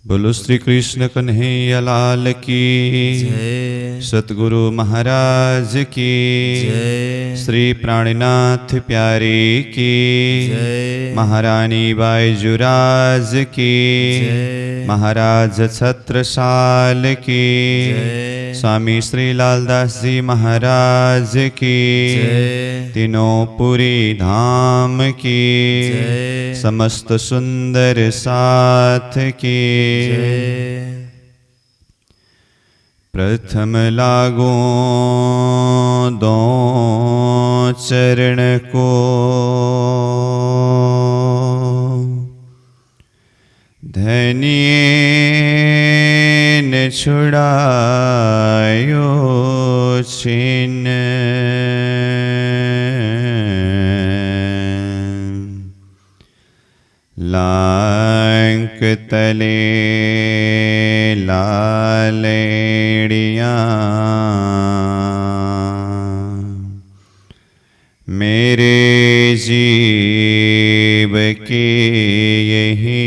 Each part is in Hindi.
बोलो श्री कृष्ण कन्हैया लाल की जय। सतगुरु महाराज की जय। श्री प्राणनाथ प्यारे की जय। महारानी बाईजुराज की जय। महाराज छत्रसाल की जय। स्वामी श्री लालदास जी महाराज की जय। तीनों पुरी धाम की जय। समस्त सुंदर साथ की जय। प्रथम लागो दो चरण को धनिये न छुड़ायो छिन लांक तले लालेड़िया मेरे जीव के यही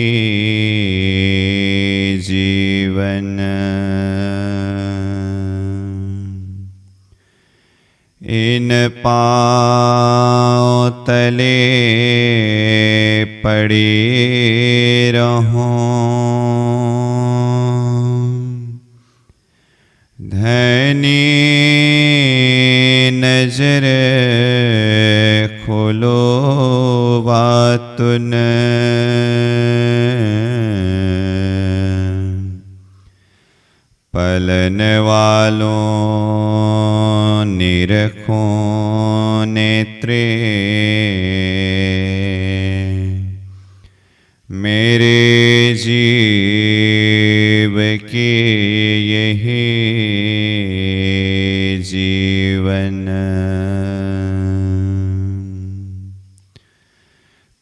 जीवन इन पाँव तले पड़ी रहूं धनी नजर खोलो बातुन पलन वालों निरखो नेत्रे मेरे जीव के यही जीवन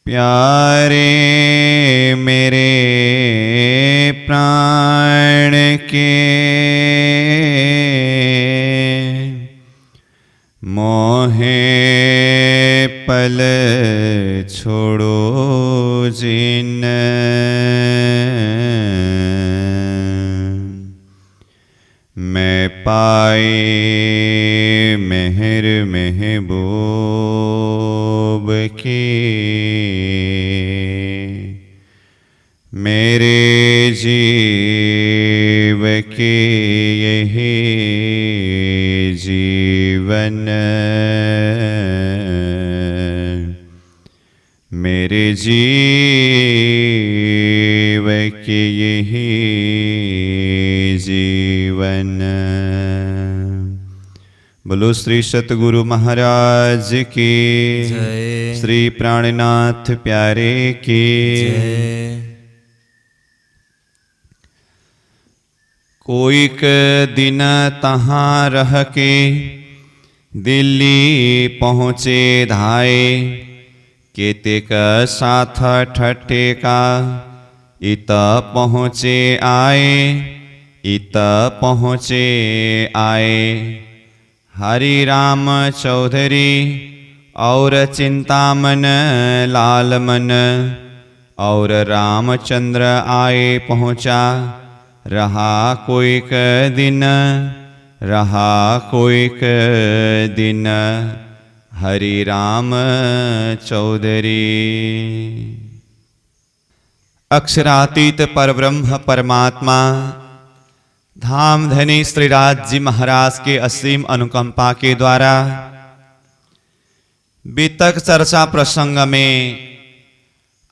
प्यारे मेरे प्राण के मोहे पल छोड़ो जिन मैं पाए मेहर महबूब की मेरे जीव के यही जीवन मेरे जीव के यही जीवन बोलो श्री सतगुरु महाराज की जय। श्री प्राणनाथ प्यारे की जय। कोईक दिन तहाँ रह के दिल्ली पहुँचे धाए केतेक साथ ठट्ठे का इत पहुँचे आए इत पहुँचे आए हरि राम चौधरी और चिंतामन लालमन और रामचंद्र आए पहुँचा रहा कोईक दिन रहा कोईक दिन हरि राम चौधरी अक्षरातीत परब्रह्म परमात्मा धामधनी श्रीराज जी महाराज के असीम अनुकंपा के द्वारा वितक चर्चा प्रसंग में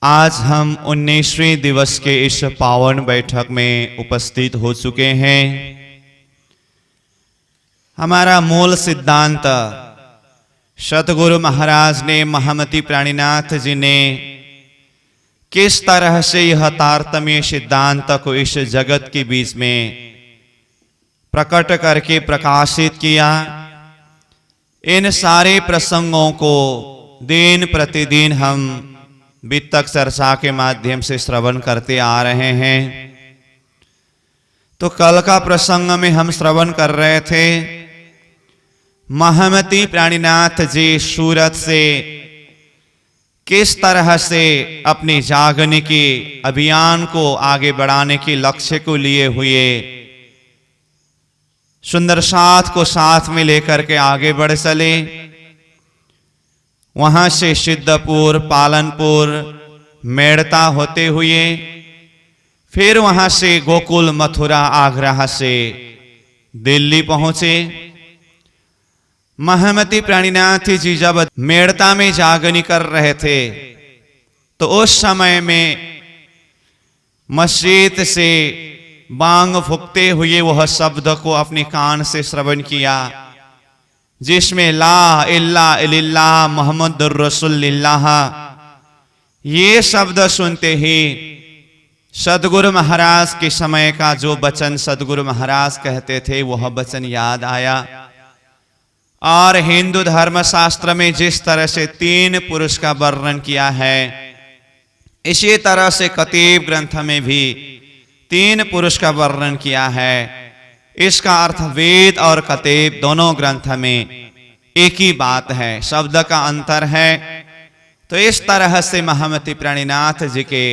आज हम 19वें दिवस के इस पावन बैठक में उपस्थित हो चुके हैं। हमारा मूल सिद्धांत सतगुरु महाराज ने महामती प्राणीनाथ जी ने किस तरह से यह तारतम्य सिद्धांत को इस जगत के बीच में प्रकट करके प्रकाशित किया। इन सारे प्रसंगों को दिन प्रतिदिन हम वितक चर्चा के माध्यम से श्रवण करते आ रहे हैं। तो कल का प्रसंग में हम श्रवण कर रहे थे महामती प्राणीनाथ जी सूरत से किस तरह से अपनी जागने के अभियान को आगे बढ़ाने के लक्ष्य को लिए हुए सुंदर साथ को साथ में लेकर के आगे बढ़ चले। वहां से सिद्धपुर, पालनपुर, मेड़ता होते हुए फिर वहां से गोकुल, मथुरा, आगरा से दिल्ली पहुंचे। महामती प्राणीनाथ जी जब मेड़ता में जागनी कर रहे थे तो उस समय में मस्जिद से बांग फूकते हुए वह शब्द को अपने कान से श्रवण किया, जिसमें ला इल्ला इल्लल्लाह मुहम्मदुर रसूलुल्लाह, ये शब्द सुनते ही सदगुरु महाराज के समय का जो वचन सदगुरु महाराज कहते थे वह वचन याद आया। और हिंदू धर्म शास्त्र में जिस तरह से 3 पुरुष का वर्णन किया है, इसी तरह से कतीब ग्रंथ में भी 3 पुरुष का वर्णन किया है। इसका अर्थ वेद और कतीब दोनों ग्रंथ में एक ही बात है, शब्द का अंतर है। तो इस तरह से महामती प्राणीनाथ जी के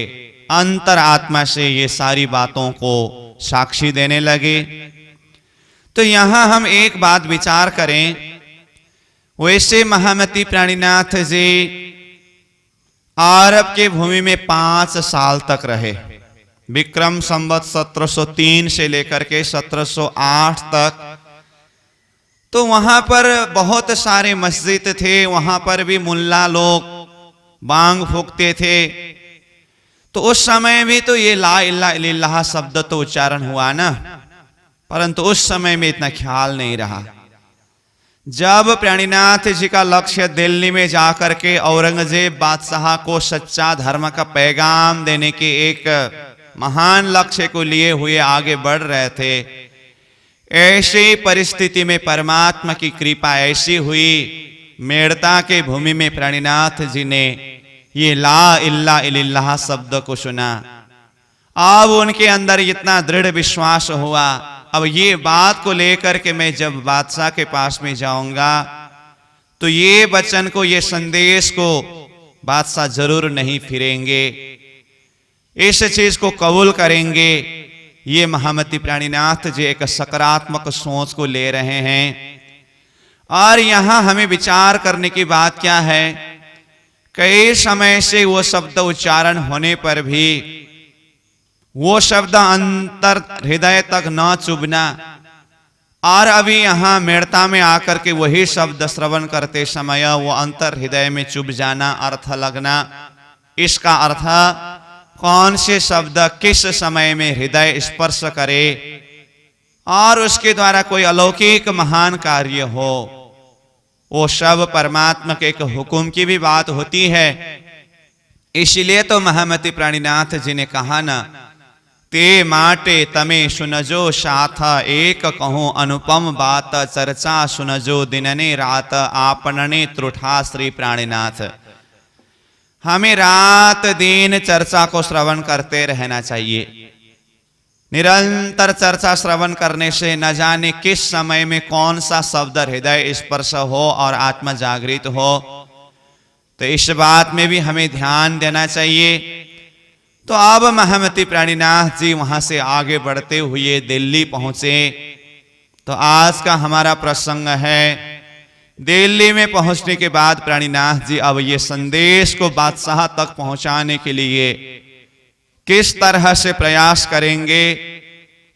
अंतर आत्मा से ये सारी बातों को साक्षी देने लगे। तो यहां हम एक बात विचार करें, वैसे महामती प्राणीनाथ जी अरब के भूमि में 5 साल तक रहे। विक्रम संवत 1703 से लेकर के 1708 तक। तो वहां पर बहुत सारे मस्जिद थे, वहां पर भी मुल्ला लोग बांग फूकते थे। तो उस समय भी तो ये ला इल्ला इल्लल्लाह शब्द तो उच्चारण हुआ ना, परंतु उस समय में इतना ख्याल नहीं रहा। जब प्राणीनाथ जी का लक्ष्य दिल्ली में जाकर के औरंगजेब बादशाह को सच्चा धर्म का पैगाम देने के एक महान लक्ष्य को लिए हुए आगे बढ़ रहे थे, ऐसी परिस्थिति में परमात्मा की कृपा ऐसी हुई, मेड़ता के भूमि में प्राणीनाथ जी ने ये ला इल्ला इल्लल्लाह शब्द को सुना। अब उनके अंदर इतना दृढ़ विश्वास हुआ, अब ये बात को लेकर के मैं जब बादशाह के पास में जाऊंगा तो ये वचन को, ये संदेश को बादशाह जरूर नहीं फिरेंगे, इस चीज को कबूल करेंगे। ये महामती प्राणीनाथ जी एक सकारात्मक सोच को ले रहे हैं। और यहां हमें विचार करने की बात क्या है, कई समय से वो शब्द उच्चारण होने पर भी वो शब्द अंतर हृदय तक न चुभना, और अभी यहां मेड़ता में आकर के वही शब्द श्रवण करते समय वो अंतर हृदय में चुभ जाना, अर्थ लगना। इसका अर्थ कौन से शब्द किस समय में हृदय स्पर्श करे और उसके द्वारा कोई अलौकिक महान कार्य हो, वो सब परमात्मा के एक हुक्म की भी बात होती है। इसलिए तो महामती प्राणीनाथ जी ने कहा ना, ते माटे तमे सुनजो साथ, एक कहूं अनुपम बात, चर्चा सुनजो दिनने रात, आपनने त्रुठा श्री प्राणीनाथ। हमें रात दिन चर्चा को श्रवण करते रहना चाहिए। निरंतर चर्चा श्रवण करने से न जाने किस समय में कौन सा शब्द हृदय स्पर्श हो और आत्मा जागृत हो, तो इस बात में भी हमें ध्यान देना चाहिए। तो अब महामती प्राणीनाथ जी वहां से आगे बढ़ते हुए दिल्ली पहुंचे। तो आज का हमारा प्रसंग है, दिल्ली में पहुंचने के बाद प्राणीनाथ जी अब ये संदेश को बादशाह तक पहुंचाने के लिए किस तरह से प्रयास करेंगे।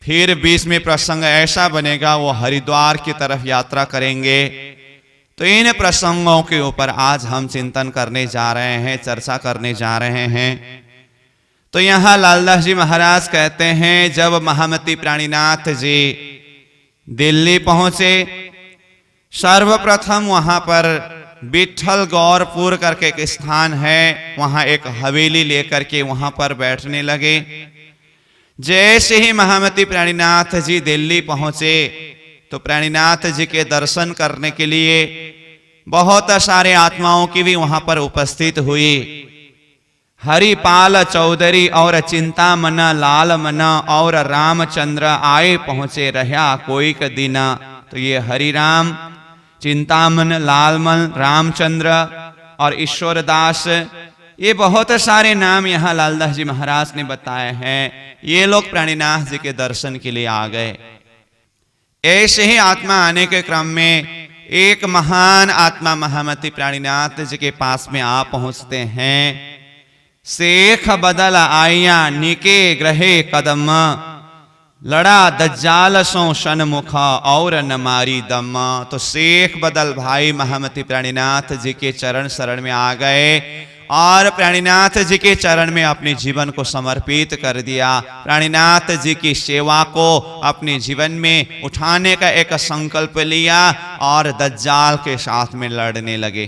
फिर बीच में प्रसंग ऐसा बनेगा वो हरिद्वार की तरफ यात्रा करेंगे। तो इन प्रसंगों के ऊपर आज हम चिंतन करने जा रहे हैं, चर्चा करने जा रहे हैं। तो यहां लालदास जी महाराज कहते हैं, जब महामती प्राणीनाथ जी दिल्ली पहुंचे, सर्वप्रथम वहां पर विठल गौरपुर करके एक स्थान है, वहां एक हवेली लेकर के वहां पर बैठने लगे। जैसे ही महामती प्राणीनाथ जी दिल्ली पहुंचे तो प्राणीनाथ जी के दर्शन करने के लिए बहुत सारे आत्माओं की भी वहां पर उपस्थित हुई। हरिपाल चौधरी और चिंतामन लाल मन और रामचंद्र आए पहुंचे रहा कोई का दिन। तो ये हरिराम, चिंतामन, लालमन, रामचंद्र और ईश्वरदास ये बहुत सारे नाम यहाँ लालदास जी महाराज ने बताए हैं। ये लोग प्राणीनाथ जी के दर्शन के लिए आ गए। ऐसे ही आत्मा आने के क्रम में एक महान आत्मा महामती प्राणीनाथ जी के पास में आ पहुंचते हैं। शेख बदल आया निके ग्रहे कदम, लड़ा दज्जाल सो सन्मुख और न मारी दम। तो शेख बदल भाई महामती प्राणीनाथ जी के चरण शरण में आ गए और प्राणीनाथ जी के चरण में अपने जीवन को समर्पित कर दिया। प्राणीनाथ जी की सेवा को अपने जीवन में उठाने का एक संकल्प लिया और दज्जाल के साथ में लड़ने लगे।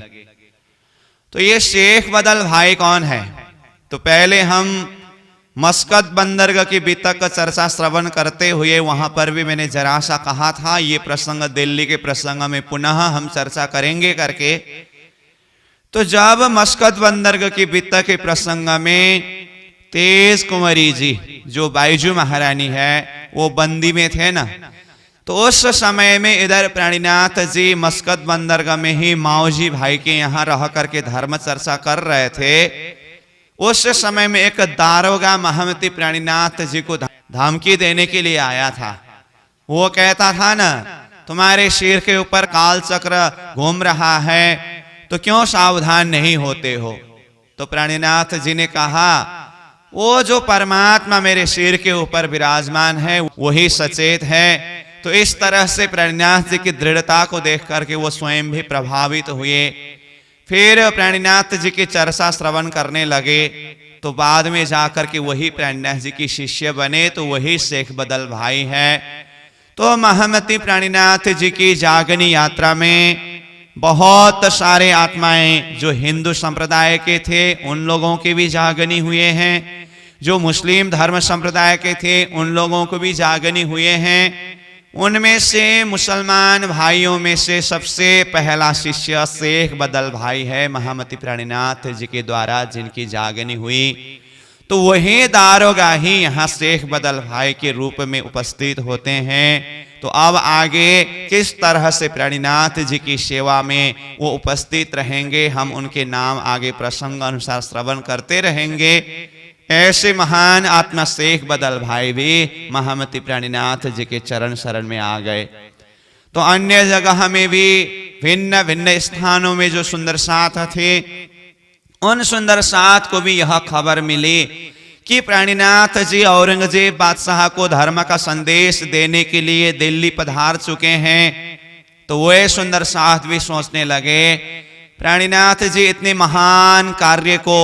तो ये शेख बदल भाई कौन है? तो पहले हम मस्कत बंदरगाह की बीतक का चर्चा श्रवण करते हुए वहां पर भी मैंने जरा सा कहा था ये प्रसंग दिल्ली के प्रसंग में पुनः हम चर्चा करेंगे करके। तो जब मस्कत बंदरगाह की बीतक के प्रसंग में तेज कुंवरी जी जो बाईजू महारानी है वो बंदी में थे ना, तो उस समय में इधर प्राणीनाथ जी मस्कत बंदरगाह में ही माओजी भाई के यहाँ रह करके धर्म चर्चा कर रहे थे। उस समय में एक दारोगा महामती प्राणीनाथ जी को धमकी देने के लिए आया था। वो कहता था ना तुम्हारे सिर के ऊपर काल चक्र घूम रहा है तो क्यों सावधान नहीं होते हो? तो प्राणीनाथ जी ने कहा वो जो परमात्मा मेरे सिर के ऊपर विराजमान है वही सचेत है। तो इस तरह से प्राणीनाथ जी की दृढ़ता को देख करके वो स्वयं भी प्रभावित हुए। फिर प्राणीनाथ जी की चर्चा श्रवण करने लगे। तो बाद में जाकर के वही प्राणीनाथ जी की शिष्य बने, तो वही शेख बदल भाई है। तो महामती प्राणीनाथ जी की जागनी यात्रा में बहुत सारे आत्माएं जो हिंदू संप्रदाय के थे उन लोगों के भी जागनी हुए हैं, जो मुस्लिम धर्म संप्रदाय के थे उन लोगों को भी जागनी हुए हैं। उनमें से मुसलमान भाइयों में से सबसे पहला शिष्य शेख बदल भाई है महामती प्राणीनाथ जी के द्वारा जिनकी जागनी हुई। तो वही दारोगा ही यहाँ शेख बदल भाई के रूप में उपस्थित होते हैं। तो अब आगे किस तरह से प्राणीनाथ जी की सेवा में वो उपस्थित रहेंगे, हम उनके नाम आगे प्रसंग अनुसार श्रवण करते रहेंगे। ऐसे महान आत्मा शेख बदल भाई भी महामती प्राणीनाथ जी के चरण शरण में आ गए। तो अन्य जगह में भी भिन्न भिन्न स्थानों में जो सुंदर साथ थे उन सुंदर साथ को भी यह खबर मिली कि प्राणीनाथ जी औरंगजेब बादशाह को धर्म का संदेश देने के लिए दिल्ली पधार चुके हैं। तो वे सुंदर साथ भी सोचने लगे प्राणीनाथ जी इतने महान कार्य को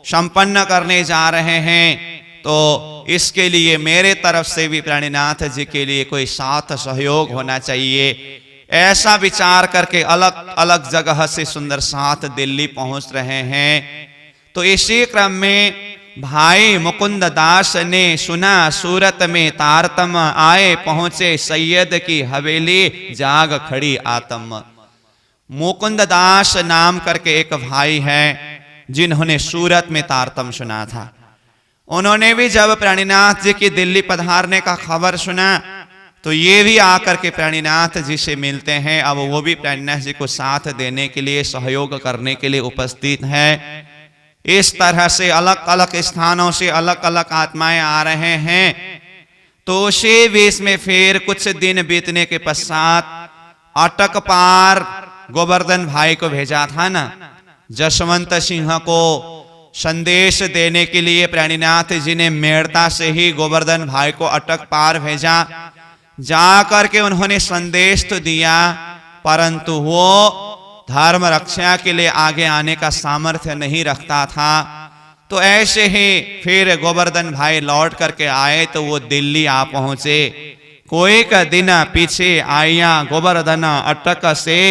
संपन्न करने जा रहे हैं, तो इसके लिए मेरे तरफ से भी प्राणीनाथ जी के लिए कोई साथ सहयोग होना चाहिए। ऐसा विचार करके अलग अलग जगह से सुंदर साथ दिल्ली पहुंच रहे हैं। तो इसी क्रम में भाई मुकुंद दास ने सुना सूरत में तारतम आए पहुंचे सैयद की हवेली जाग खड़ी आत्म। मुकुंद दास नाम करके एक भाई है जिन्होंने सूरत में तारतम सुना था। उन्होंने भी जब प्राणीनाथ जी की दिल्ली पधारने का खबर सुना तो ये भी आकर के प्राणीनाथ जी से मिलते हैं। अब वो भी प्राणीनाथ जी को साथ देने के लिए सहयोग करने के लिए उपस्थित है। इस तरह से अलग अलग स्थानों से अलग अलग आत्माएं आ रहे हैं। तो उसी बीच में फिर कुछ दिन बीतने के पश्चात अटक पार गोवर्धन भाई को भेजा था ना, जसवंत सिंह को संदेश देने के लिए प्राणीनाथ जी ने मेड़ता से ही गोवर्धन भाई को अटक पार भेजा। जाकर के उन्होंने संदेश तो दिया परंतु वो धर्म रक्षा के लिए आगे आने का सामर्थ्य नहीं रखता था। तो ऐसे ही फिर गोवर्धन भाई लौट करके आए तो वो दिल्ली आ पहुंचे। कोई का दिन पीछे आया गोवर्धन अटक से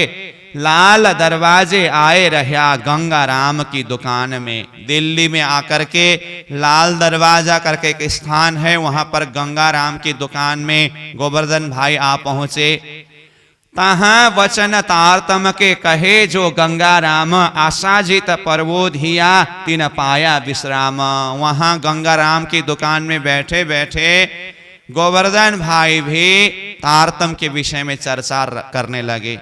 लाल दरवाजे आए रहा गंगा राम की दुकान में। दिल्ली में आकर के लाल दरवाजा करके एक स्थान है, वहां पर गंगा राम की दुकान में गोवर्धन भाई आ पहुंचे। तहां वचन तारतम के कहे जो गंगा राम आशाजित पर्वोधिया तिन पाया विश्राम। वहां गंगा राम की दुकान में बैठे बैठे गोवर्धन भाई भी तारतम के विषय में चर्चा करने लगे।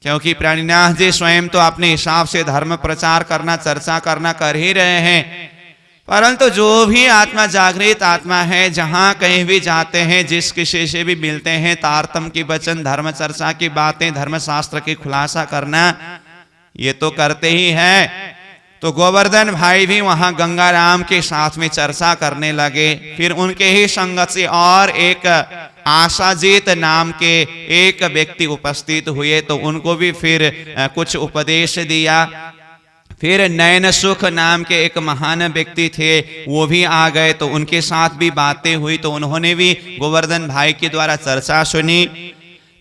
क्योंकि प्राणीनाथ जी स्वयं तो अपने हिसाब से धर्म प्रचार करना, चर्चा करना कर ही रहे हैं, परंतु जो भी आत्मा जागृत आत्मा है, जहां कहीं भी जाते हैं, जिस किसी से भी मिलते हैं, तारतम की वचन, धर्म चर्चा की बातें, धर्म शास्त्र की खुलासा करना, ये तो करते ही है। तो गोवर्धन भाई भी वहां गंगाराम के साथ में चर्चा करने लगे। फिर उनके ही संगत से और एक आशाजीत नाम के एक व्यक्ति उपस्थित हुए, तो उनको भी फिर कुछ उपदेश दिया। फिर नयन सुख नाम के एक महान व्यक्ति थे, वो भी आ गए, तो उनके साथ भी बातें हुई, तो उन्होंने भी गोवर्धन भाई के द्वारा चर्चा सुनी।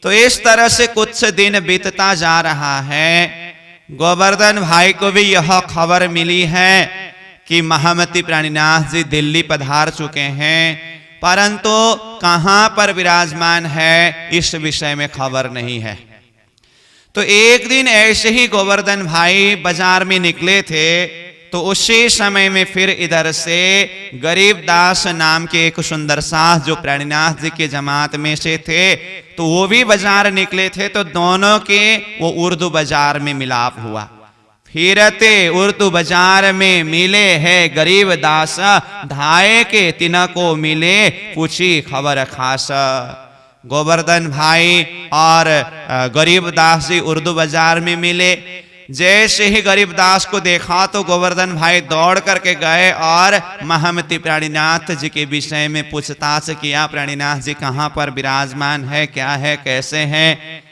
तो इस तरह से कुछ दिन बीतता जा रहा है। गोवर्धन भाई को भी यह खबर मिली है कि महामती प्राणीनाथ जी दिल्ली पधार चुके हैं, परंतु कहां पर विराजमान है इस विषय में खबर नहीं है। तो एक दिन ऐसे ही गोवर्धन भाई बाजार में निकले थे, तो उसी समय में फिर इधर से गरीबदास नाम के एक सुंदर साथ जो प्राणीनाथ जी के जमात में से थे, तो वो भी बाजार निकले थे। तो दोनों के वो उर्दू बाजार में मिलाप हुआ। फिरते उर्दू बाजार में मिले है गरीबदास, धाये के तिनको मिले पूछी खबर खास। गोवर्धन भाई और गरीबदास जी उर्दू बाजार में मिले। जैसे ही गरीबदास को देखा तो गोवर्धन भाई दौड़ करके गए और महामती प्राणीनाथ जी के विषय में पूछताछ किया। प्राणीनाथ जी कहाँ पर विराजमान है, क्या है, कैसे हैं,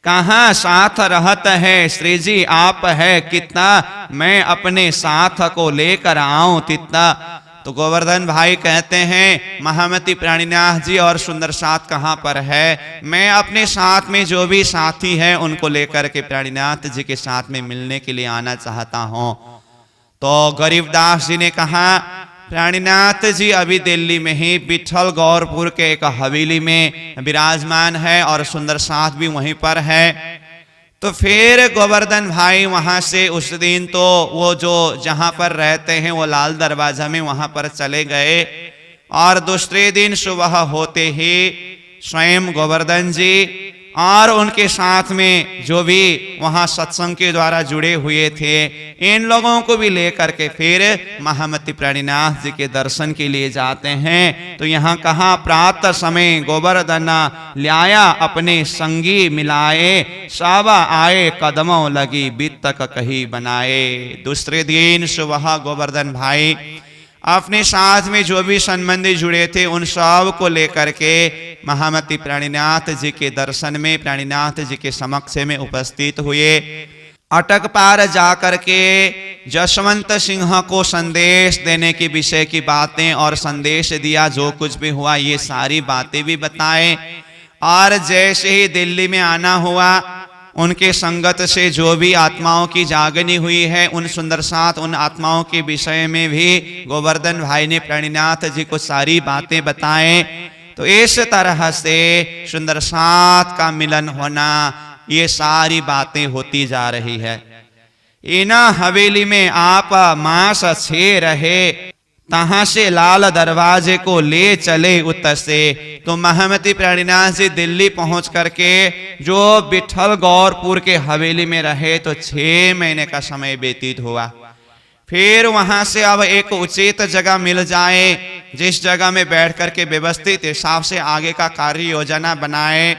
कहाँ साथ रहत है, श्री जी आप है कितना, मैं अपने साथ को लेकर आऊं तितना। तो गोवर्धन भाई कहते हैं महामती प्राणीनाथ जी और सुंदर साथ कहाँ पर है, मैं अपने साथ में जो भी साथी है उनको लेकर के प्राणीनाथ जी के साथ में मिलने के लिए आना चाहता हूँ। तो गरीबदास जी ने कहा प्राणीनाथ जी अभी दिल्ली में ही विठल गौरपुर के एक हवेली में विराजमान है और सुंदर साथ भी वहीं पर है। तो फिर गोवर्धन भाई वहां से उस दिन तो वो जो जहां पर रहते हैं वो लाल दरवाजा में वहां पर चले गए, और दूसरे दिन सुबह होते ही स्वयं गोवर्धन जी और उनके साथ में जो भी वहां सत्संग के द्वारा जुड़े हुए थे, इन लोगों को भी लेकर के फिर महामती प्राणीनाथ जी के दर्शन के लिए जाते हैं। तो यहाँ कहा प्रातः समय गोवर्धन ल्याया अपने संगी मिलाए, सावा आए कदमों लगी बीतक कही बनाए। दूसरे दिन सुबह गोवर्धन भाई अपने साथ में जो भी संबंधी जुड़े थे उन सब को लेकर के महामती प्राणीनाथ जी के दर्शन में प्राणीनाथ जी के समक्ष में उपस्थित हुए। अटक पार जाकर के जसवंत सिंह को संदेश देने के विषय की बातें और संदेश दिया, जो कुछ भी हुआ ये सारी बातें भी बताए। और जैसे ही दिल्ली में आना हुआ, उनके संगत से जो भी आत्माओं की जागनी हुई है उन सुंदर साथ उन आत्माओं के विषय में भी गोवर्धन भाई ने प्राणीनाथ जी को सारी बातें बताएं। तो इस तरह से सुंदर साथ का मिलन होना, ये सारी बातें होती जा रही है। इन हवेली में आप मास छे रहे, तहां से लाल दरवाजे को ले चले उत्तर से। तो महामती प्राणीनाथ जी दिल्ली पहुंच करके जो विठल गौरपुर के हवेली में रहे तो 6 महीने का समय व्यतीत हुआ। फिर वहां से अब एक उचित जगह मिल जाए, जिस जगह में बैठ करके व्यवस्थित हिसाब से आगे का कार्य योजना बनाए,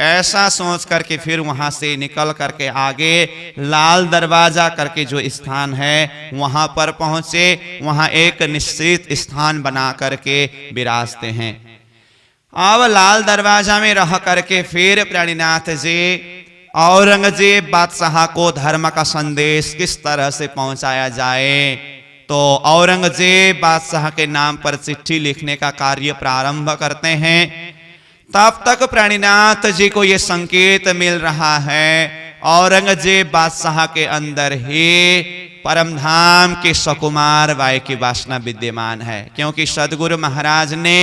ऐसा सोच करके फिर वहां से निकल करके आगे लाल दरवाजा करके जो स्थान है वहां पर पहुंचे। वहां एक निश्चित स्थान बना करके विराजते हैं। अब लाल दरवाजा में रह करके फिर प्राणीनाथ जी औरंगजेब बादशाह को धर्म का संदेश किस तरह से पहुंचाया जाए, तो औरंगजेब बादशाह के नाम पर चिट्ठी लिखने का कार्य प्रारंभ करते हैं। तब तक प्राणीनाथ जी को यह संकेत मिल रहा है औरंगजेब बादशाह के अंदर ही परमधाम के सकुमार वाय की वासना विद्यमान है, क्योंकि सदगुरु महाराज ने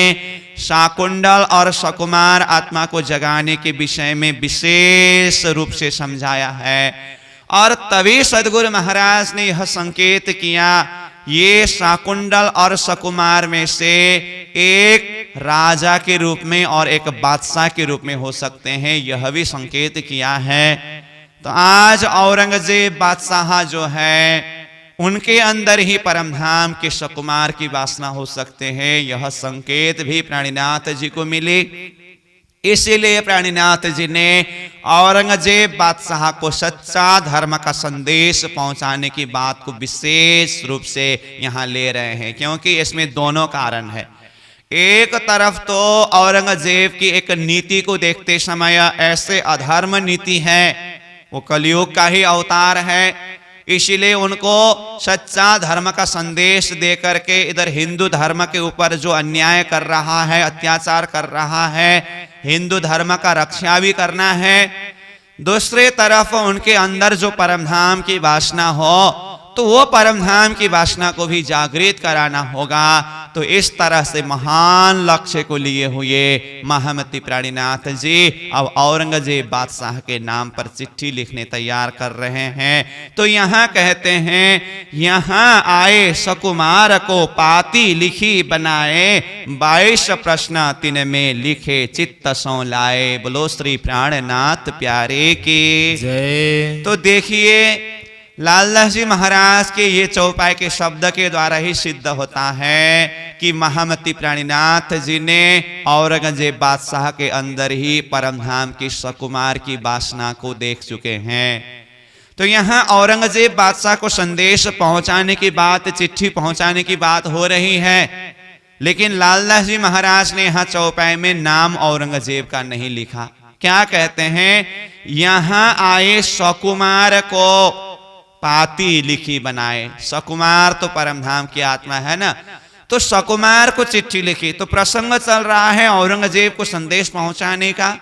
शाकुंडल और सकुमार आत्मा को जगाने के विषय में विशेष रूप से समझाया है। और तभी सदगुरु महाराज ने यह संकेत किया, ये शाकुंडल और सकुमार में से एक राजा के रूप में और एक बादशाह के रूप में हो सकते हैं, यह भी संकेत किया है। तो आज औरंगजेब बादशाह जो है उनके अंदर ही परमधाम के सुकुमार की वासना हो सकते हैं, यह संकेत भी प्राणीनाथ जी को मिले। इसीलिए प्राणीनाथ जी ने औरंगजेब बादशाह को सच्चा धर्म का संदेश पहुंचाने की बात को विशेष रूप से यहाँ ले रहे हैं, क्योंकि इसमें दोनों कारण है। एक तरफ तो औरंगजेब की एक नीति को देखते समय ऐसे अधर्म नीति है, वो कलयुग का ही अवतार है, इसीलिए उनको सच्चा धर्म का संदेश दे करके इधर हिंदू धर्म के ऊपर जो अन्याय कर रहा है, अत्याचार कर रहा है, हिंदू धर्म का रक्षा भी करना है। दूसरे तरफ उनके अंदर जो परमधाम की वासना हो तो वो परमधाम की वासना को भी जागृत कराना होगा। तो इस तरह से महान लक्ष्य को लिए हुए महामती प्राणीनाथ जी अब औरंगजेब बादशाह के नाम पर चिट्ठी लिखने तैयार कर रहे हैं। तो यहाँ कहते हैं, यहाँ आए सकुमार को पाती लिखी बनाए, 22 प्रश्न तिन में लिखे चित्त सो लाए। बोलो श्री प्राणनाथ प्यारे की जय। तो देखिए लालदास जी महाराज के ये चौपाई के शब्द के द्वारा ही सिद्ध होता है कि महामती प्राणीनाथ जी ने औरंगजेब बादशाह के अंदर ही परमधाम की सकुमार की वासना को देख चुके हैं। तो यहाँ औरंगजेब बादशाह को संदेश पहुंचाने की बात, चिट्ठी पहुंचाने की बात हो रही है, लेकिन लालदास जी महाराज ने यहाँ चौपाई में नाम औरंगजेब का नहीं लिखा। क्या कहते हैं, यहाँ आए सकुमार को पाती लिखी बनाए। सकुमार तो परमधाम की आत्मा है ना, तो सकुमार को चिट्ठी लिखी। तो प्रसंग चल रहा है औरंगजेब को संदेश पहुंचाने का,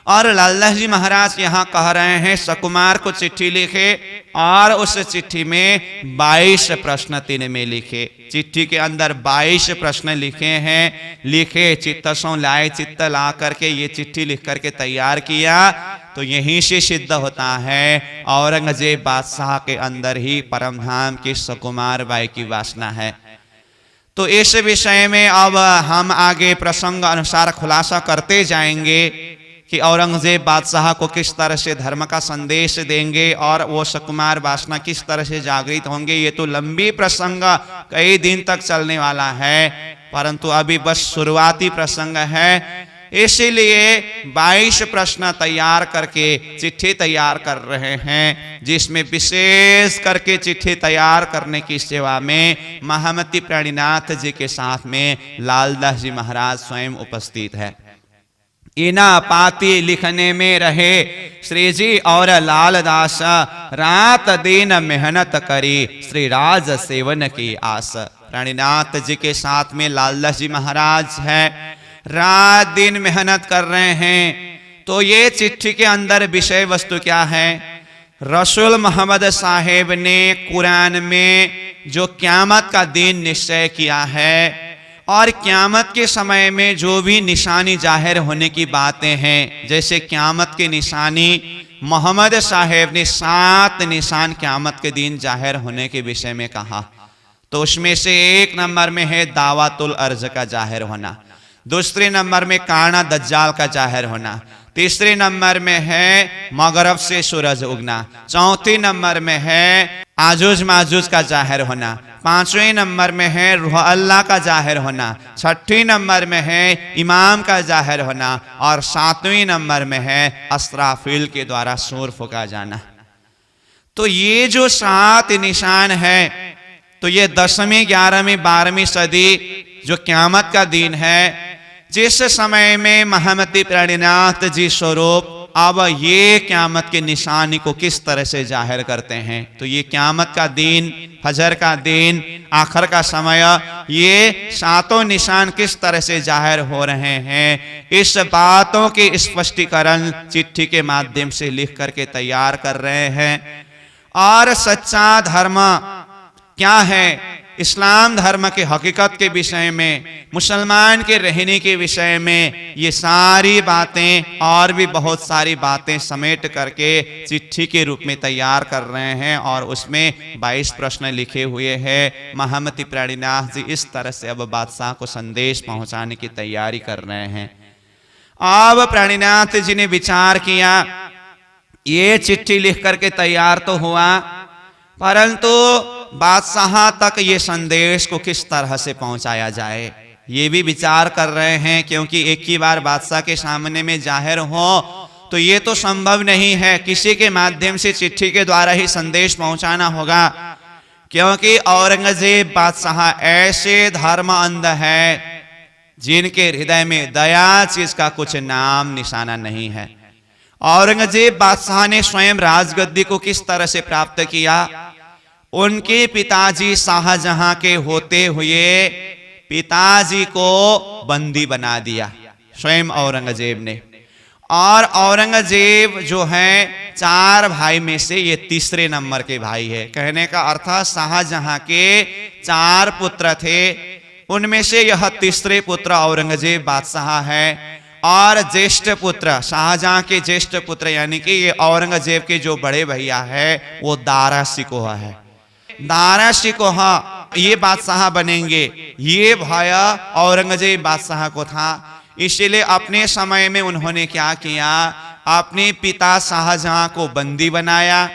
और लालदास जी महाराज यहाँ कह रहे हैं सकुमार को चिट्ठी लिखे, और उस चिट्ठी में 22 प्रश्न तीन में लिखे। चिट्ठी के अंदर 22 प्रश्न लिखे हैं, लिखे चित्त सो लाए, चित्त ला करके ये चिट्ठी लिख करके तैयार किया। तो यहीं से सिद्ध होता है औरंगजेब बादशाह के अंदर ही परमधाम की सकुमार बाई की वासना है। तो इस विषय में अब हम आगे प्रसंग अनुसार खुलासा करते जाएंगे कि औरंगजेब बादशाह को किस तरह से धर्म का संदेश देंगे और वो सकुमार वासना किस तरह से जागृत होंगे। ये तो लंबी प्रसंग कई दिन तक चलने वाला है, परंतु अभी बस शुरुआती प्रसंग है। इसीलिए 22 प्रश्न तैयार करके चिट्ठी तैयार कर रहे हैं, जिसमें विशेष करके चिट्ठी तैयार करने की सेवा में महामती प्राणीनाथ जी के साथ में लालदास जी महाराज स्वयं उपस्थित है। इना पाती लिखने में रहे श्री जी और लालदास, रात दिन मेहनत करी श्री राज सेवन की आस। प्राणीनाथ जी के साथ में लालदास जी महाराज है, रात दिन मेहनत कर रहे हैं। तो ये चिट्ठी के अंदर विषय वस्तु क्या है, रसूल मोहम्मद साहेब ने कुरान में जो क़यामत का दिन निश्चय किया है और क़यामत के समय में जो भी निशानी जाहिर होने की बातें हैं, जैसे क़यामत की निशानी मोहम्मद साहेब ने 7 निशान क़यामत के दिन जाहिर होने के विषय में कहा। तो उसमें से 1 नंबर में है दावतुल अर्ज का जाहिर होना, दूसरे नंबर में काना दज्जाल का जाहिर होना, तीसरे नंबर में है मगरब से सूरज उगना, चौथे नंबर में है आजूज माजूज का जाहिर होना, 5वें नंबर में है रूह अल्लाह का जाहिर होना, 6ठे नंबर में है इमाम का जाहिर होना, और 7वें नंबर में है अस्राफील के द्वारा सूर फूका जाना। तो ये जो 7 निशान है, तो ये 10वीं 11वीं 12वीं सदी जो क़यामत का दिन है, जिस समय में महामती प्राणीनाथ जी स्वरूप अब ये क़यामत के निशानी को किस तरह से जाहिर करते हैं। तो ये क़यामत का दिन, फजर का दिन, आखिर का समय, ये 7 निशान किस तरह से जाहिर हो रहे हैं, इस बातों के स्पष्टीकरण चिट्ठी के माध्यम से लिख करके तैयार कर रहे हैं। और सच्चा धर्म क्या है, इस्लाम धर्म के हकीकत के विषय में, मुसलमान के रहने के विषय में, ये सारी बातें और भी बहुत सारी बातें समेट करके चिट्ठी के रूप में तैयार कर रहे हैं। और उसमें 22 प्रश्न लिखे हुए हैं। महामती प्राणीनाथ जी इस तरह से अब बादशाह को संदेश पहुंचाने की तैयारी कर रहे हैं। अब प्राणीनाथ जी ने विचार किया ये चिट्ठी लिख करके तैयार तो हुआ, परंतु बादशाह तक ये संदेश को किस तरह से पहुंचाया जाए ये भी विचार कर रहे हैं। क्योंकि एक ही बार बादशाह के सामने में जाहिर हो तो ये तो संभव नहीं है, किसी के माध्यम से चिट्ठी के द्वारा ही संदेश पहुंचाना होगा। क्योंकि औरंगजेब बादशाह ऐसे धर्म अंध है जिनके हृदय में दया चीज का कुछ नाम निशाना नहीं है। औरंगजेब बादशाह ने स्वयं राजगद्दी को किस तरह से प्राप्त किया? उनके पिताजी शाहजहां के होते हुए पिताजी को बंदी बना दिया स्वयं औरंगजेब ने। और औरंगजेब जो है 4 भाई में से ये तीसरे नंबर के भाई है। कहने का अर्थ शाहजहां के 4 पुत्र थे, उनमें से यह तीसरे पुत्र औरंगजेब बादशाह है। और ज्येष्ठ पुत्र शाहजहां के ज्येष्ठ पुत्र यानी कि ये औरंगजेब के जो बड़े भैया है वो दारा शिकोह है। दारा शिकोह ये बादशाह बनेंगे, ये भाया औरंगजेब बादशाह को था। इसलिए अपने समय में उन्होंने क्या किया, अपने पिता शाहजहां को बंदी बनाया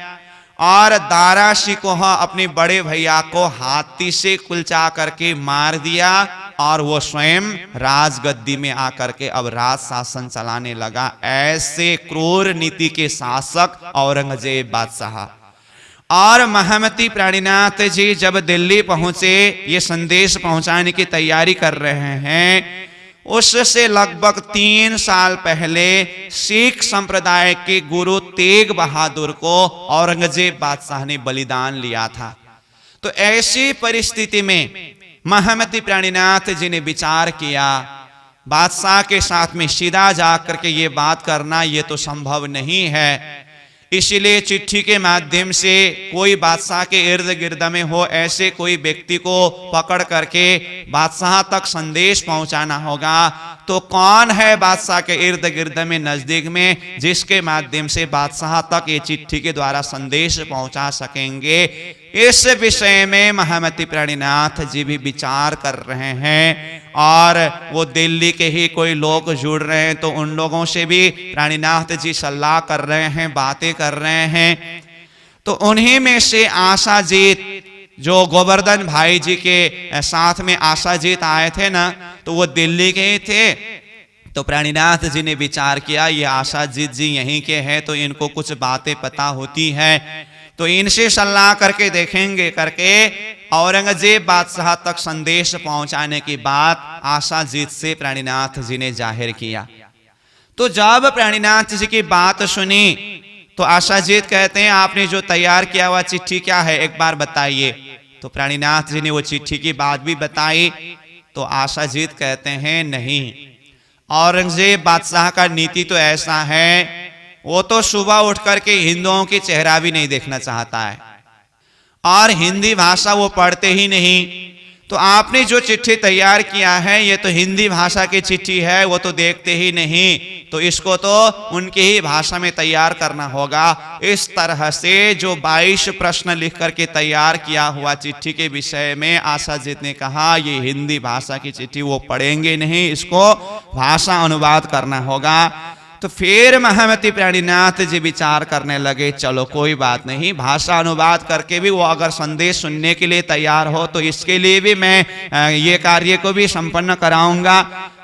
और दारा शिकोह अपने बड़े भैया को हाथी से कुलचा करके मार दिया और वो स्वयं राजगद्दी में आकर के अब राज शासन चलाने लगा। ऐसे क्रूर नीति के शासक औरंगजेब बादशाह। और महामती प्राणीनाथ जी जब दिल्ली पहुंचे, ये संदेश पहुंचाने की तैयारी कर रहे हैं, उससे लगभग 3 साल पहले सिख संप्रदाय के गुरु तेग बहादुर को औरंगजेब बादशाह ने बलिदान लिया था। तो ऐसी परिस्थिति में महामती प्राणीनाथ जी ने विचार किया, बादशाह के साथ में सीधा जाकर के ये बात करना ये तो संभव नहीं है। इसलिए चिट्ठी के माध्यम से कोई बादशाह के इर्द गिर्द में हो ऐसे कोई व्यक्ति को पकड़ करके बादशाह तक संदेश पहुंचाना होगा। तो कौन है बादशाह के इर्द गिर्द में नजदीक में जिसके माध्यम से बादशाह तक ये चिट्ठी के द्वारा संदेश पहुंचा सकेंगे? इस विषय में महामती प्राणीनाथ जी भी विचार कर रहे हैं। और वो दिल्ली के ही कोई लोग जुड़ रहे हैं, तो उन लोगों से भी प्राणीनाथ जी सलाह कर रहे हैं, बातें कर रहे हैं। तो उन्हीं में से आशाजीत, जो गोवर्धन भाई जी के साथ में आशाजीत आए थे ना, तो वो दिल्ली के ही थे। तो प्राणीनाथ जी ने विचार किया ये आशाजीत जी यहीं के हैं तो इनको कुछ बातें पता होती है, तो इनसे सलाह करके देखेंगे करके औरंगजेब बादशाह तक संदेश पहुंचाने की बात आशाजीत से प्राणीनाथ जी ने जाहिर किया। तो जब प्राणीनाथ जी की बात सुनी तो आशाजीत कहते हैं आपने जो तैयार किया हुआ चिट्ठी क्या है एक बार बताइए। तो प्राणीनाथ जी ने वो चिट्ठी की बात भी बताई। तो आशाजीत कहते हैं नहीं, औरंगजेब बादशाह का नीति तो ऐसा है, वो तो सुबह उठ करके हिंदुओं की चेहरा भी नहीं देखना चाहता है और हिंदी भाषा वो पढ़ते ही नहीं। तो आपने जो चिट्ठी तैयार किया है ये तो हिंदी भाषा की चिट्ठी है, वो तो देखते ही नहीं, तो इसको तो उनकी ही भाषा में तैयार करना होगा। इस तरह से जो 22 प्रश्न लिख करके तैयार किया हुआ चिट्ठी के विषय में आशाजीत ने कहा ये हिंदी भाषा की चिट्ठी वो पढ़ेंगे नहीं, इसको भाषा अनुवाद करना होगा। तो फिर महामती प्राणीनाथ जी विचार करने लगे चलो कोई बात नहीं, भाषा अनुवाद करके भी वो अगर संदेश सुनने के लिए तैयार हो तो इसके लिए भी मैं ये कार्य को भी संपन्न कराऊंगा।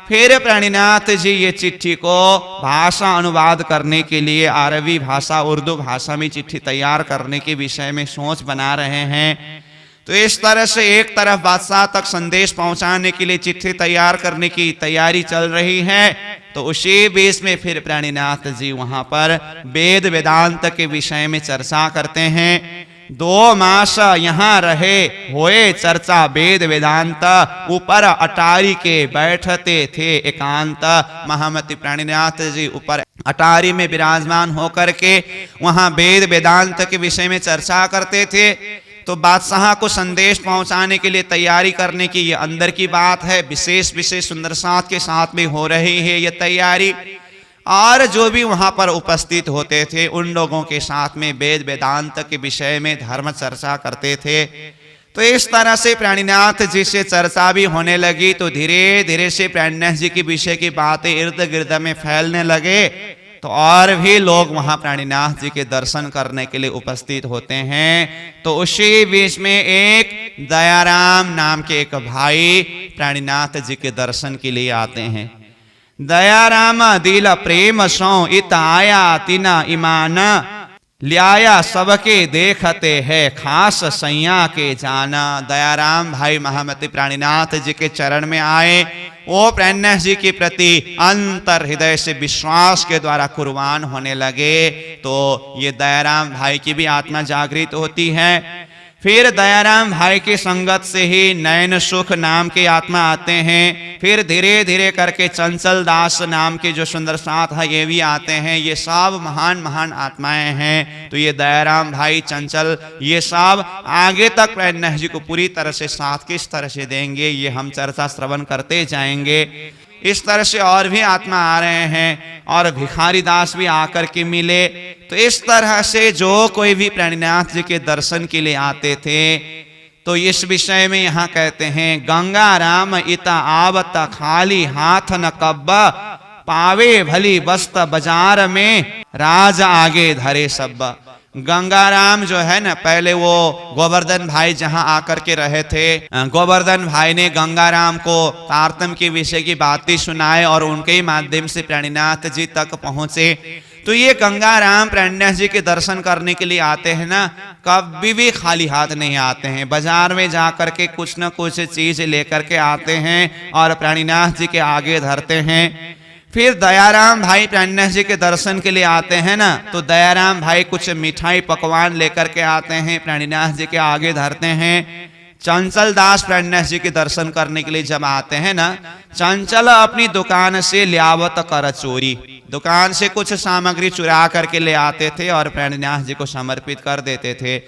फिर प्राणीनाथ जी ये चिट्ठी को भाषा अनुवाद करने के लिए अरबी भाषा उर्दू भाषा में चिट्ठी तैयार करने के विषय में सोच बना रहे हैं। तो इस तरह से एक तरफ बादशाह तक संदेश पहुंचाने के लिए चिट्ठी तैयार करने की तैयारी चल रही है, तो उसी बीच में फिर प्राणीनाथ जी वहां पर वेद वेदांत के विषय में चर्चा करते हैं। 2 मास यहाँ रहे होए चर्चा वेद वेदांत, ऊपर अटारी के बैठते थे एकांत। महामती प्राणीनाथ जी ऊपर अटारी में विराजमान होकर के वहां वेद वेदांत के विषय में चर्चा करते थे। तो बादशाह को संदेश पहुंचाने के लिए तैयारी करने की ये अंदर की बात है, विशेष विशेष सुंदर साथ के साथ में हो रही है ये तैयारी। और जो भी वहां पर उपस्थित होते थे उन लोगों के साथ में वेद वेदांत के विषय में धर्म चर्चा करते थे। तो इस तरह से प्राणीनाथ जी से चर्चा भी होने लगी। तो धीरे धीरे से प्राणीनाथ जी के विषय की बातें इर्द गिर्द में फैलने लगे। तो और भी लोग वहां प्राणीनाथ जी के दर्शन करने के लिए उपस्थित होते हैं। तो उसी बीच में एक दयाराम नाम के एक भाई प्राणीनाथ जी के दर्शन के लिए आते हैं। दयाराम दिल प्रेम सो इत आया तिना ईमान, लियाया सबके देखते हैं खास सैया के जाना। दयाराम भाई महामती प्राणीनाथ जी के चरण में आए, वो प्राणनाथ जी के प्रति अंतर हृदय से विश्वास के द्वारा कुर्बान होने लगे। तो ये दयाराम भाई की भी आत्मा जागृत होती है। फिर दयाराम भाई की संगत से ही नयन सुख नाम के आत्मा आते हैं। फिर धीरे धीरे करके चंचल दास नाम के जो सुंदर साथ है ये भी आते हैं। ये सब महान महान आत्माएं हैं। तो ये दयाराम भाई, चंचल, ये सब आगे तक प्राणनाथ जी को पूरी तरह से साथ किस तरह से देंगे ये हम चर्चा श्रवण करते जाएंगे। इस तरह से और भी आत्मा आ रहे हैं और भिखारी दास भी आकर के मिले। तो इस तरह से जो कोई भी प्राणनाथ जी के दर्शन के लिए आते थे, तो इस विषय में यहाँ कहते हैं गंगा राम इता आवत खाली हाथ न कब्बा, पावे भली बस्त बाजार में राज आगे धरे सब। गंगाराम जो है ना, पहले वो गोवर्धन भाई जहां आकर के रहे थे, गोवर्धन भाई ने गंगाराम को तारतम के विषय की बातें सुनाए और उनके ही माध्यम से प्राणीनाथ जी तक पहुंचे। तो ये गंगाराम प्राणनाथ जी के दर्शन करने के लिए आते हैं ना, कभी भी खाली हाथ नहीं आते हैं। बाजार में जाकर के कुछ न कुछ चीज लेकर के आते हैं और प्राणीनाथ जी के आगे धरते हैं। फिर दयाराम भाई प्राणनाथ जी के दर्शन के लिए आते हैं ना, तो दयाराम भाई कुछ मिठाई पकवान लेकर के आते हैं, प्राणीनाथ जी के आगे धरते हैं। चंचल दास प्राणनाथ जी के दर्शन करने के लिए जब आते हैं ना, चंचल अपनी दुकान से लियावत कर चोरी, दुकान से कुछ सामग्री चुरा करके ले आते थे और प्राणनाथ जी को समर्पित कर देते थे,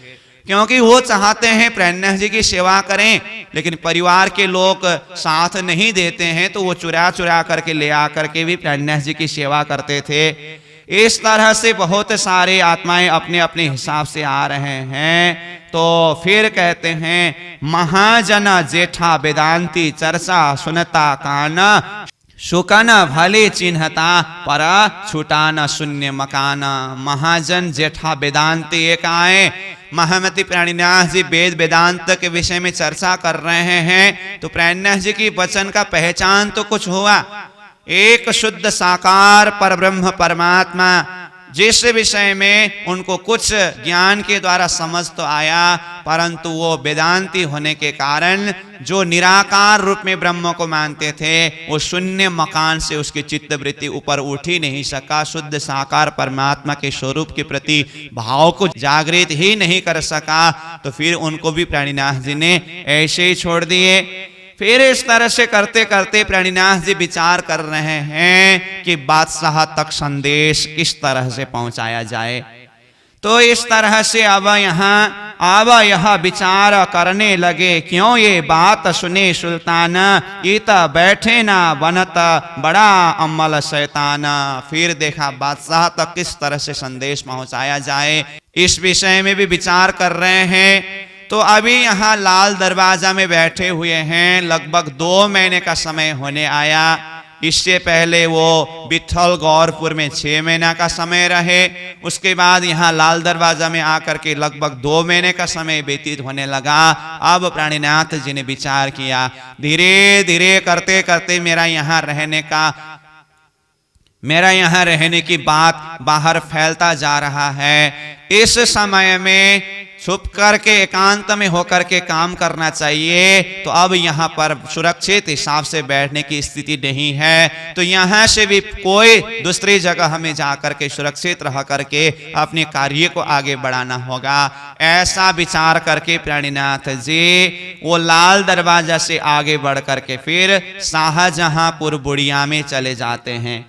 क्योंकि वो चाहते हैं प्राणनाथ जी की सेवा करें, लेकिन परिवार के लोग साथ नहीं देते हैं, तो वो चुरा चुरा करके ले आकर के भी प्राणनाथ जी की सेवा करते थे। इस तरह से बहुत सारे आत्माएं अपने अपने हिसाब से आ रहे हैं। तो फिर कहते हैं महाजन जेठा वेदांती चर्चा सुनता काना, शुकन भले चिन्हता पर छुटाना शून्य मकाना। महाजन जेठा वेदांती एक आए, महामती प्राणीनाथ जी वेद वेदांत के विषय में चर्चा कर रहे हैं। तो प्राणनाथ जी की वचन का पहचान तो कुछ हुआ, एक शुद्ध साकार पर ब्रह्म परमात्मा, जिस विषय में उनको कुछ ज्ञान के द्वारा समझ तो आया, परंतु वो वेदांती होने के कारण जो निराकार रूप में ब्रह्म को मानते थे, वो शून्य मकान से उसकी चित्त वृत्ति ऊपर उठ ही नहीं सका, शुद्ध साकार परमात्मा के स्वरूप के प्रति भाव को जागृत ही नहीं कर सका। तो फिर उनको भी प्राणीनाथ जी ने ऐसे ही छोड़ दिए। फिर इस तरह से करते करते प्राणीनाथ जी विचार कर रहे हैं कि बादशाह तक संदेश किस तरह से पहुंचाया जाए। तो इस तरह से अब यह विचार करने लगे, क्यों ये बात सुने सुल्तान, इत बैठे ना बनत बड़ा अमल शैतान। फिर देखा बादशाह तक किस तरह से संदेश पहुंचाया जाए, इस विषय में भी विचार कर रहे हैं। तो अभी यहाँ लाल दरवाजा में बैठे हुए हैं, लगभग 2 महीने का समय होने आया। इससे पहले वो विठल गौरपुर में 6 महीना का समय रहे। उसके बाद यहाँ लाल दरवाजा में आकर के लगभग 2 महीने का समय व्यतीत होने लगा। अब प्राणीनाथ जी ने विचार किया, धीरे धीरे करते करते मेरा यहाँ रहने की बात बाहर फैलता जा रहा है। इस समय में छुप करके एकांत में होकर के काम करना चाहिए। तो अब यहाँ पर सुरक्षित हिसाब से बैठने की स्थिति नहीं है, तो यहाँ से भी कोई दूसरी जगह हमें जाकर के सुरक्षित रह करके अपने कार्य को आगे बढ़ाना होगा। ऐसा विचार करके प्राणीनाथ जी वो लाल दरवाजा से आगे बढ़ करके फिर शाहजहांपुर बुढ़िया में चले जाते हैं।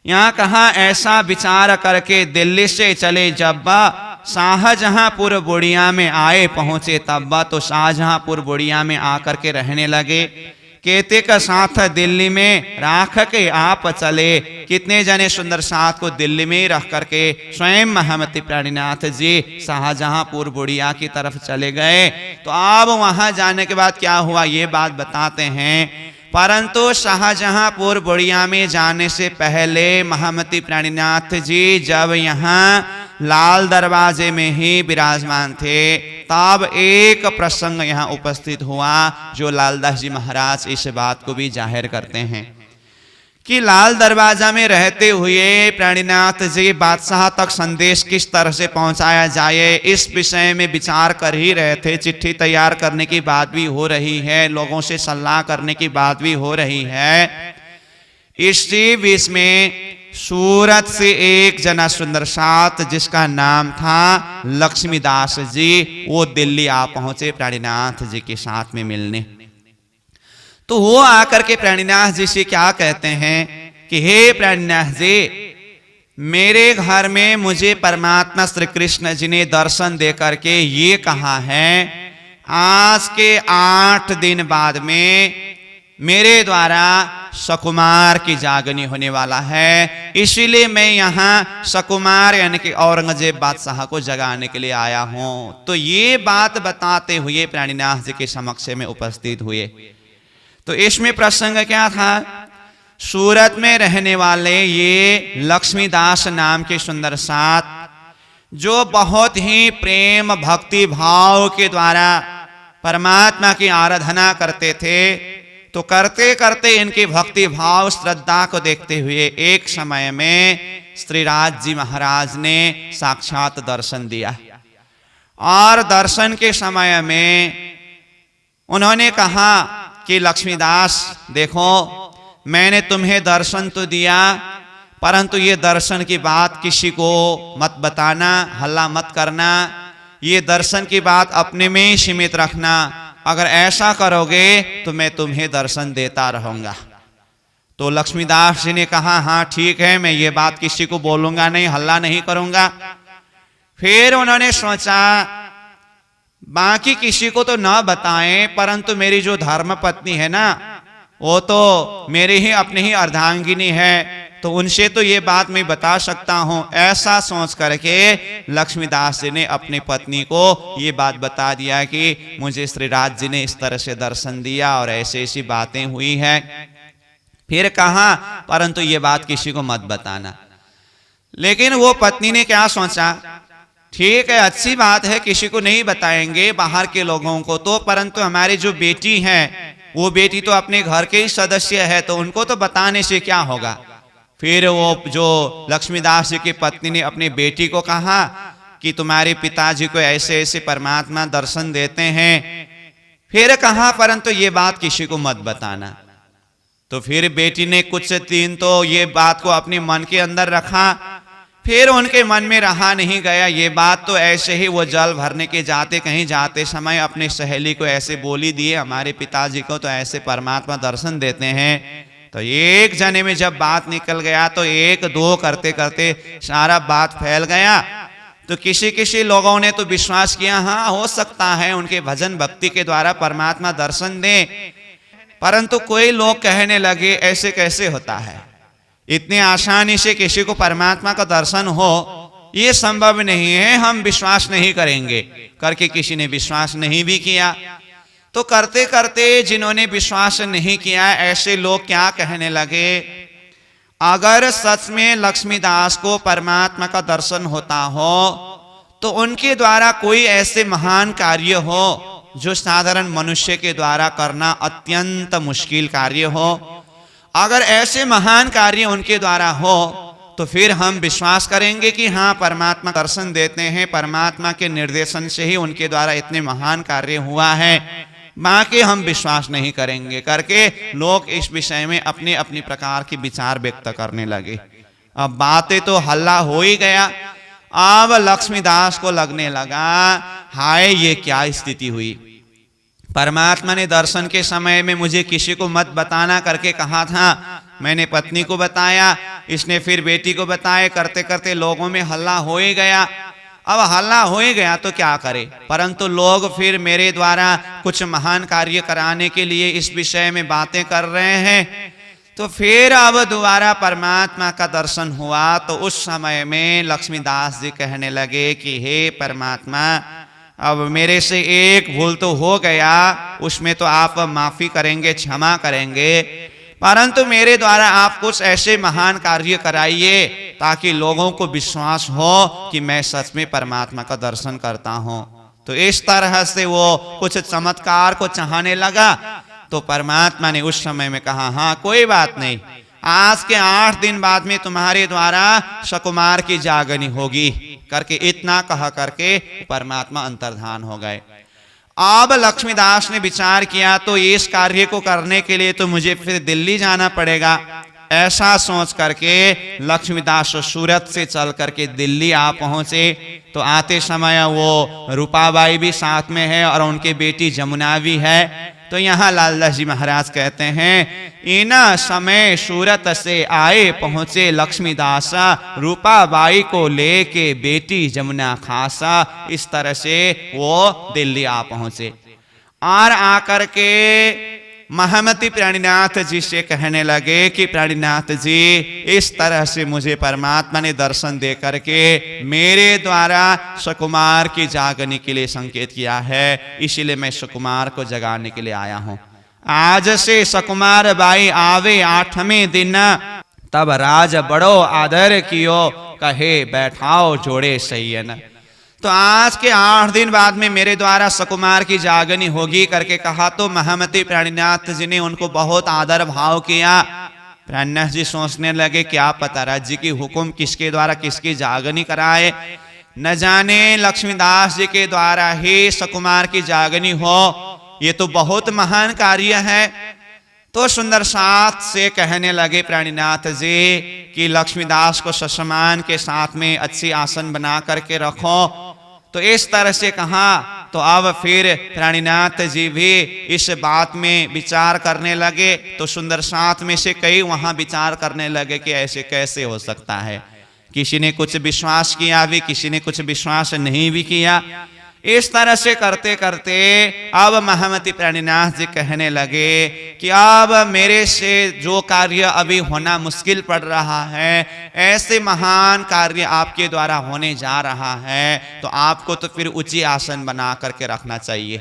यहाँ कहा ऐसा विचार करके दिल्ली से चले जब शाहजहांपुर बुढ़िया में आए पहुंचे, तब तो शाहजहांपुर बुढ़िया में आकर के रहने लगे। केते का साथ दिल्ली में राख के आप चले। कितने जने सुंदर साथ को दिल्ली में रख करके स्वयं महामती प्राणीनाथ जी शाहजहांपुर बुढ़िया की तरफ चले गए। तो अब वहां जाने के बाद क्या हुआ ये बात बताते हैं। परंतु शाहजहांपुर बुढ़िया में जाने से पहले महामती प्राणीनाथ जी जब यहाँ लाल दरवाजे में ही विराजमान थे, तब एक प्रसंग यहाँ उपस्थित हुआ जो लालदास जी महाराज इस बात को भी जाहिर करते हैं कि लाल दरवाजा में रहते हुए प्राणीनाथ जी बादशाह तक संदेश किस तरह से पहुंचाया जाए इस विषय में विचार कर ही रहे थे। चिट्ठी तैयार करने की बात भी हो रही है, लोगों से सलाह करने की बात भी हो रही है। इसी बीच में सूरत से एक जना सुंदर साथ जिसका नाम था लक्ष्मीदास जी, वो दिल्ली आ पहुंचे प्राणीनाथ जी के साथ में मिलने। तो वो आकर के प्राणीनाथ जी से क्या कहते हैं कि हे प्राणीनाथ जी, मेरे घर में मुझे परमात्मा श्री कृष्ण जी ने दर्शन दे करके ये कहा है, आज के 8 दिन बाद में मेरे द्वारा सकुमार की जागनी होने वाला है, इसीलिए मैं यहाँ सकुमार यानी कि औरंगजेब बादशाह को जगाने के लिए आया हूँ। तो ये बात बताते हुए प्राणीनाथ जी के समक्ष में उपस्थित हुए। तो इसमें प्रसंग क्या था, सूरत में रहने वाले ये लक्ष्मीदास नाम के सुंदर साथ जो बहुत ही प्रेम भक्ति भाव के द्वारा परमात्मा की आराधना करते थे, तो करते करते इनके भक्ति भाव श्रद्धा को देखते हुए एक समय में श्रीराज जी महाराज ने साक्षात दर्शन दिया। और दर्शन के समय में उन्होंने कहा कि लक्ष्मीदास देखो, मैंने तुम्हें दर्शन तो दिया, परंतु ये दर्शन की बात किसी को मत बताना, हल्ला मत करना, ये दर्शन की बात अपने में ही सीमित रखना। अगर ऐसा करोगे तो मैं तुम्हें दर्शन देता रहूंगा। तो लक्ष्मीदास जी ने कहा हाँ ठीक है, मैं ये बात किसी को बोलूंगा नहीं, हल्ला नहीं करूंगा। फिर उन्होंने सोचा बाकी किसी को तो ना बताएं, परंतु मेरी जो धर्म पत्नी है ना, वो तो मेरी ही अपनी ही अर्धांगिनी है, तो उनसे तो ये बात मैं बता सकता हूं। ऐसा सोच करके लक्ष्मीदास जी ने अपनी पत्नी को ये बात बता दिया कि मुझे श्रीराज जी ने इस तरह से दर्शन दिया और ऐसी ऐसी बातें हुई है। फिर कहा परंतु ये बात किसी को मत बताना। लेकिन वो पत्नी ने क्या सोचा, ठीक है अच्छी बात है, किसी को नहीं बताएंगे बाहर के लोगों को तो, परंतु हमारी जो बेटी है वो बेटी तो अपने घर के ही सदस्य है, तो उनको तो बताने से क्या होगा। फिर वो जो लक्ष्मीदास जी की पत्नी ने अपनी बेटी को कहा कि तुम्हारे पिताजी को ऐसे ऐसे परमात्मा दर्शन देते हैं। फिर कहा परंतु ये बात किसी को मत बताना। तो फिर बेटी ने कुछ दिन तो ये बात को अपने मन के अंदर रखा, फिर उनके मन में रहा नहीं गया ये बात, तो ऐसे ही वो जल भरने के जाते कहीं जाते समय अपने सहेली को ऐसे बोली दिए, हमारे पिताजी को तो ऐसे परमात्मा दर्शन देते हैं। तो एक जने में जब बात निकल गया तो एक दो करते करते सारा बात फैल गया। तो किसी किसी लोगों ने तो विश्वास किया हाँ हो सकता है उनके भजन भक्ति के द्वारा परमात्मा दर्शन दे, परंतु कोई लोग कहने लगे ऐसे कैसे होता है, इतनी आसानी से किसी को परमात्मा का दर्शन हो ये संभव नहीं है, हम विश्वास नहीं करेंगे। करके किसी ने विश्वास नहीं भी किया। तो करते करते जिन्होंने विश्वास नहीं किया ऐसे लोग क्या कहने लगे, अगर सच में लक्ष्मीदास को परमात्मा का दर्शन होता हो तो उनके द्वारा कोई ऐसे महान कार्य हो जो साधारण मनुष्य के द्वारा करना अत्यंत मुश्किल कार्य हो। अगर ऐसे महान कार्य उनके द्वारा हो तो फिर हम विश्वास करेंगे कि हाँ परमात्मा दर्शन देते हैं, परमात्मा के निर्देशन से ही उनके द्वारा इतने महान कार्य हुआ है, बाकी हम विश्वास नहीं करेंगे। करके लोग इस विषय में अपने अपनी प्रकार के विचार व्यक्त करने लगे। अब बातें तो हल्ला हो ही गया। अब लक्ष्मीदास को लगने लगा हाय ये क्या स्थिति हुई, परमात्मा ने दर्शन के समय में मुझे किसी को मत बताना करके कहा था, मैंने पत्नी को बताया, इसने फिर बेटी को बताया, करते करते लोगों में हल्ला हो ही गया। अब हल्ला हो ही गया तो क्या करे, परंतु लोग फिर मेरे द्वारा कुछ महान कार्य कराने के लिए इस विषय में बातें कर रहे हैं। तो फिर अब दोबारा परमात्मा का दर्शन हुआ। तो उस समय में लक्ष्मीदास जी कहने लगे कि हे परमात्मा, अब मेरे से एक भूल तो हो गया, उसमें तो आप माफी करेंगे, क्षमा करेंगे, परंतु मेरे द्वारा आप कुछ ऐसे महान कार्य कराइए ताकि लोगों को विश्वास हो कि मैं सच में परमात्मा का दर्शन करता हूं। तो इस तरह से वो कुछ चमत्कार को चाहने लगा। तो परमात्मा ने उस समय में कहा, हाँ कोई बात नहीं, आज के 8 दिन बाद में तुम्हारे द्वारा सकुमार की जागनी होगी करके इतना कहा करके परमात्मा अंतर्धान हो गए। अब लक्ष्मीदास ने विचार किया, तो इस कार्य को करने के लिए तो मुझे फिर दिल्ली जाना पड़ेगा। ऐसा सोच करके लक्ष्मीदास सूरत से चल करके दिल्ली आ पहुंचे। तो आते समय वो रूपाबाई भी साथ में है और उनकी बेटी जमुना भी है। तो यहाँ लालदास जी महाराज कहते हैं, इन समय सूरत से आए पहुंचे लक्ष्मीदास, रूपाबाई को लेके बेटी जमुना खासा। इस तरह से वो दिल्ली आ पहुंचे और आकर के महामती प्राणीनाथ जी से कहने लगे कि प्राणीनाथ जी, इस तरह से मुझे परमात्मा ने दर्शन दे करके मेरे द्वारा सकुमार की जागने के लिए संकेत किया है, इसीलिए मैं सकुमार को जगाने के लिए आया हूं। आज से सकुमार बाई आवे 8वें दिन, तब राज बड़ो आदर कियो, कहे बैठाओ जोड़े सैयन। तो आज के 8 दिन बाद में मेरे द्वारा सकुमार की जागनी होगी करके कहा। तो महामती प्राणीनाथ जी ने उनको बहुत आदर भाव किया। प्राणीनाथ जी सोचने लगे, क्या पता राज्य की हुक्म किसके द्वारा किसकी जागनी कराए, न जाने लक्ष्मीदास जी के द्वारा ही सकुमार की जागनी हो, ये तो बहुत महान कार्य है। तो सुंदर साथ से कहने लगे प्राणीनाथ जी कि लक्ष्मीदास को ससमान के साथ में अच्छी आसन बना करके रखो। तो इस तरह से कहा। तो अब फिर प्राणीनाथ जी भी इस बात में विचार करने लगे। तो सुंदर साथ में से कई वहां विचार करने लगे कि ऐसे कैसे हो सकता है। किसी ने कुछ विश्वास किया भी, किसी ने कुछ विश्वास नहीं भी किया। इस तरह से करते करते अब महामती प्राणीनाथ जी कहने लगे कि अब मेरे से जो कार्य अभी होना मुश्किल पड़ रहा है, ऐसे महान कार्य आपके द्वारा होने जा रहा है, तो आपको तो फिर ऊंची आसन बना करके रखना चाहिए।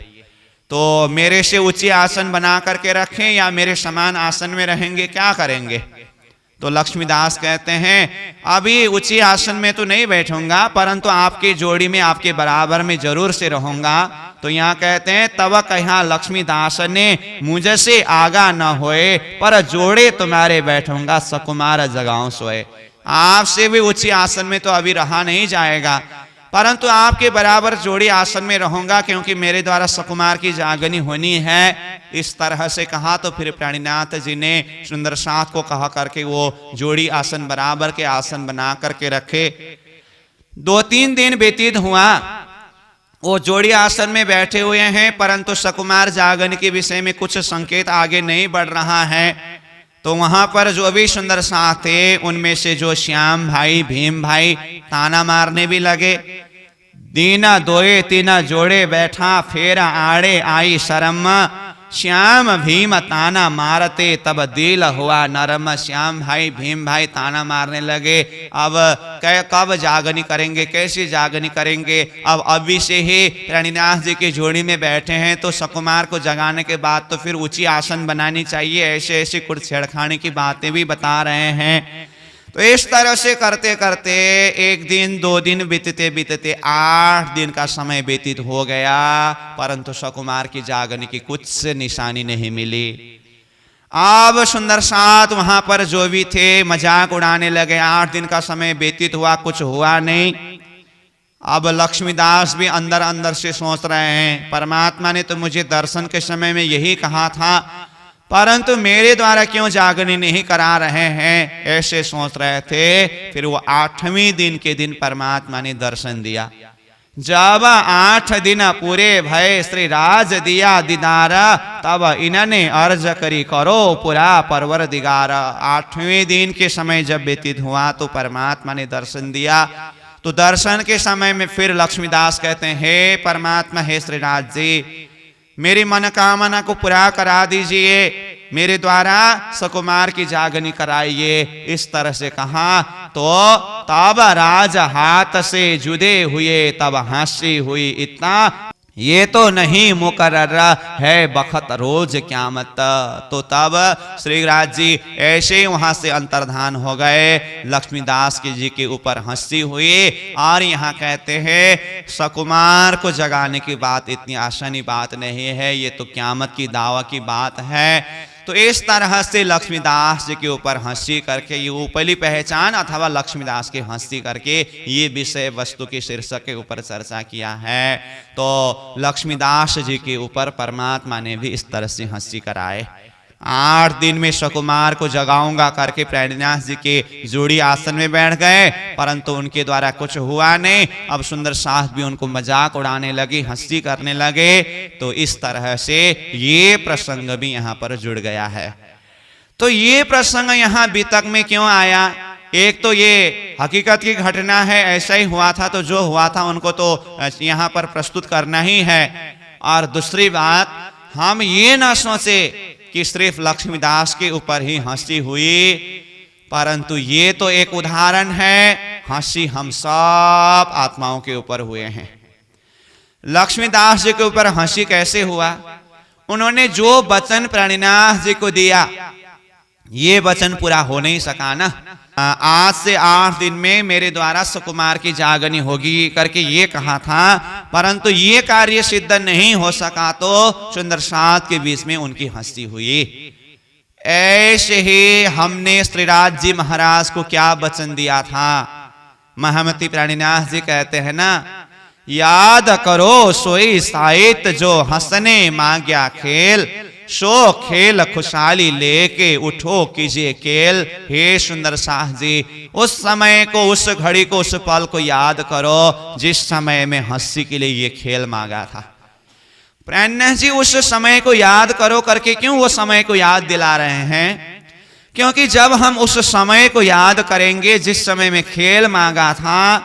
तो मेरे से ऊंची आसन बना करके रखें या मेरे समान आसन में रहेंगे, क्या करेंगे? तो लक्ष्मीदास कहते हैं, अभी ऊंची आसन में तो नहीं बैठूंगा, परंतु आपकी जोड़ी में आपके बराबर में जरूर से रहूंगा। तो यहाँ कहते हैं, तब कहा लक्ष्मीदास ने, मुझसे आगा न होए, पर जोड़े तुम्हारे बैठूंगा, सकुमार जगाऊं सोए। आपसे भी ऊंची आसन में तो अभी रहा नहीं जाएगा, परंतु आपके बराबर जोड़ी आसन में रहूंगा, क्योंकि मेरे द्वारा सकुमार की जागनी होनी है। इस तरह से कहा। तो फिर प्राणीनाथ जी ने सुंदर साथ को कहा करके वो जोड़ी आसन बराबर के आसन बना करके रखे। 2-3 दिन व्यतीत हुआ, वो जोड़ी आसन में बैठे हुए हैं, परंतु सकुमार जागन के विषय में कुछ संकेत आगे नहीं बढ़ रहा है। तो वहां पर जो भी सुंदर साथ थे, उनमें से जो श्याम भाई, भीम भाई ताना मारने भी लगे। दीना दोए तीना जोड़े बैठा, फेरा आड़े आई शर्म, श्याम भीम ताना मारते तब दिल हुआ नरम। श्याम भाई, भीम भाई ताना मारने लगे, अब कब जागनी करेंगे, कैसी जागनी करेंगे? अब अभी से ही प्राणीनाथ जी की जोड़ी में बैठे हैं, तो सकुमार को जगाने के बाद तो फिर ऊंची आसन बनानी चाहिए। ऐसे ऐसे कुछ छेड़खानी की बातें भी बता रहे हैं। तो इस तरह से करते करते 1 दिन 2 दिन बीतते बीतते 8 दिन का समय व्यतीत हो गया, परंतु सकुमार की जागने की कुछ निशानी नहीं मिली। अब सुंदर साथ वहां पर जो भी थे मजाक उड़ाने लगे। 8 दिन का समय व्यतीत हुआ, कुछ हुआ नहीं। अब लक्ष्मीदास भी अंदर अंदर से सोच रहे हैं, परमात्मा ने तो मुझे दर्शन के समय में यही कहा था, परंतु मेरे द्वारा क्यों जागनी नहीं करा रहे हैं, ऐसे सोच रहे थे। फिर वो 8वें दिन के दिन परमात्मा ने दर्शन दिया। जब 8 दिन पूरे भय श्री राज दिया दीदारा, तब इन्होंने अर्ज करी करो पूरा परवर दिगारा। 8वें दिन के समय जब व्यतीत हुआ तो परमात्मा ने दर्शन दिया। तो दर्शन के समय में फिर लक्ष्मीदास कहते हैं, हे परमात्मा, हे श्री राज जी, मेरी मनोकामना को पूरा करा दीजिए। मेरे द्वारा सकुमार की जागनी कराइए, इस तरह से कहा। तो तब राज हाथ से जुदे हुए, तब हंसी हुई इतना, ये तो नहीं मुकर्रर है बखत रोज क़यामत। तो तब श्रीराज जी ऐसे वहां से अंतर्धान हो गए। लक्ष्मीदास जी के ऊपर हंसी हुई। और यहाँ कहते हैं सकुमार को जगाने की बात इतनी आसानी बात नहीं है, ये तो क़यामत की दावा की बात है। तो इस तरह से लक्ष्मीदास जी के ऊपर हंसी करके, ये ऊपरी पहचान अथवा लक्ष्मीदास की हंसी करके ये विषय वस्तु के शीर्षक के ऊपर चर्चा किया है। तो लक्ष्मीदास जी के ऊपर परमात्मा ने भी इस तरह से हंसी कराए। 8 दिन में सकुमार को जगाऊंगा करके प्रणिनाथ जी के जोड़ी आसन में बैठ गए, परंतु उनके द्वारा कुछ हुआ नहीं। अब सुंदर सास भी उनको मजाक उड़ाने लगी, हंसी करने लगे। तो इस तरह से ये प्रसंग भी यहाँ पर जुड़ गया है। तो ये प्रसंग यहाँ वितक में क्यों आया? एक तो ये हकीकत की घटना है, ऐसा ही हुआ था, तो जो हुआ था उनको तो यहाँ पर प्रस्तुत करना ही है। और दूसरी बात, हम ये ना सोचे कि सिर्फ लक्ष्मीदास के ऊपर ही हंसी हुई, परंतु ये तो एक उदाहरण है, हंसी हम सब आत्माओं के ऊपर हुए हैं। लक्ष्मीदास जी के ऊपर हंसी कैसे हुआ? उन्होंने जो वचन प्रणिनाथ जी को दिया, ये वचन पूरा हो नहीं सका ना। आज से 8 दिन में मेरे द्वारा सकुमार की जागनी होगी करके ये कहा था, परंतु ये कार्य सिद्ध नहीं हो सका। तो सुंदर साथ के बीच में उनकी हंसी हुई। ऐसे ही हमने श्रीराज जी महाराज को क्या वचन दिया था? महामती प्राणीनाथ जी कहते हैं ना, याद करो सोई साहित जो हंसने मांग्या खेल, सो खेल खुशहाली लेके उठो कीजिए खेल। हे सुंदर साह जी, उस समय को, उस घड़ी को, उस पल को याद करो जिस समय में हंसी के लिए ये खेल मांगा था। प्रणिनाथ जी उस समय को याद करो करके क्यों वो समय को याद दिला रहे हैं? क्योंकि जब हम उस समय को याद करेंगे जिस समय में खेल मांगा था,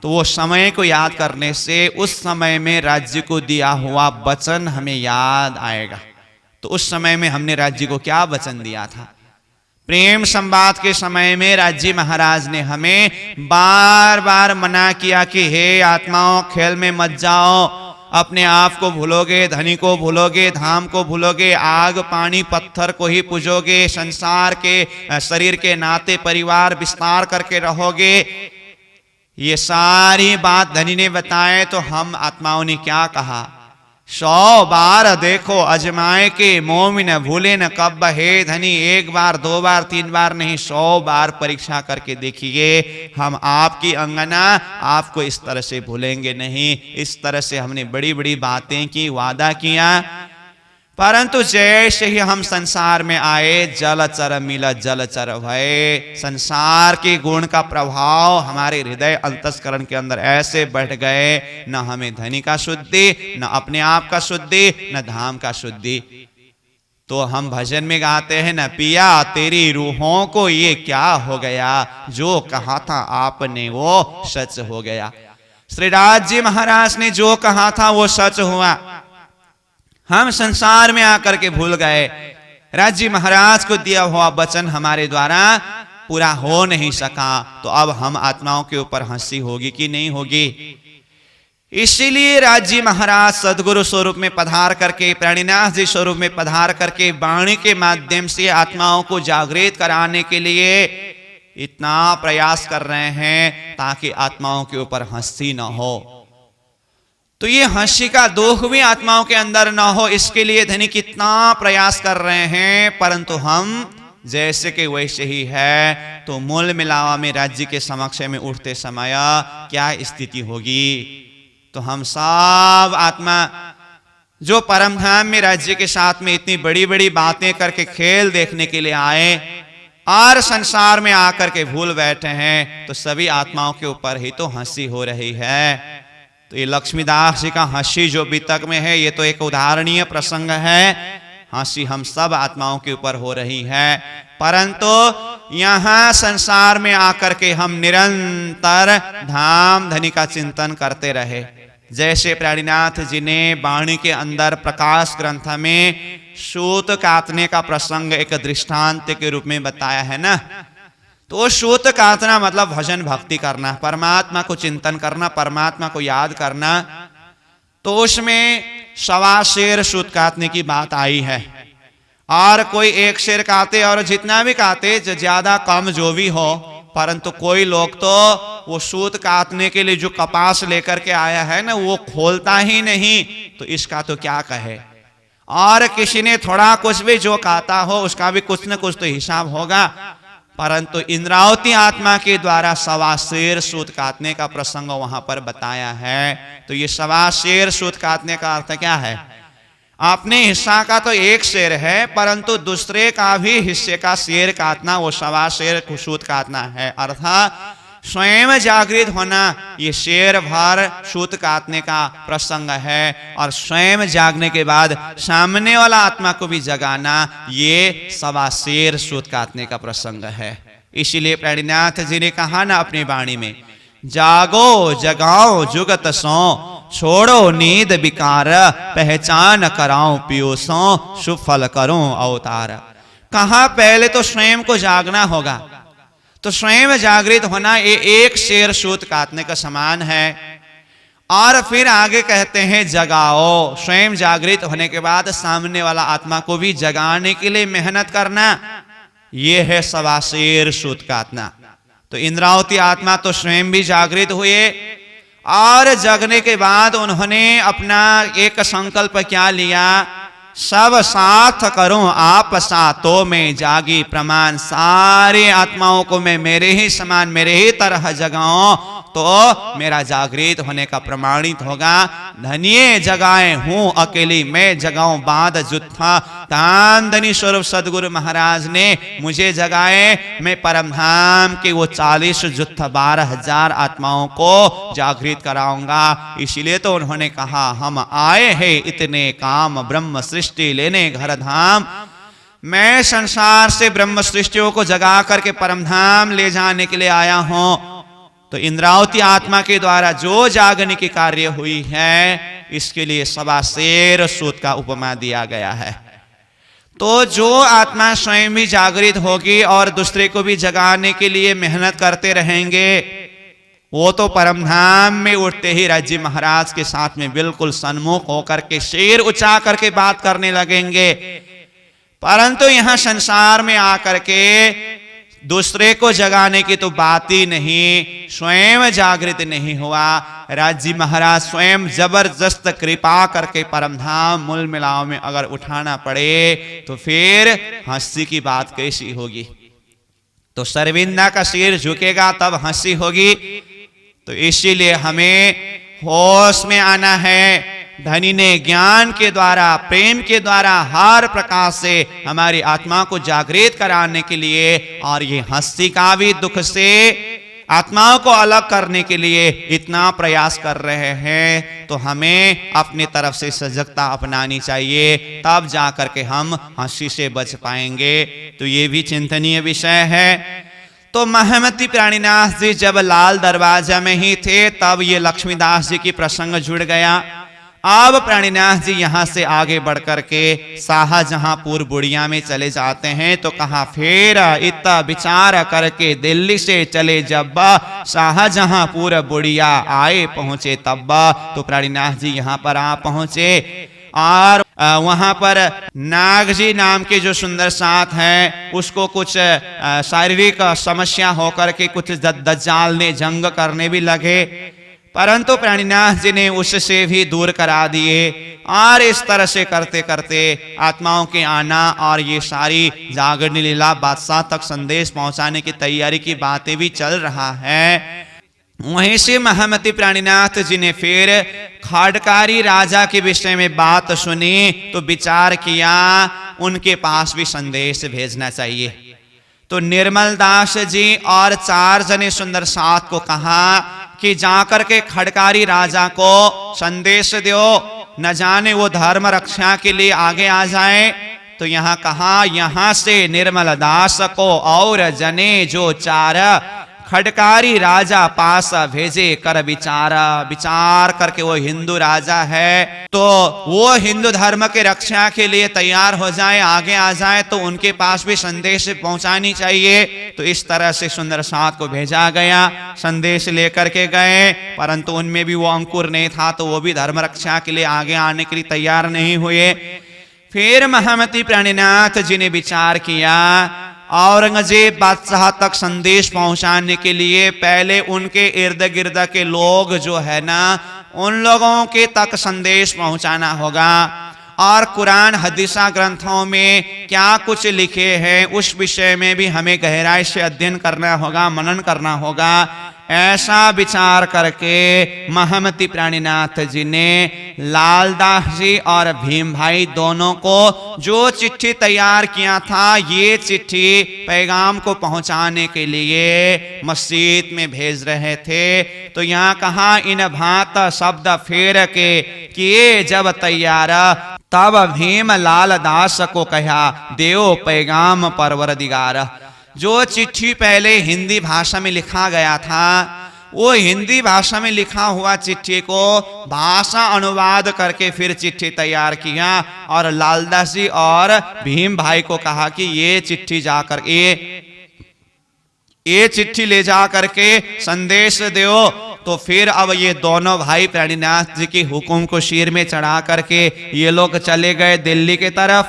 तो वो समय को याद करने से उस समय में राज्य को दिया हुआ वचन हमें याद आएगा। तो उस समय में हमने राज्य को क्या वचन दिया था? प्रेम संवाद के समय में राज्य महाराज ने हमें बार बार मना किया कि हे आत्माओं, खेल में मत जाओ, अपने आप को भूलोगे, धनी को भूलोगे, धाम को भूलोगे, आग पानी पत्थर को ही पूजोगे, संसार के शरीर के नाते परिवार विस्तार करके रहोगे। ये सारी बात धनी ने बताए। तो हम आत्माओं ने क्या कहा? 100 बार देखो अजमाए के मोमिन भूले न कब। हे धनी, 1 बार 2 बार 3 बार नहीं, 100 बार परीक्षा करके देखिए, हम आपकी अंगना आपको इस तरह से भूलेंगे नहीं। इस तरह से हमने बड़ी बड़ी बातें की, वादा किया, परंतु जैसे ही हम संसार में आए, जलचर मिला जलचर भय। संसार के गुण का प्रभाव हमारे हृदय अंतस्करण के अंदर ऐसे बैठ गए, न हमें धनी का शुद्धि, न अपने आप का शुद्धि, न धाम का शुद्धि। तो हम भजन में गाते हैं न, पिया तेरी रूहों को ये क्या हो गया, जो कहा था आपने वो सच हो गया। श्रीराज जी महाराज ने जो कहा था वो सच हुआ। हम संसार में आकर के भूल गए, राज्य महाराज को दिया हुआ वचन हमारे द्वारा पूरा हो नहीं सका। तो अब हम आत्माओं के ऊपर हंसी होगी कि नहीं होगी? इसीलिए राज्य महाराज सदगुरु स्वरूप में पधार करके, प्रणिनाथ जी स्वरूप में पधार करके वाणी के माध्यम से आत्माओं को जागृत कराने के लिए इतना प्रयास कर रहे हैं ताकि आत्माओं के ऊपर हंसी न हो। तो ये हंसी का दुख भी आत्माओं के अंदर ना हो, इसके लिए धनी कितना प्रयास कर रहे हैं, परंतु हम जैसे कि वैसे ही है। तो मूल मिलावा में राज्य के समक्ष में उठते समय क्या स्थिति होगी? तो हम सब आत्मा जो परम धाम में राज्य के साथ में इतनी बड़ी बड़ी बातें करके खेल देखने के लिए आए और संसार में आकर के भूल बैठे हैं, तो सभी आत्माओं के ऊपर ही तो हंसी हो रही है। तो ये लक्ष्मीदास जी का हंसी जो वितक में है, ये तो एक उदाहरणीय प्रसंग है। हंसी हम सब आत्माओं के ऊपर हो रही है, परंतु यहाँ संसार में आकर के हम निरंतर धाम धनी का चिंतन करते रहे, जैसे प्राणीनाथ जी ने वाणी के अंदर प्रकाश ग्रंथ में सूत काटने का प्रसंग एक दृष्टांत के रूप में बताया है ना। तो सूत काटना मतलब भजन भक्ति करना, परमात्मा को चिंतन करना, परमात्मा को याद करना। तो उसमें 1.25 शेर सूत काटने की बात आई है। और कोई 1 शेर काटे और जितना भी काटे, जो ज्यादा कम जो भी हो, परंतु कोई लोग तो वो सूत काटने के लिए जो कपास लेकर के आया है ना, वो खोलता ही नहीं। तो इसका तो क्या कहे। और किसी ने थोड़ा कुछ भी जो काटा हो, उसका भी कुछ न कुछ तो हिसाब होगा। परंतु इंद्रावती आत्मा के द्वारा 1.25 शेर सूत काटने का प्रसंग वहां पर बताया है। तो ये 1.25 शेर सूत काटने का अर्थ क्या है। अपने हिस्सा का तो 1 शेर है, परंतु दूसरे का भी हिस्से का शेर काटना, वो 1.25 शेर सूत काटना है। अर्थात स्वयं जागृत होना, ये शेर भर सूत काटने का प्रसंग है। और स्वयं जागने के बाद सामने वाला आत्मा को भी जगाना, ये 1.25 शेर सूत काटने का प्रसंग है। इसीलिए प्राणीनाथ जी ने कहा ना अपनी वाणी में, जागो जगाओ जुगत सो, छोड़ो नींद विकार, पहचान कराओ पियोसों, शुभ फल करो अवतार। कहा पहले तो स्वयं को जागना होगा। तो स्वयं जागृत होना ये 1 शेर सूत काटने का समान है। और फिर आगे कहते हैं जगाओ, स्वयं जागृत होने के बाद सामने वाला आत्मा को भी जगाने के लिए मेहनत करना, ये है 1.25 शेर सूत काटना। तो इंद्रावती आत्मा तो स्वयं भी जागृत हुए और जगने के बाद उन्होंने अपना एक संकल्प क्या लिया, सब साथ करूं आप साथों में जागी प्रमाण, सारे आत्माओं को मैं मेरे ही समान मेरे ही तरह जगाऊं तो मेरा जागृत होने का प्रमाणित होगा। धनिये जगाए हूं अकेली मैं जगाऊं बाद जुत्था, तांदनी स्वरूप सदगुरु महाराज ने मुझे जगाए, मैं परमधाम के वो 40 जुत्था 12,000 आत्माओं को जागृत कराऊंगा। इसीलिए तो उन्होंने कहा हम आए हैं इतने काम ब्रह्म सृष्टि लेने घर धाम। मैं संसार से ब्रह्म सृष्टियों को जगा करके परमधाम ले जाने के लिए आया हूं। तो इंद्रावती आत्मा के द्वारा जो जागने की कार्य हुई है, इसके लिए 1.25 शेर सूत का उपमा दिया गया है। तो जो आत्मा स्वयं भी जागृत होगी और दूसरे को भी जगाने के लिए मेहनत करते रहेंगे, वो तो परमधाम में उठते ही राज्य महाराज के साथ में बिल्कुल सन्मुख होकर के शेर उचा करके बात करने लगेंगे। परंतु यहां संसार में आकर के दूसरे को जगाने की तो बात ही नहीं, स्वयं जागृत नहीं हुआ। राज्य महाराज स्वयं जबरदस्त कृपा करके परमधाम मूल मिलाव में अगर उठाना पड़े तो फिर हंसी की बात कैसी होगी। तो शर्मिंदा का सिर झुकेगा तब हंसी होगी। तो इसीलिए हमें होश में आना है। धनी ने ज्ञान के द्वारा प्रेम के द्वारा हर प्रकार से हमारी आत्मा को जागृत कराने के लिए और ये हंसी का भी दुख से आत्माओं को अलग करने के लिए इतना प्रयास कर रहे हैं। तो हमें अपनी तरफ से सजगता अपनानी चाहिए, तब जाकर के हम हंसी से बच पाएंगे। तो ये भी चिंतनीय विषय है। तो महमती प्राणीनाथ जी जब लाल दरवाजा में ही थे तब ये लक्ष्मीदास जी की प्रसंग जुड़ गया। अब प्राणीनाथ जी यहां से आगे बढ़कर के शाहजहांपुर बुढ़िया में चले जाते हैं। तो कहा फिर इतना विचार करके दिल्ली से चले जब शाहजहांपुर बुढ़िया आए पहुंचे तब। तो प्राणीनाथ जी यहां पर आ पहुंचे और वहां पर नाग जी नाम के जो सुंदर साथ हैं उसको कुछ शारीरिक समस्या होकर के कुछ दज्जाल ने जंग करने भी लगे, परंतु प्राणीनाथ जी ने उससे भी दूर करा दिए। और इस तरह से करते करते आत्माओं के आना और ये सारी जागरणी लीला बादशाह तक संदेश पहुंचाने की तैयारी की बातें भी चल रहा है। वहीं से महमती प्राणीनाथ जी ने फिर खडकारी राजा के विषय में बात सुनी तो विचार किया उनके पास भी संदेश भेजना चाहिए। तो निर्मल दास जी और 4 जने सुंदर साथ को कहा कि जाकर के खडकारी राजा को संदेश दो, न जाने वो धर्म रक्षा के लिए आगे आ जाए। तो यहाँ कहा यहाँ से निर्मल दास को और जने जो 4 खडकारी राजा पास भेजे कर विचार करके वो हिंदू राजा है तो वो हिंदू धर्म के रक्षा के लिए तैयार हो जाए, आगे आ जाए, तो उनके पास भी संदेश पहुंचानी चाहिए। तो इस तरह से सुंदर साथ को भेजा गया, संदेश लेकर के गए, परंतु उनमें भी वो अंकुर नहीं था, तो वो भी धर्म रक्षा के लिए आगे आने के लिए तैयार नहीं हुए। फिर महामती प्राणीनाथ जी ने विचार किया, औरंगजेब बादशाह तक संदेश पहुंचाने के लिए पहले उनके इर्द गिर्द के लोग जो है ना, उन लोगों के तक संदेश पहुंचाना होगा। और कुरान हदीसा ग्रंथों में क्या कुछ लिखे हैं उस विषय में भी हमें गहराई से अध्ययन करना होगा, मनन करना होगा। ऐसा विचार करके महामती प्राणीनाथ जी ने लालदास जी और भीम भाई दोनों को जो चिट्ठी तैयार किया था, ये चिट्ठी पैगाम को पहुंचाने के लिए मस्जिद में भेज रहे थे। तो यहाँ कहा, इन भात शब्द फेर के किए जब तैयार, तब भीम लालदास को कहा, देव पैगाम परवरदिगार। जो चिट्ठी पहले हिंदी भाषा में लिखा गया था, वो हिंदी भाषा में लिखा हुआ चिट्ठी को भाषा अनुवाद करके फिर चिट्ठी तैयार किया और लालदास जी और भीम भाई को कहा कि ये चिट्ठी जाकर ये चिट्ठी ले जा करके संदेश दो। तो फिर अब ये दोनों भाई प्राणीनाथ जी की हुक्म को सिर में चढ़ा करके ये लोग चले गए दिल्ली के तरफ।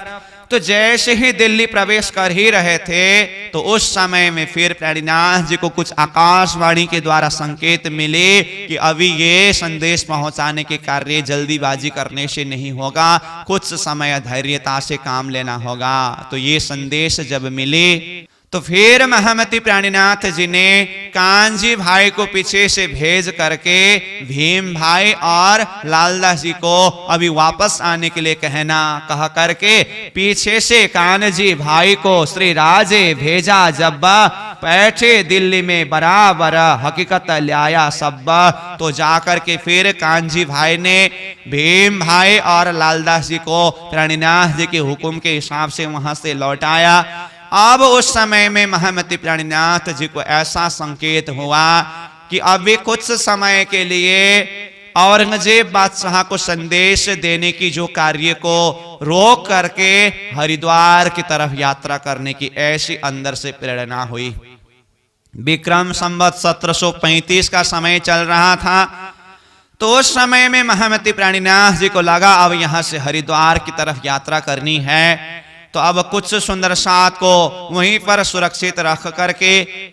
तो जैसे ही दिल्ली प्रवेश कर ही रहे थे तो उस समय में फिर प्राणीनाथ जी को कुछ आकाशवाणी के द्वारा संकेत मिले कि अभी ये संदेश पहुंचाने के कार्य जल्दीबाजी करने से नहीं होगा, कुछ समय धैर्यता से काम लेना होगा। तो ये संदेश जब मिले तो फिर महामती प्राणीनाथ जी ने कांजी भाई को पीछे से भेज करके भीम भाई और लालदास जी को अभी वापस आने के लिए कह करके पीछे से कान्जी भाई को श्री राजे भेजा जब बैठे दिल्ली में बराबर हकीकत लाया सब। तो जाकर के फिर कांजी भाई ने भीम भाई और लालदास जी को प्राणीनाथ जी के हुक्म के हिसाब से वहां से लौटाया। अब उस समय में महामती प्राणीनाथ जी को ऐसा संकेत हुआ कि अभी कुछ समय के लिए औरंगजेब बादशाह को संदेश देने की जो कार्य को रोक करके हरिद्वार की तरफ यात्रा करने की ऐसी अंदर से प्रेरणा हुई। विक्रम संवत 1735 का समय चल रहा था। तो उस समय में महामती प्राणीनाथ जी को लगा अब यहां से हरिद्वार की तरफ यात्रा करनी है। तो अब कुछ सुंदर साथ को वहीं पर सुरक्षित रख करके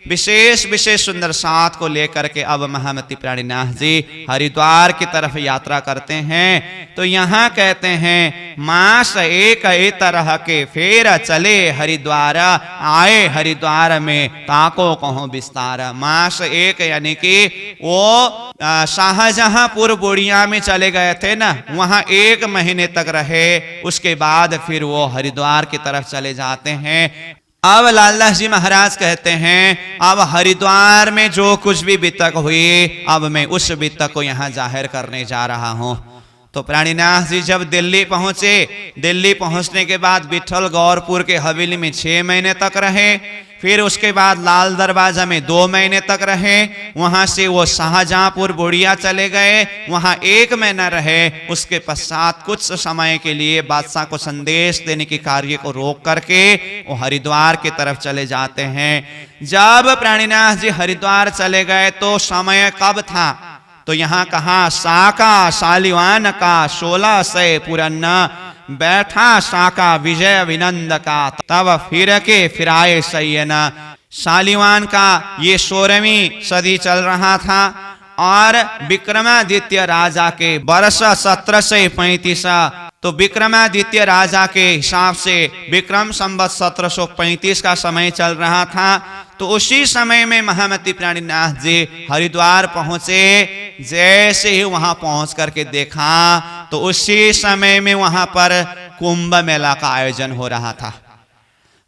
विशेष सुंदर साथ को लेकर के अब महामती प्राणीनाथ जी हरिद्वार की तरफ यात्रा करते हैं। तो यहाँ कहते हैं, मास एक तरह के फेर चले हरिद्वार, आए हरिद्वार में ताको कहो विस्तार। मास एक यानी कि वो शाहजहांपुर बोड़िया में चले गए थे ना, वहां 1 महीने तक रहे, उसके बाद फिर वो हरिद्वार की तरफ चले जाते हैं। अब लालदास जी महाराज कहते हैं, अब हरिद्वार में जो कुछ भी बितक हुई, अब मैं उस बितक को यहां जाहिर करने जा रहा हूं। तो प्राणीनाथ जी जब दिल्ली पहुंचे, दिल्ली पहुंचने के बाद विठल गौरपुर के हवेली में 6 महीने तक रहे। फिर उसके बाद लाल दरवाजा में 2 महीने तक रहे। वहां से वो शाहजहांपुर बोड़िया चले गए, वहां 1 महीना रहे। उसके पश्चात कुछ समय के लिए बादशाह को संदेश देने के कार्य को रोक करके वो हरिद्वार की तरफ चले जाते हैं। जब प्राणीनाथ जी हरिद्वार चले गए तो समय कब था? तो यहाँ कहा, साका शालिवान का 1600 पुरन्ना, बैठा साका विजय विनंद का, तब फिर के फिराए सैयना। शालिवान का ये 16वीं सदी चल रहा था और विक्रमादित्य राजा के वर्ष 1735। तो विक्रमादित्य राजा के हिसाब से विक्रम संवत 1735 का समय चल रहा था। तो उसी समय में महामती प्राणीनाथ जी हरिद्वार पहुंचे। जैसे ही वहां पहुंच करके देखा तो उसी समय में वहां पर कुंभ मेला का आयोजन हो रहा था।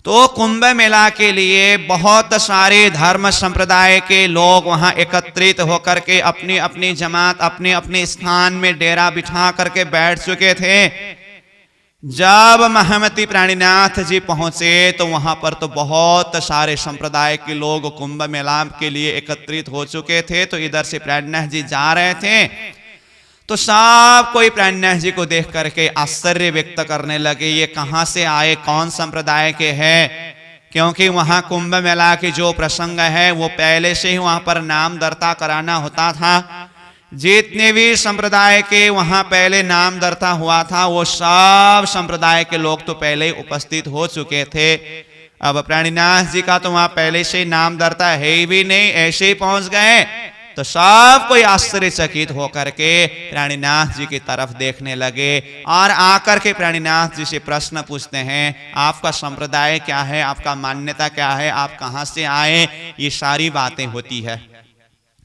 तो कुंभ मेला के लिए बहुत सारे धर्म संप्रदाय के लोग वहां एकत्रित होकर के अपनी अपनी जमात अपने अपने स्थान में डेरा बिठा करके बैठ चुके थे। जब महामती प्राणीनाथ जी पहुंचे तो वहां पर तो बहुत सारे संप्रदाय के लोग कुंभ मेला के लिए एकत्रित हो चुके थे। तो इधर से प्राणीनाथ जी जा रहे थे तो सब कोई प्राणीनाथ जी को देख करके आश्चर्य व्यक्त करने लगे, ये कहां से आए, कौन संप्रदाय के हैं। क्योंकि वहां कुंभ मेला की जो प्रसंग है वो पहले से ही वहां पर नाम दर्ता कराना होता था। जितने भी संप्रदाय के वहां पहले नाम दर्ता हुआ था वो सब संप्रदाय के लोग तो पहले ही उपस्थित हो चुके थे। अब प्राणीनाथ जी का तो वहां पहले से नाम दर्ता है ही भी नहीं, ऐसे ही पहुंच गए। तो सब कोई आश्चर्यचकित होकर के प्राणीनाथ जी की तरफ देखने लगे और आकर के प्राणीनाथ जी से प्रश्न पूछते हैं, आपका संप्रदाय क्या है, आपका मान्यता क्या है, आप कहां से आए, ये सारी बातें होती है।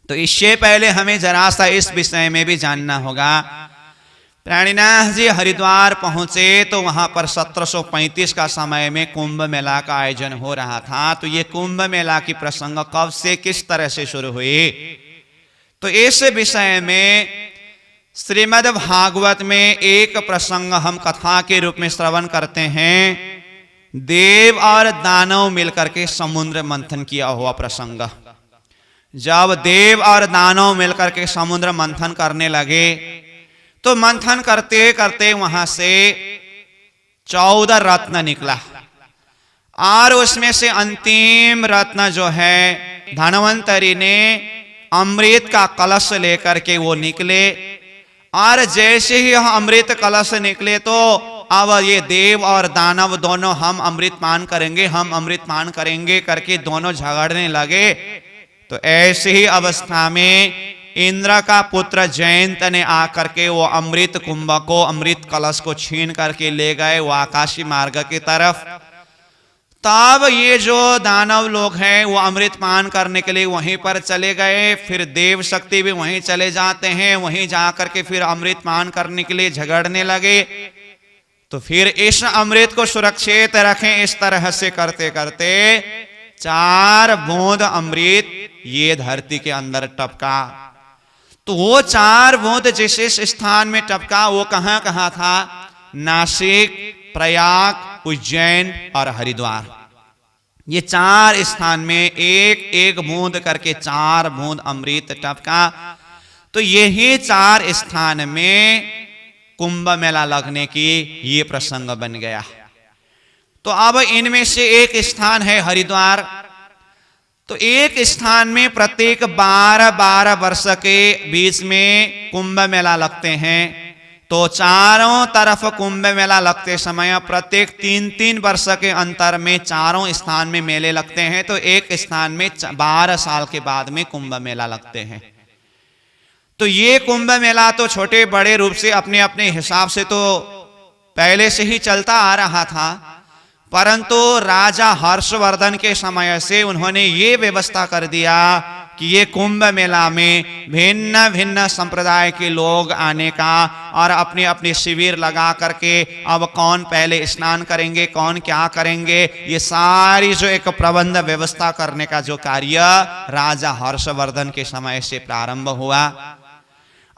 तो इससे पहले हमें जरा सा इस विषय में भी जानना होगा। प्राणीनाथ जी हरिद्वार पहुंचे तो वहां पर 1735 का समय में कुंभ मेला का आयोजन हो रहा था। तो ये कुंभ मेला की प्रसंग कब से किस तरह से शुरू हुई, तो इस विषय में श्रीमद् भागवत में एक प्रसंग हम कथा के रूप में श्रवण करते हैं। देव और दानव मिलकर के समुद्र मंथन किया हुआ प्रसंग। जब देव और दानव मिलकर के समुद्र मंथन करने लगे तो मंथन करते करते वहां से 14 रत्न निकला और उसमें से अंतिम रत्न जो है धनवंतरी ने अमृत का कलश लेकर के वो निकले। और जैसे ही यह अमृत कलश निकले तो अब ये देव और दानव दोनों हम अमृत पान करेंगे, हम अमृत पान करेंगे करके दोनों झगड़ने लगे। तो ऐसी ही अवस्था में इंद्र का पुत्र जयंत ने आकर के वो अमृत कुंभ को, अमृत कलश को छीन करके ले गए वो आकाशी मार्ग की तरफ। तब ये जो दानव लोग हैं वो अमृत पान करने के लिए वहीं पर चले गए। फिर देव शक्ति भी वहीं चले जाते हैं, वहीं जाकर के फिर अमृत पान करने के लिए झगड़ने लगे। तो फिर इस अमृत को सुरक्षित रखें, इस तरह से करते करते 4 बूंद अमृत ये धरती के अंदर टपका। तो वो 4 बूंद जिस स्थान में टपका वो कहां कहां था, नासिक, प्रयाग, उज्जैन और हरिद्वार। ये 4 स्थान में एक एक बूंद करके 4 बूंद अमृत टपका। तो यही 4 स्थान में कुंभ मेला लगने की ये प्रसंग बन गया। तो अब इनमें से एक स्थान है हरिद्वार। तो एक स्थान में प्रत्येक 12-12 वर्ष के बीच में कुंभ मेला लगते हैं। तो चारों तरफ कुंभ मेला लगते समय प्रत्येक 3-3 वर्ष के अंतर में चारों स्थान में मेले लगते हैं। तो एक स्थान में 12 साल के बाद में कुंभ मेला लगते हैं। तो ये कुंभ मेला तो छोटे बड़े रूप से अपने अपने हिसाब से तो पहले से ही चलता आ रहा था, परंतु राजा हर्षवर्धन के समय से उन्होंने ये व्यवस्था कर दिया कि ये कुंभ मेला में भिन्न भिन्न संप्रदाय के लोग आने का और अपने अपने शिविर लगा करके अब कौन पहले स्नान करेंगे, कौन क्या करेंगे, ये सारी जो एक प्रबंध व्यवस्था करने का जो कार्य राजा हर्षवर्धन के समय से प्रारंभ हुआ।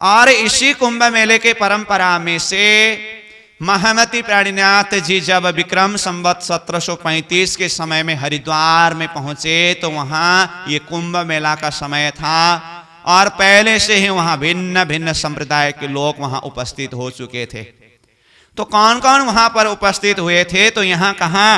और इसी कुंभ मेले के परंपरा में से महामती प्राणीनाथ जी जब विक्रम संवत 1735 के समय में हरिद्वार में पहुंचे तो वहां ये कुंभ मेला का समय था और पहले से ही वहां भिन्न भिन्न संप्रदाय के लोग वहां उपस्थित हो चुके थे। तो कौन कौन वहां पर उपस्थित हुए थे, तो यहाँ कहा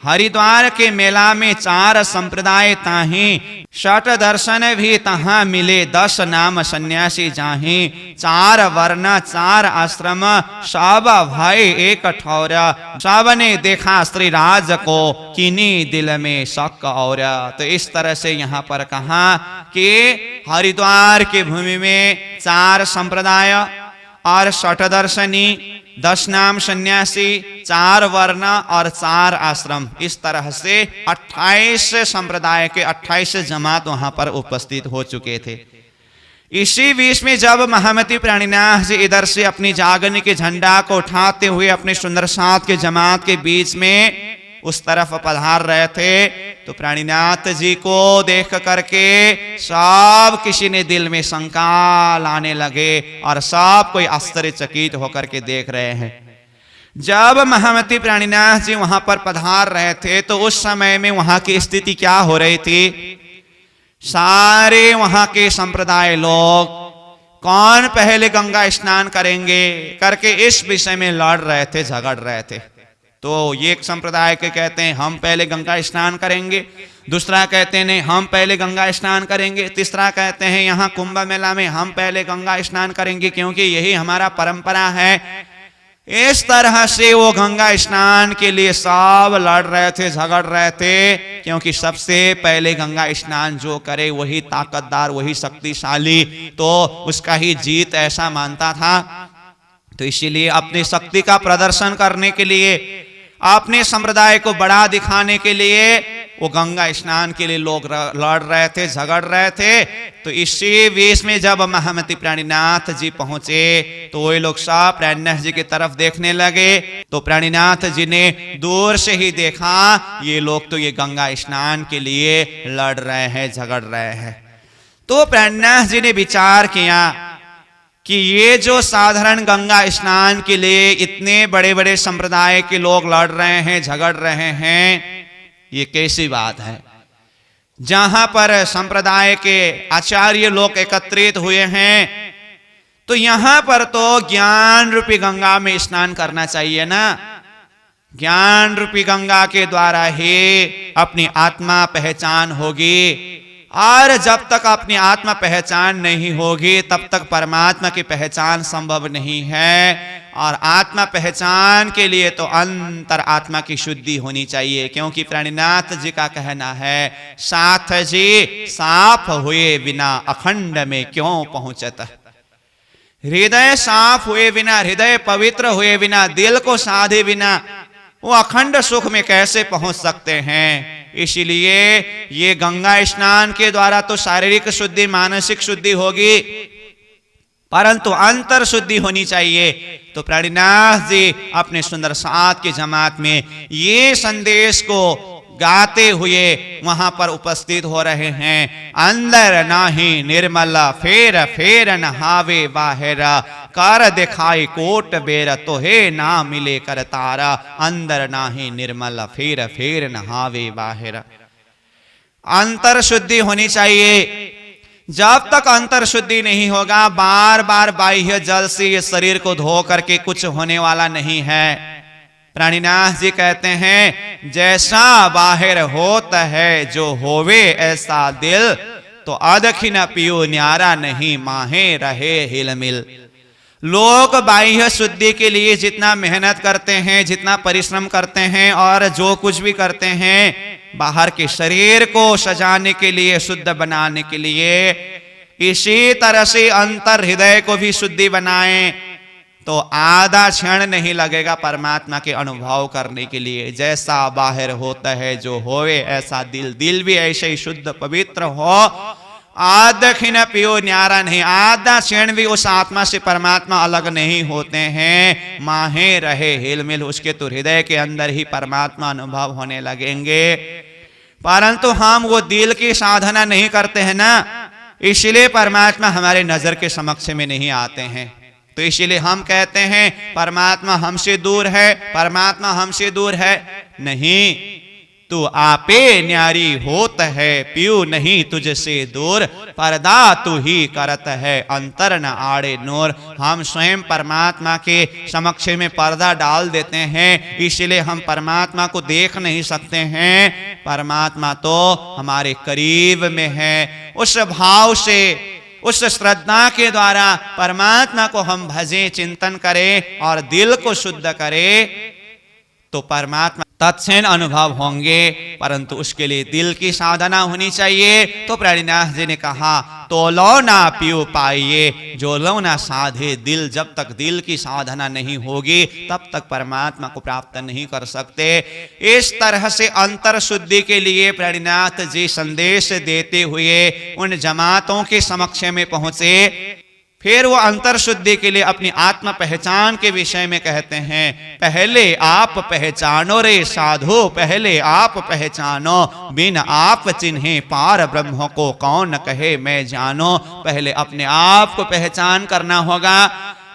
हरिद्वार के मेला में 4 संप्रदाय ताही, 6 दर्शन भी तहां मिले, 10 नाम सन्यासी जाही, 4 वर्ण 4 आश्रम, सब भाई एक ठौर, सबने देखा श्री राज को, किन्हीं दिल में शक और। तो इस तरह से यहाँ पर कहा कि हरिद्वार की भूमि में 4 संप्रदाय और 6 दर्शनी, 10 नाम सन्यासी, 4 वर्ण और 4 आश्रम, इस तरह से 28 संप्रदाय के 28 जमात वहां पर उपस्थित हो चुके थे। इसी बीच में जब महामती प्राणीनाथ जी इधर से अपनी जागरण के झंडा को उठाते हुए अपने सुंदर साथ के जमात के बीच में उस तरफ पधार रहे थे, तो प्राणीनाथ जी को देख करके सब किसी ने दिल में शंका लाने लगे और सब कोई आश्चर्यचकित होकर के देख रहे हैं। जब महामती प्राणीनाथ जी वहां पर पधार रहे थे तो उस समय में वहां की स्थिति क्या हो रही थी? सारे वहां के संप्रदाय लोग कौन पहले गंगा स्नान करेंगे करके इस विषय में लड़ रहे थे, झगड़ रहे थे। तो ये एक संप्रदाय के कहते हैं हम पहले गंगा स्नान करेंगे, दूसरा कहते हैं नहीं हम पहले गंगा स्नान करेंगे, तीसरा कहते हैं यहाँ कुंभ मेला में हम पहले गंगा स्नान करेंगे क्योंकि यही हमारा परंपरा है। इस तरह से वो गंगा स्नान के लिए सब लड़ रहे थे, झगड़ रहे थे, क्योंकि सबसे पहले गंगा स्नान जो करे वही ताकतदार, वही शक्तिशाली, तो उसका ही जीत ऐसा मानता था। तो इसीलिए अपनी शक्ति का प्रदर्शन करने के लिए, अपने संप्रदाय को बड़ा दिखाने के लिए वो गंगा स्नान के लिए लोग लड़ रहे थे, झगड़ रहे थे। तो इसी वेश में जब महामती प्राणीनाथ जी पहुंचे तो वे लोग सब प्राणीनाथ जी की तरफ देखने लगे। तो प्राणीनाथ जी ने दूर से ही देखा ये लोग तो ये गंगा स्नान के लिए लड़ रहे हैं, झगड़ रहे हैं। तो प्राणीनाथ जी ने विचार किया कि ये जो साधारण गंगा स्नान के लिए इतने बड़े बड़े संप्रदाय के लोग लड़ रहे हैं, झगड़ रहे हैं, ये कैसी बात है? जहां पर संप्रदाय के आचार्य लोग एकत्रित हुए हैं तो यहां पर तो ज्ञान रूपी गंगा में स्नान करना चाहिए ना। ज्ञान रूपी गंगा के द्वारा ही अपनी आत्मा पहचान होगी, और जब तक अपनी आत्मा पहचान नहीं होगी तब तक परमात्मा की पहचान संभव नहीं है। और आत्मा पहचान के लिए तो अंतर आत्मा की शुद्धि होनी चाहिए, क्योंकि प्राणीनाथ जी का कहना है साथ जी साफ हुए बिना अखंड में क्यों पहुंचत। हृदय साफ हुए बिना, हृदय पवित्र हुए बिना, दिल को साधे बिना वो अखंड सुख में कैसे पहुंच सकते हैं? इसीलिए ये गंगा स्नान के द्वारा तो शारीरिक शुद्धि, मानसिक शुद्धि होगी, परंतु अंतर शुद्धि होनी चाहिए। तो प्राणीनाथ जी अपने सुंदर साथ की जमात में ये संदेश को गाते हुए वहां पर उपस्थित हो रहे हैं। अंदर नाही निर्मल फेर फेर नहावे बाहर, कर दिखाई कोट बेर तोहे ना मिले कर तारा। अंदर नाही निर्मल फेर फेर नहावे बाहर। अंतर शुद्धि होनी चाहिए। जब तक अंतर शुद्धि नहीं होगा, बार बार बाह्य जल से ये शरीर को धो करके कुछ होने वाला नहीं है। प्राणीनाथ जी कहते हैं जैसा बाहर होता है जो होवे ऐसा दिल, तो अदखिन पियो न्यारा नहीं माहे रहे हिलमिल। लोग बाह्य शुद्धि के लिए जितना मेहनत करते हैं, जितना परिश्रम करते हैं और जो कुछ भी करते हैं बाहर के शरीर को सजाने के लिए, शुद्ध बनाने के लिए, इसी तरह से अंतर हृदय को भी शुद्धि बनाएं तो आधा क्षण नहीं लगेगा परमात्मा के अनुभव करने के लिए। जैसा बाहर होता है जो होवे ऐसा दिल, दिल भी ऐसे ही शुद्ध पवित्र हो। आदखिन पियो न्यारा नहीं, आधा क्षण भी उस आत्मा से परमात्मा अलग नहीं होते हैं। माहे रहे हिलमिल, उसके तो हृदय के अंदर ही परमात्मा अनुभव होने लगेंगे। परंतु हम वो दिल की साधना नहीं करते हैं ना, इसलिए परमात्मा हमारे नजर के समक्ष में नहीं आते हैं। तो इसलिए हम कहते हैं परमात्मा हमसे दूर है, परमात्मा हमसे दूर है। नहीं, तू आपे न्यारी होत है, पियू नहीं तुझसे दूर, पर्दा तू ही करत है, अंतर न आड़े नूर। हम स्वयं परमात्मा के समक्ष में पर्दा डाल देते हैं, इसलिए हम परमात्मा को देख नहीं सकते हैं। परमात्मा तो हमारे करीब में है। उस भाव से, उस श्रद्धा के द्वारा परमात्मा को हम भजें, चिंतन करें और दिल को शुद्ध करें तो परमात्मा तत्क्षण अनुभव होंगे। परंतु उसके लिए दिल की साधना होनी चाहिए। तो प्राणीनाथ जी ने कहा तो लो ना पियो पाइए, जो लो ना साधे दिल। जब तक दिल की साधना नहीं होगी तब तक परमात्मा को प्राप्त नहीं कर सकते। इस तरह से अंतर शुद्धि के लिए प्राणीनाथ जी संदेश देते हुए उन जमातों के समक्ष में पहुंचे। फिर वो अंतर शुद्धि के लिए अपनी आत्म पहचान के विषय में कहते हैं पहले आप पहचानो रे साधु, पहले आप पहचानो, बिन आप चिन्हे पार ब्रह्म को कौन कहे मैं जानो। पहले अपने आप को पहचान करना होगा।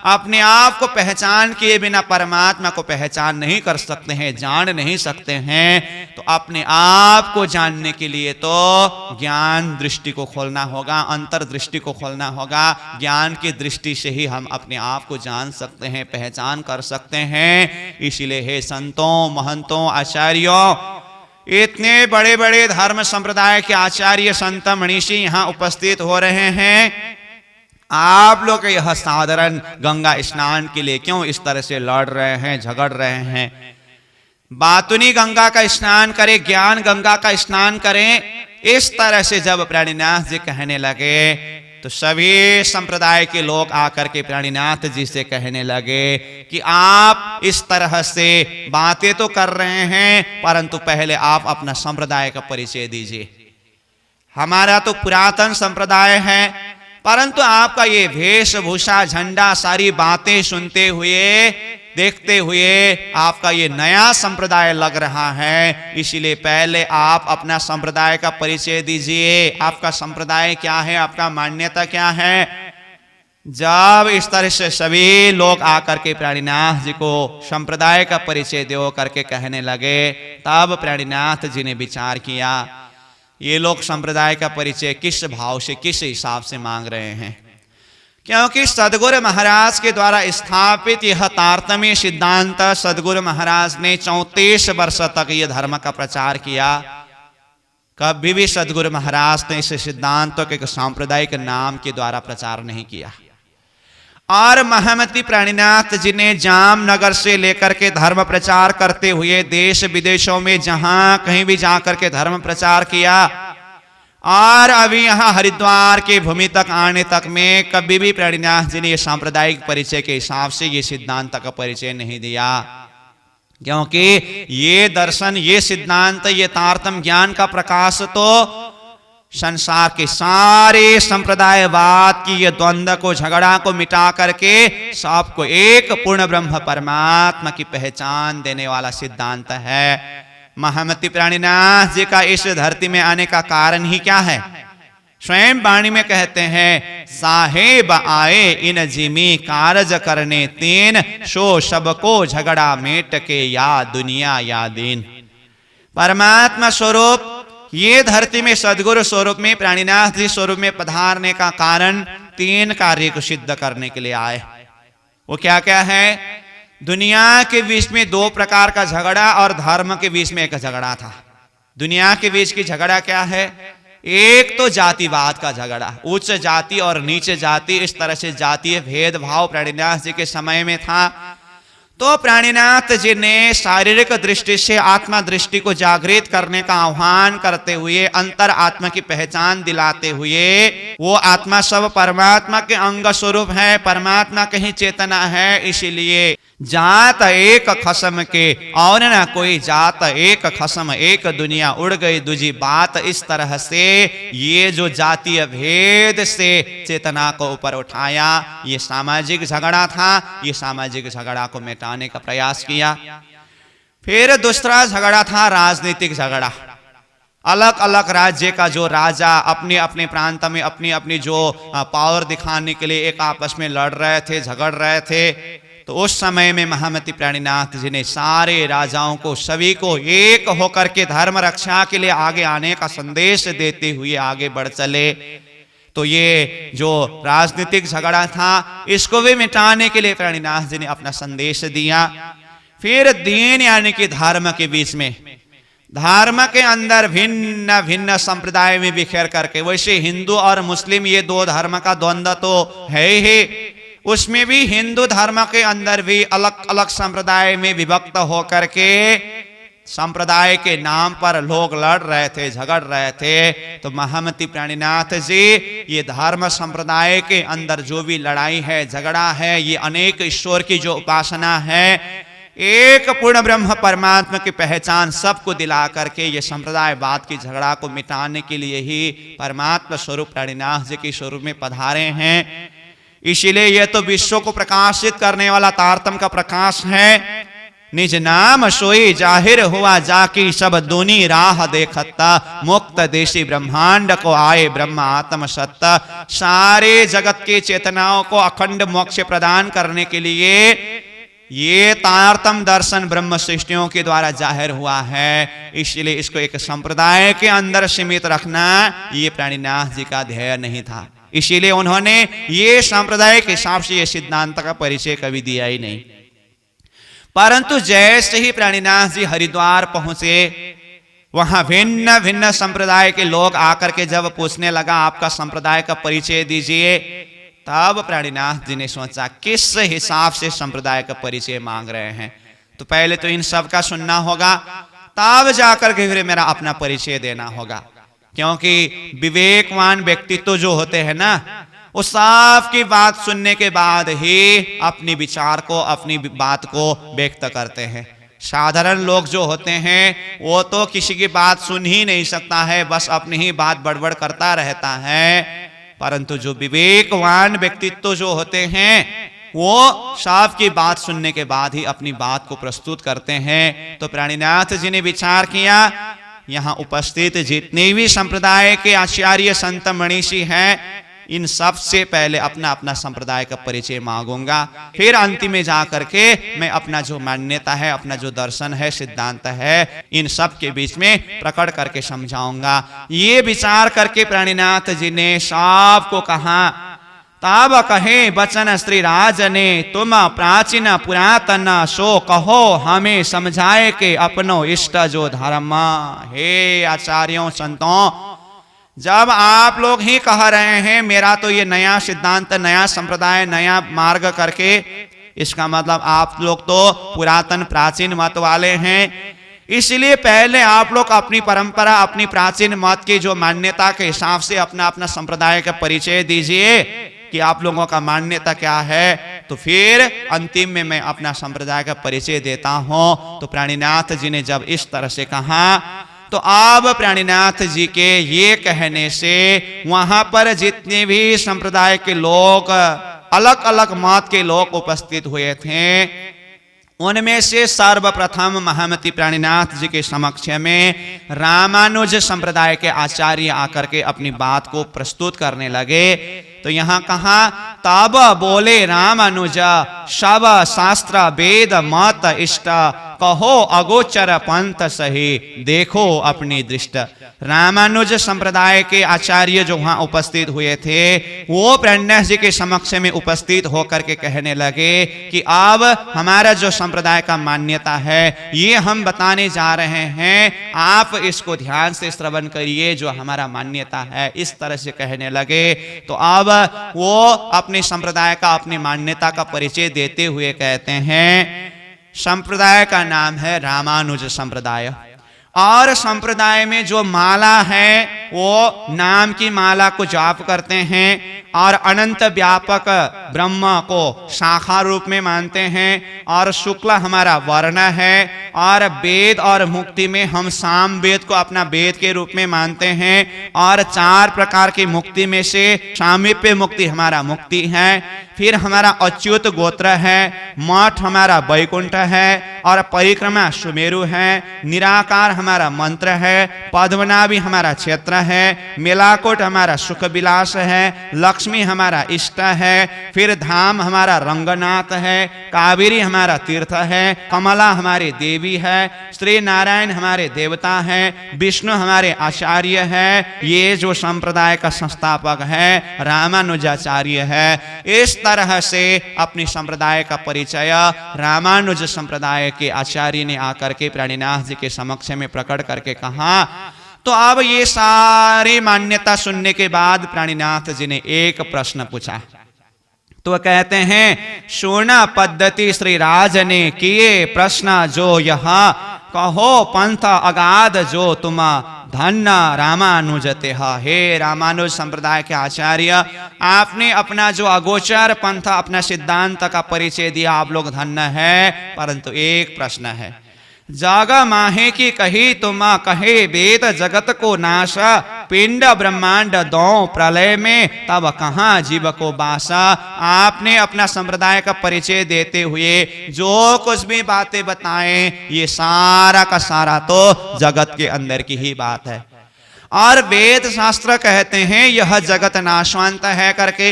अपने आप को पहचान किए बिना परमात्मा को पहचान नहीं कर सकते हैं, जान नहीं सकते हैं। तो अपने आप को जानने के लिए तो ज्ञान दृष्टि को खोलना होगा, अंतर्दृष्टि को खोलना होगा। ज्ञान की दृष्टि से ही हम अपने आप को जान सकते हैं, पहचान कर सकते हैं। इसीलिए हे संतों, महंतों, आचार्यों, इतने बड़े बड़े धर्म संप्रदाय के आचार्य, संत, मनीषी यहाँ उपस्थित हो रहे हैं। आप लोग यह साधारण गंगा स्नान के लिए क्यों इस तरह से लड़ रहे हैं, झगड़ रहे हैं? बातुनी गंगा का स्नान करें, ज्ञान गंगा का स्नान करें। इस तरह से जब प्राणीनाथ जी कहने लगे तो सभी संप्रदाय के लोग आकर के प्राणीनाथ जी से कहने लगे कि आप इस तरह से बातें तो कर रहे हैं, परंतु पहले आप अपना संप्रदाय का परिचय दीजिए। हमारा तो पुरातन संप्रदाय है, परंतु आपका ये वेशभूषा, झंडा, सारी बातें सुनते हुए, देखते हुए आपका ये नया संप्रदाय लग रहा है। इसीलिए पहले आप अपना संप्रदाय का परिचय दीजिए। आपका संप्रदाय क्या है, आपका मान्यता क्या है? जब इस तरह से सभी लोग आकर के प्राणीनाथ जी को संप्रदाय का परिचय दो करके कहने लगे, तब प्राणीनाथ जी ने विचार किया, ये लोग संप्रदाय का परिचय किस भाव से, किस हिसाब से मांग रहे हैं? क्योंकि सदगुरु महाराज के द्वारा स्थापित यह तारतम्य सिद्धांत सदगुरु महाराज ने 34 वर्ष तक यह धर्म का प्रचार किया। कभी भी सदगुरु महाराज ने इस सिद्धांत के सांप्रदायिक नाम के द्वारा प्रचार नहीं किया। और महमती प्राणीनाथ जी ने जामनगर से लेकर के धर्म प्रचार करते हुए देश विदेशों में जहां कहीं भी जाकर के धर्म प्रचार किया। और अभी यहाँ हरिद्वार के भूमि तक आने तक में कभी भी प्राणीनाथ जी ने ये सांप्रदायिक परिचय के हिसाब से ये सिद्धांत का परिचय नहीं दिया। क्योंकि ये दर्शन, ये सिद्धांत, ये तारतम्य ज्ञान का प्रकाश तो संसार के सारे संप्रदायवाद की ये द्वंद्व को, झगड़ा को मिटा करके सबको एक पूर्ण ब्रह्म परमात्मा की पहचान देने वाला सिद्धांत है। महमती प्राणीनाथ जी का इस धरती में आने का कारण ही क्या है? स्वयं वाणी में कहते हैं, साहेब आए इन जिमी कारज करने तीन, सो सबको झगड़ा मेट के या दुनिया या दीन। परमात्मा स्वरूप ये धरती में सदगुरु स्वरूप में, प्राणीनाथ जी स्वरूप में पधारने का कारण 3 कार्य को सिद्ध करने के लिए आए। वो क्या क्या है? दुनिया के बीच में 2 प्रकार का झगड़ा और धर्म के बीच में एक झगड़ा था। दुनिया के बीच की झगड़ा क्या है? एक तो जातिवाद का झगड़ा, उच्च जाति और नीचे जाति, इस तरह से जातीय भेदभाव प्राणीनाथ जी के समय में था। तो प्राणीनाथ जी ने शारीरिक दृष्टि से आत्मा दृष्टि को जागृत करने का आह्वान करते हुए, अंतर आत्मा की पहचान दिलाते हुए, वो आत्मा सब परमात्मा के अंग स्वरूप है, परमात्मा की ही चेतना है। इसीलिए जात एक खसम के और न कोई जात, एक खसम एक दुनिया, उड़ गई दूजी बात। इस तरह से ये जो जातीय भेद से चेतना को ऊपर उठाया, ये सामाजिक झगड़ा था। ये सामाजिक झगड़ा को मिटाने का प्रयास किया। फिर दूसरा झगड़ा था राजनीतिक झगड़ा। अलग अलग राज्य का जो राजा अपने अपने प्रांत में अपनी अपनी जो पावर दिखाने के लिए एक आपस में लड़ रहे थे, झगड़ रहे थे। तो उस समय में महमती प्राणीनाथ जी ने सारे राजाओं को, सभी को एक होकर के धर्म रक्षा के लिए आगे आने का संदेश देते हुए आगे बढ़ चले। तो ये जो राजनीतिक झगड़ा था, इसको भी मिटाने के लिए प्राणीनाथ जी ने अपना संदेश दिया। फिर दीन यानी कि धर्म के बीच में, धर्म के अंदर भिन्न भिन्न संप्रदाय में बिखेर करके, वैसे हिंदू और मुस्लिम ये 2 धर्म का द्वंद्व तो है ही, उसमें भी हिंदू धर्म के अंदर भी अलग अलग संप्रदाय में विभक्त होकर के संप्रदाय के नाम पर लोग लड़ रहे थे, झगड़ रहे थे। तो महमती प्राणीनाथ जी ये धर्म संप्रदाय के अंदर जो भी लड़ाई है, झगड़ा है, ये अनेक ईश्वर की जो उपासना है, एक पूर्ण ब्रह्म परमात्मा की पहचान सबको दिला करके ये संप्रदायवाद की झगड़ा को मिटाने के लिए ही परमात्मा स्वरूप प्राणीनाथ जी के स्वरूप में पधारे हैं। इसीलिए यह तो विश्व को प्रकाशित करने वाला तारतम्य का प्रकाश है। निज नाम सोई जाहिर हुआ जाकी सब दूनी राह देखता मुक्त देशी ब्रह्मांड को आए ब्रह्म आत्म सत्ता। सारे जगत की चेतनाओं को अखंड मोक्ष प्रदान करने के लिए ये तारतम दर्शन ब्रह्म सृष्टियों के द्वारा जाहिर हुआ है। इसलिए इसको एक संप्रदाय के अंदर सीमित रखना ये प्राणीनाथ जी का ध्येय नहीं था। इसीलिए उन्होंने ये सांप्रदाय के हिसाब से ये सिद्धांत का परिचय कभी दिया ही नहीं। परंतु जैसे ही प्राणीनाथ जी हरिद्वार पहुंचे, वहां भिन्न भिन्न संप्रदाय के लोग आकर के जब पूछने लगा आपका संप्रदाय का परिचय दीजिए, तब प्राणीनाथ जी ने सोचा किस हिसाब से संप्रदाय का परिचय मांग रहे हैं। तो पहले तो इन सब का सुनना होगा, तब जाकर के फिर मेरा अपना परिचय देना होगा। क्योंकि विवेकवान व्यक्तित्व जो होते हैं ना, वो साफ की बात सुनने के बाद ही अपनी विचार को, अपनी बात को व्यक्त करते हैं। साधारण लोग जो होते हैं वो तो किसी की बात सुन ही नहीं सकता है, बस अपनी ही बात बड़बड़ करता रहता है। परंतु जो विवेकवान व्यक्तित्व जो होते हैं वो साफ की बात सुनने के बाद ही अपनी बात को प्रस्तुत करते हैं। तो प्राणीनाथ जी ने विचार किया, यहाँ उपस्थित जितने भी संप्रदाय के आचार्य संत मनीषी हैं, इन सब से पहले अपना अपना संप्रदाय का परिचय मांगूंगा, फिर अंतिम में जाकर के मैं अपना जो मान्यता है, अपना जो दर्शन है, सिद्धांत है, इन सब के बीच में प्रकट करके समझाऊंगा। ये विचार करके प्राणीनाथ जी ने सबको कहा, तब कहे बचन श्री राज ने तुम प्राचीन पुरातन सो कहो हमें समझाए के अपनो इष्ट जो धर्म। हे आचार्यों संतों, जब आप लोग ही कह रहे हैं मेरा तो ये नया सिद्धांत, नया संप्रदाय, नया मार्ग करके, इसका मतलब आप लोग तो पुरातन प्राचीन मत वाले हैं। इसलिए पहले आप लोग अपनी परंपरा, अपनी प्राचीन मत की जो मान्यता के हिसाब से अपना अपना संप्रदाय का परिचय दीजिए कि आप लोगों का मान्यता क्या है, तो फिर अंतिम में मैं अपना संप्रदाय का परिचय देता हूं। तो प्राणीनाथ जी ने जब इस तरह से कहा, तो अब प्राणीनाथ जी के ये कहने से वहां पर जितने भी संप्रदाय के लोग, अलग अलग मत के लोग उपस्थित हुए थे, उनमें से सर्वप्रथम महामती प्राणीनाथ जी के समक्ष में रामानुज संप्रदाय के आचार्य आकर के अपनी बात को प्रस्तुत करने लगे। तो यहाँ कहा, तब बोले रामानुज सब शास्त्र वेद मत इष्ट कहो अगोचर पंथ सही देखो अपनी दृष्ट। रामानुज संप्रदाय के आचार्य जो वहां उपस्थित हुए थे वो प्राणीनाथ जी के समक्ष में उपस्थित होकर के कहने लगे कि अब हमारा जो संप्रदाय का मान्यता है ये हम बताने जा रहे हैं, आप इसको ध्यान से श्रवण करिए जो हमारा मान्यता है। इस तरह से कहने लगे। तो अब वो अपने संप्रदाय का, अपनी मान्यता का परिचय देते हुए कहते हैं, संप्रदाय का नाम है रामानुज संप्रदाय, और संप्रदाय में जो माला है वो नाम की माला को जाप करते हैं और अनंत व्यापक ब्रह्म को शाखा रूप में मानते हैं, और शुक्ल हमारा वर्ण है, और वेद और मुक्ति में हम साम वेद को अपना वेद के रूप में मानते हैं, और 4 प्रकार की मुक्ति में से सामीप्य मुक्ति हमारा मुक्ति है। फिर हमारा अच्युत गोत्र है, मठ हमारा वैकुंठ है, और परिक्रमा सुमेरु है, निराकार हमारा मंत्र है, पद्मनाभी हमारा क्षेत्र है, मेलाकोट हमारा सुख विलास है, लक्ष्मी हमारा इष्ट है, फिर धाम हमारा रंगनाथ है, कावेरी हमारा तीर्थ है, कमला हमारी देवी है, श्री नारायण हमारे देवता हैं, विष्णु हमारे आचार्य है। ये जो संप्रदाय का संस्थापक है रामानुजाचार्य है। इस तरह से अपनी संप्रदाय का परिचय रामानुज संप्रदाय के आचार्य ने आकर के प्राणीनाथ जी के समक्ष में प्रकट करके कहा। तो अब ये सारी मान्यता सुनने के बाद प्राणीनाथ जी ने एक प्रश्न पूछा। तो कहते हैं, सोना पद्धति श्री राज ने किए प्रश्न जो यहाँ कहो पंथ अगाध जो तुम धन्य रामानुजते। हे रामानुज संप्रदाय के आचार्य, आपने अपना जो अगोचर पंथ, अपना सिद्धांत का परिचय दिया, आप लोग धन्य है। परंतु एक प्रश्न है, जाग माहे की कही तुम कहे वेद जगत को नाश, पिंड ब्रह्मांड दो प्रलय में तब कहाँ जीव को बासा। आपने अपना संप्रदाय का परिचय देते हुए जो कुछ भी बातें बताएं ये सारा का सारा तो जगत के अंदर की ही बात है। और वेद शास्त्र कहते हैं यह जगत नाशवंत है करके।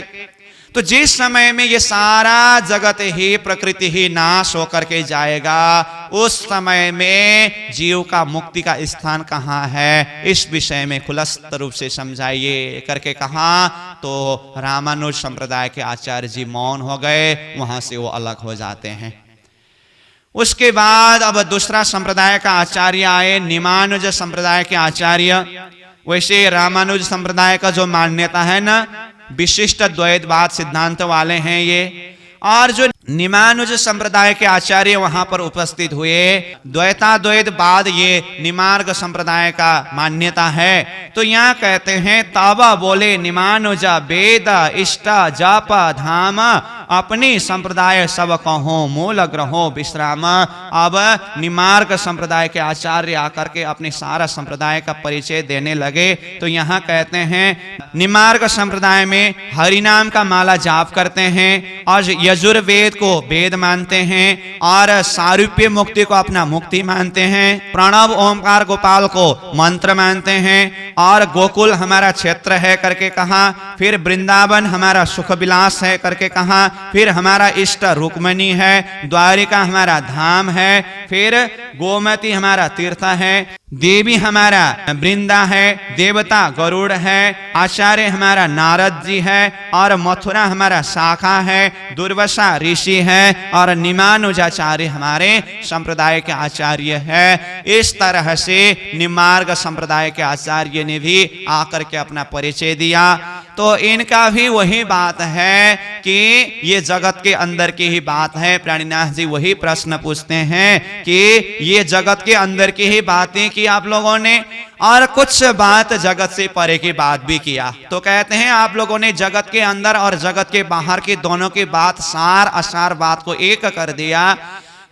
तो जिस समय में ये सारा जगत ही प्रकृति ही नाश होकर के जाएगा उस समय में जीव का मुक्ति का स्थान कहाँ है, इस विषय में खुलस्त रूप से समझाइए करके कहा। तो रामानुज संप्रदाय के आचार्य जी मौन हो गए, वहां से वो अलग हो जाते हैं। उसके बाद अब दूसरा संप्रदाय का आचार्य आए, निमानुज संप्रदाय के आचार्य। वैसे रामानुज संप्रदाय का जो मान्यता है ना, विशिष्ट द्वैतवाद सिद्धांत वाले हैं ये। और जो निमानुज संप्रदाय के आचार्य वहां पर उपस्थित हुए, द्वैताद्वैतवाद ये निमार्ग संप्रदाय का मान्यता है। तो यहाँ कहते हैं तब बोले निमानुज वेद इष्ट जप धाम, अपनी संप्रदाय सब कहो मूल ग्रहो विश्राम। अब निमार्ग संप्रदाय के आचार्य आकर के अपने सारा संप्रदाय का परिचय देने लगे। तो यहाँ कहते हैं निमार्ग संप्रदाय में हरिनाम का माला जाप करते हैं और यजुर्वेद को वेद मानते हैं और सारूप्य मुक्ति को अपना मुक्ति मानते हैं, प्रणव ओमकार गोपाल को मंत्र मानते हैं और गोकुल हमारा क्षेत्र है करके कहा, फिर वृंदावन हमारा सुख विलास है करके कहा, फिर हमारा इष्ट रुक्मिणी है, द्वारिका हमारा धाम है, फिर गोमती हमारा तीर्थ है, देवी हमारा वृंदा है, देवता गरुड़ है, आचार्य हमारा नारद जी है और मथुरा हमारा शाखा है, दुर्वासा ऋषि है और निमानुजाचार्य हमारे संप्रदाय के आचार्य है। इस तरह से निमार्ग संप्रदाय के आचार्य ने भी आकर के अपना परिचय दिया। तो इनका भी वही बात है कि ये जगत के अंदर की ही बात है। प्राणीनाथ जी वही प्रश्न पूछते हैं कि ये जगत के अंदर की ही बातें की आप लोगों ने और कुछ बात जगत से परे की बात भी किया। तो कहते हैं आप लोगों ने जगत के अंदर और जगत के बाहर की दोनों की बात सार असार बात को एक कर दिया।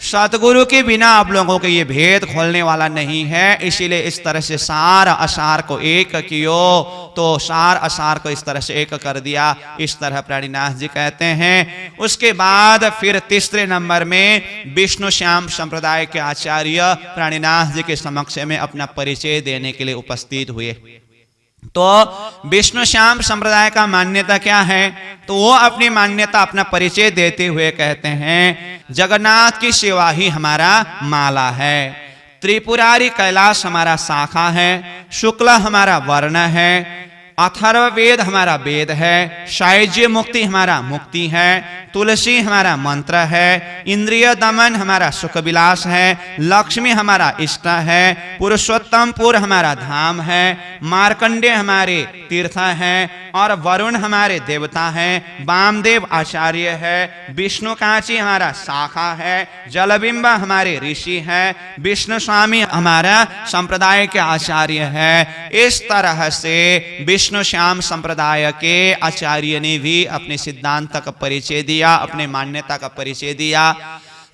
सतगुरु के बिना आप लोगों को ये भेद खोलने वाला नहीं है, इसीलिए इस तरह से सार असार को एक कियो। तो सार असार को इस तरह से एक कर दिया, इस तरह प्राणीनाथ जी कहते हैं। उसके बाद फिर तीसरे नंबर में विष्णु श्याम संप्रदाय के आचार्य प्राणीनाथ जी के समक्ष में अपना परिचय देने के लिए उपस्थित हुए। तो विष्णु श्याम संप्रदाय का मान्यता क्या है, तो वो अपनी मान्यता अपना परिचय देते हुए कहते हैं जगन्नाथ की सेवा ही हमारा माला है, त्रिपुरारी कैलाश हमारा शाखा है, शुक्ल हमारा वर्ण है, अथर्ववेद हमारा वेद है, शायज्य मुक्ति हमारा मुक्ति है, तुलसी हमारा मंत्र है, इंद्रिय दमन हमारा सुख विलास है, लक्ष्मी हमारा इष्ट है, पुरुषोत्तमपुर हमारा धाम है, मार्कंडे हमारे तीर्थ है और वरुण हमारे देवता हैं, वामदेव आचार्य है, विष्णु कांची हमारा शाखा है, जलबिंब हमारे ऋषि है, विष्णु स्वामी हमारा संप्रदाय के आचार्य है। इस तरह से विष्णु श्याम संप्रदाय के आचार्य ने भी अपने सिद्धांत का परिचय दिया, अपने मान्यता का परिचय दिया।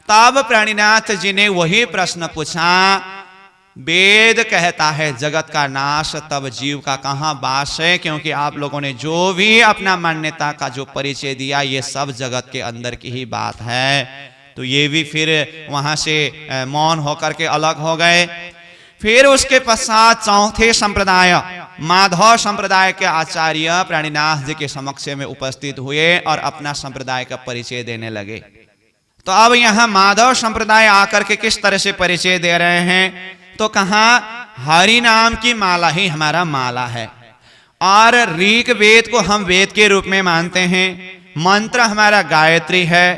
तब प्राणीनाथ जी ने वही प्रश्न पूछा, वेद कहता है जगत का नाश, तब जीव का कहाँ वास है? क्योंकि आप लोगों ने जो भी अपना मान्यता का जो परिचय दिया ये सब जगत के अंदर की ही बात है। तो ये भी फिर वहां से मौन होकर के अलग हो गए। फिर उसके पश्चात चौथे संप्रदाय माधव संप्रदाय के आचार्य प्राणीनाथ जी के समक्ष में उपस्थित हुए और अपना संप्रदाय का परिचय देने लगे। तो अब यहाँ माधव संप्रदाय आकर के किस तरह से परिचय दे रहे हैं, तो कहा हरि नाम की माला ही हमारा माला है और ऋग वेद को हम वेद के रूप में मानते हैं, मंत्र हमारा गायत्री है,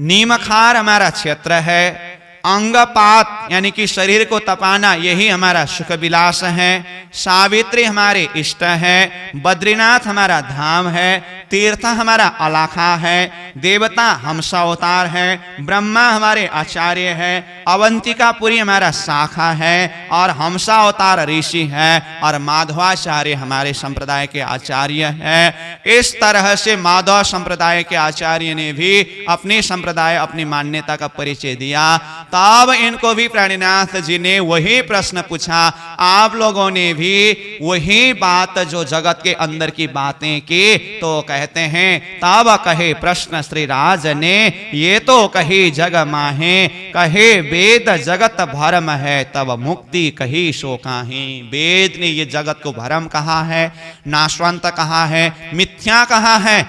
नीमखार हमारा क्षेत्र है, अंगपात यानी कि शरीर को तपाना यही हमारा सुख विलास है, सावित्री हमारे इष्ट है, बद्रीनाथ हमारा धाम है, तीर्थ हमारा अलाखा है, देवता हंसावतार है, ब्रह्मा हमारे आचार्य है, अवंतिकापुरी हमारा शाखा है और हंसावतार ऋषि है और माधवाचार्य हमारे संप्रदाय के आचार्य है। इस तरह से माधव संप्रदाय के आचार्य ने भी अपनी संप्रदाय अपनी मान्यता का परिचय दिया। तब इनको भी प्राणीनाथ जी ने वही प्रश्न पूछा, आप लोगों ने भी वही बात जो जगत के अंदर की बातें की, तो कहते हैं तब कहे प्रश्न श्री राज ने, ये तो कही जग माहे, कहे वेद जगत भरम है, तब मुक्ति कही सो काहे। वेद ने ये जगत को भरम कहा है, नाशवंत कहा है, मिथ्या कहा है।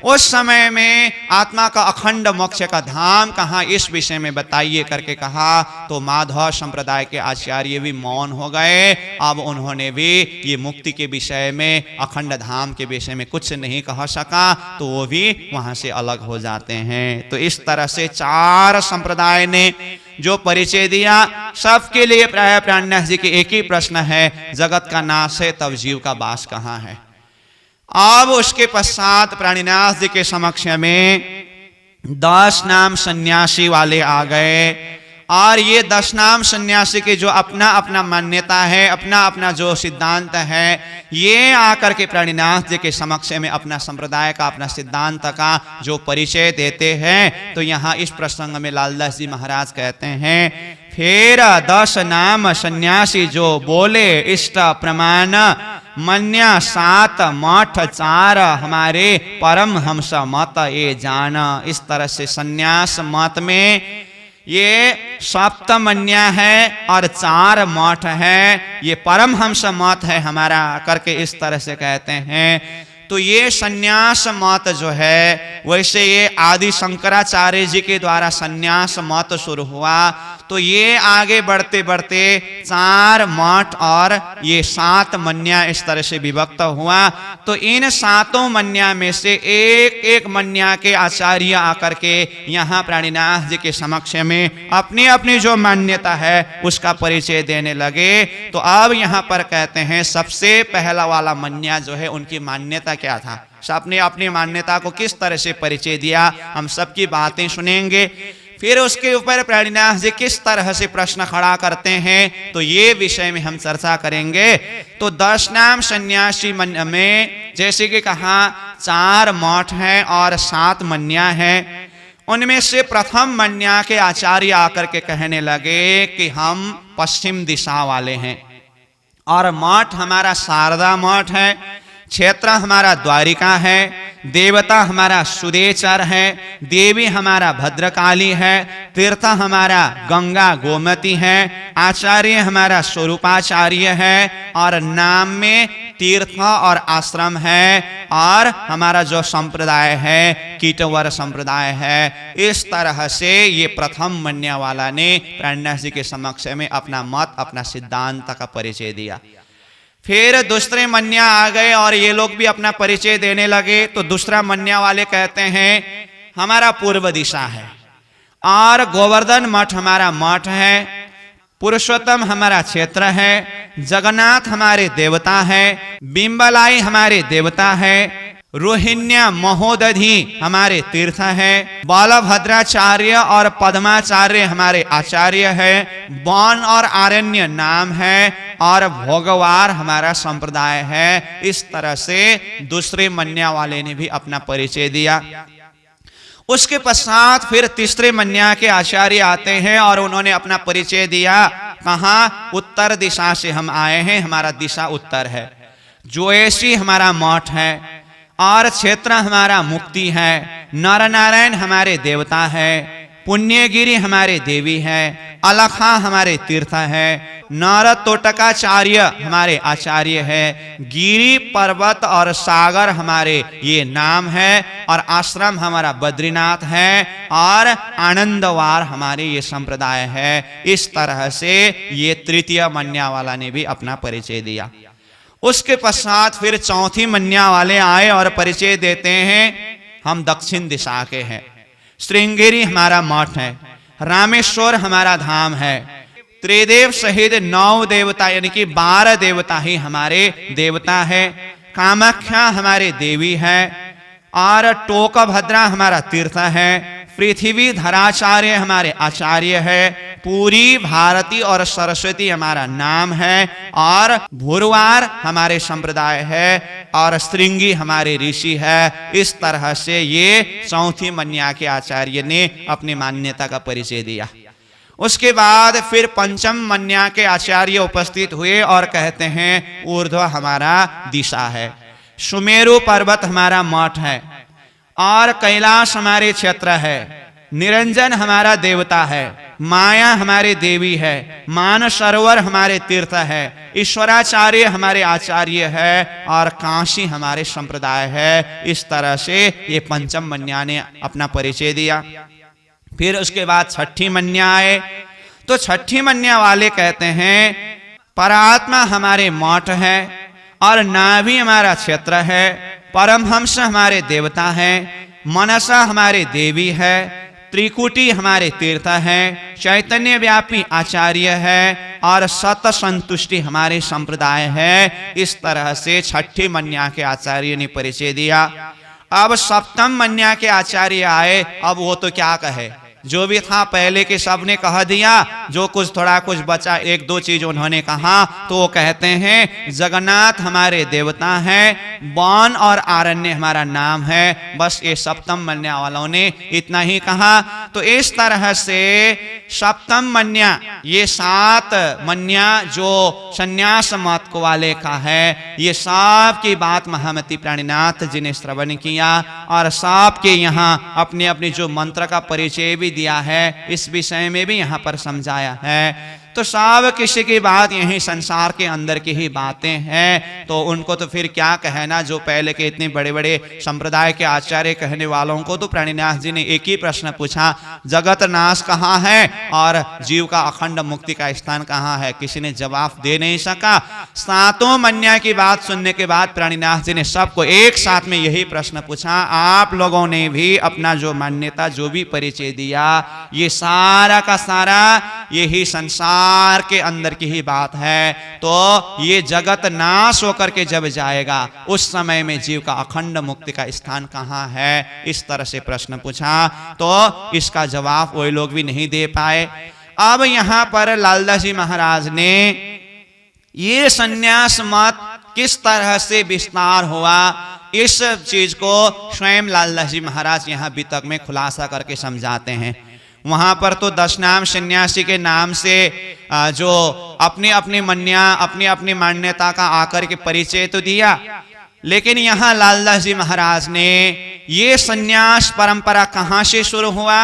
उस समय में आत्मा का अखंड मोक्ष का धाम कहाँ, इस विषय में बताइए करके कहा। तो माधव संप्रदाय के आचार्य भी मौन हो गए। अब उन्होंने भी ये मुक्ति के विषय में, अखंड धाम के विषय में कुछ नहीं कह सका, तो वो भी वहां से अलग हो जाते हैं। तो इस तरह से चार संप्रदाय ने जो परिचय दिया, सबके लिए प्राय प्राणनाथ जी के एक ही प्रश्न है, जगत का नाश है तब जीव का वास कहाँ है। अब उसके पश्चात प्राणीनाथ जी के समक्ष में 10 नाम सन्यासी वाले आ गए और ये 10 नाम सन्यासी के जो अपना अपना मान्यता है, अपना अपना जो सिद्धांत है, ये आकर के प्राणीनाथ जी के समक्ष में अपना संप्रदाय का, अपना सिद्धांत का जो परिचय देते हैं। तो यहाँ इस प्रसंग में लालदास जी महाराज कहते हैं, फिर 10 नाम सन्यासी जो बोले इष्ट प्रमाण, मन्या 7 मठ 4, हमारे परम हंस मत ये जान। इस तरह से सन्यास मत में ये 7 मन्या है और 4 मठ है, ये परम हंस मत है हमारा करके इस तरह से कहते हैं। तो ये सन्यास मत जो है, वैसे ये आदि शंकराचार्य जी के द्वारा सन्यास मत शुरू हुआ, तो ये आगे बढ़ते बढ़ते 4 मठ और ये 7 मन्या इस तरह से विभक्त हुआ। तो इन 7 मन्या में से एक एक मन्या के आचार्य आकर के यहाँ प्राणीनाथ जी के समक्ष में अपनी अपनी जो मान्यता है उसका परिचय देने लगे। तो अब यहाँ पर कहते हैं सबसे पहला वाला मन्या जो है, उनकी मान्यता क्या था, सबने अपनी मान्यता को किस तरह से परिचय दिया, हम सबकी बातें सुनेंगे। फिर उसके ऊपर प्राणीनाथ जी किस तरह से प्रश्न खड़ा करते हैं, तो ये विषय में हम चर्चा करेंगे। तो 10 नाम सन्यासी में जैसे कि कहा 4 मठ हैं और 7 मन्या हैं। उनमें से प्रथम मन्या के आचार्य आकर के कहने लगे कि हम पश्चिम दिशा वाले हैं और मठ हमारा शारदा मठ है, क्षेत्र हमारा द्वारिका है, देवता हमारा सुदेचर है, देवी हमारा भद्रकाली है, तीर्थ हमारा गंगा गोमती है, आचार्य हमारा स्वरूपाचार्य है और नाम में तीर्थ और आश्रम है, और हमारा जो संप्रदाय है कीटवर संप्रदाय है। इस तरह से ये प्रथम मन्या वाला ने प्राणनाथ जी के समक्ष में अपना मत, अपना सिद्धांत का परिचय दिया। फिर दूसरे मन्या आ गए और ये लोग भी अपना परिचय देने लगे। तो दूसरा मन्या वाले कहते हैं हमारा पूर्व दिशा है और गोवर्धन मठ हमारा मठ है, पुरुषोत्तम हमारा क्षेत्र है, जगन्नाथ हमारे देवता है, बिंबलाई हमारे देवता है, रोहिण्या महोदधि हमारे तीर्थ है, बालभद्राचार्य और पद्माचार्य हमारे आचार्य है, वन और आरण्य नाम है और भोगवार हमारा संप्रदाय है। इस तरह से दूसरे मन्या वाले ने भी अपना परिचय दिया। उसके पश्चात फिर तीसरे मन्या के आचार्य आते हैं और उन्होंने अपना परिचय दिया। कहाँ? उत्तर दिशा से हम आए हैं, हमारा दिशा उत्तर है, जोएसी हमारा मठ है और क्षेत्र हमारा मुक्ति है, नर नारायण हमारे देवता है, पुण्यगिरी हमारे देवी है, अलखा हमारे तीर्थ है, नर तोटकाचार्य हमारे आचार्य है, गिरी पर्वत और सागर हमारे ये नाम है और आश्रम हमारा बद्रीनाथ है और आनंदवार हमारे ये संप्रदाय है। इस तरह से ये तृतीय मन्या वाला ने भी अपना परिचय दिया। उसके पश्चात फिर चौथी मन्या वाले आए और परिचय देते हैं हम दक्षिण दिशा के हैं, श्रृंगेरी हमारा मठ है, रामेश्वर हमारा धाम है, त्रिदेव सहित 9 देवता यानी कि 12 देवता ही हमारे देवता है, कामाख्या हमारे देवी है, और टोकभद्रा हमारा तीर्थ है, पृथ्वी धराचार्य हमारे आचार्य है, पूरी भारती और सरस्वती हमारा नाम है, और भूरवार हमारे संप्रदाय है, और श्रृंगी हमारे ऋषि है। इस तरह से ये चौथी मन्या के आचार्य ने अपनी मान्यता का परिचय दिया। उसके बाद फिर पंचम मन्या के आचार्य उपस्थित हुए और कहते हैं ऊर्ध्व हमारा दिशा है, सुमेरु पर्वत हमारा मठ है, और कैलाश हमारे क्षेत्र है, निरंजन हमारा देवता है, माया हमारे देवी है, मानसरोवर हमारे तीर्थ है, ईश्वराचार्य हमारे आचार्य है, और काशी हमारे संप्रदाय है। इस तरह से ये पंचम मन्या ने अपना परिचय दिया। फिर उसके बाद छठी मन्या आए, तो छठी मन्या वाले कहते हैं परात्मा हमारे मठ है, और नाभि हमारा क्षेत्र है, परमहंस हमारे देवता हैं, मनसा हमारे देवी है, त्रिकुटी हमारे तीर्थ है, चैतन्य व्यापी आचार्य है, और सत संतुष्टि हमारे संप्रदाय है। इस तरह से छठी मन्या के आचार्य ने परिचय दिया। अब सप्तम मन्या के आचार्य आए। अब वो तो क्या कहे, जो भी था पहले के सब ने कह दिया, जो कुछ थोड़ा कुछ बचा एक दो चीज उन्होंने कहा, तो वो कहते हैं जगन्नाथ हमारे देवता हैं, वन और आरण्य हमारा नाम है। बस ये सप्तम मन्या वालों ने इतना ही कहा। तो इस तरह से सप्तम मन्या, ये 7 मन्या जो संन्यास मत को वाले का है, ये सब की बात महामती प्राणीनाथ जी ने श्रवण किया, और सब के यहाँ अपने अपने जो मंत्र का परिचय भी दिया है, इस विषय में भी यहाँ पर समझाया है। तो सब किसी की बात यही संसार के अंदर की ही बातें हैं, तो उनको तो फिर क्या कहना। जो पहले के इतने बड़े बड़े संप्रदाय के आचार्य कहने वालों को तो प्राणीनाथ जी ने एक ही प्रश्न पूछा, जगत नाश कहाँ है और जीव का अखंड मुक्ति का स्थान कहाँ है, किसी ने जवाब दे नहीं सका। 7 मन्या की बात सुनने के बाद प्राणीनाथ जी ने सबको एक साथ में यही प्रश्न पूछा, आप लोगों ने भी अपना जो मान्यता जो भी परिचय दिया, ये सारा का सारा यही संसार के अंदर की ही बात है। तो ये जगत नाश होकर के जब जाएगा, उस समय में जीव का अखंड मुक्ति का स्थान कहाँ है, इस तरह से प्रश्न पूछा। तो इसका जवाब वही लोग भी नहीं दे पाए। अब यहां पर लालदास जी महाराज ने ये संन्यास मत किस तरह से विस्तार हुआ, इस चीज को स्वयं लालदास जी महाराज यहाँ वितक में खुलासा करके समझाते हैं। वहां पर तो 10 नाम सन्यासी के नाम से जो अपनी अपनी मन्या अपनी अपनी मान्यता का आकर के परिचय तो दिया, लेकिन यहाँ लालदास जी महाराज ने ये सन्यास परंपरा कहाँ से शुरू हुआ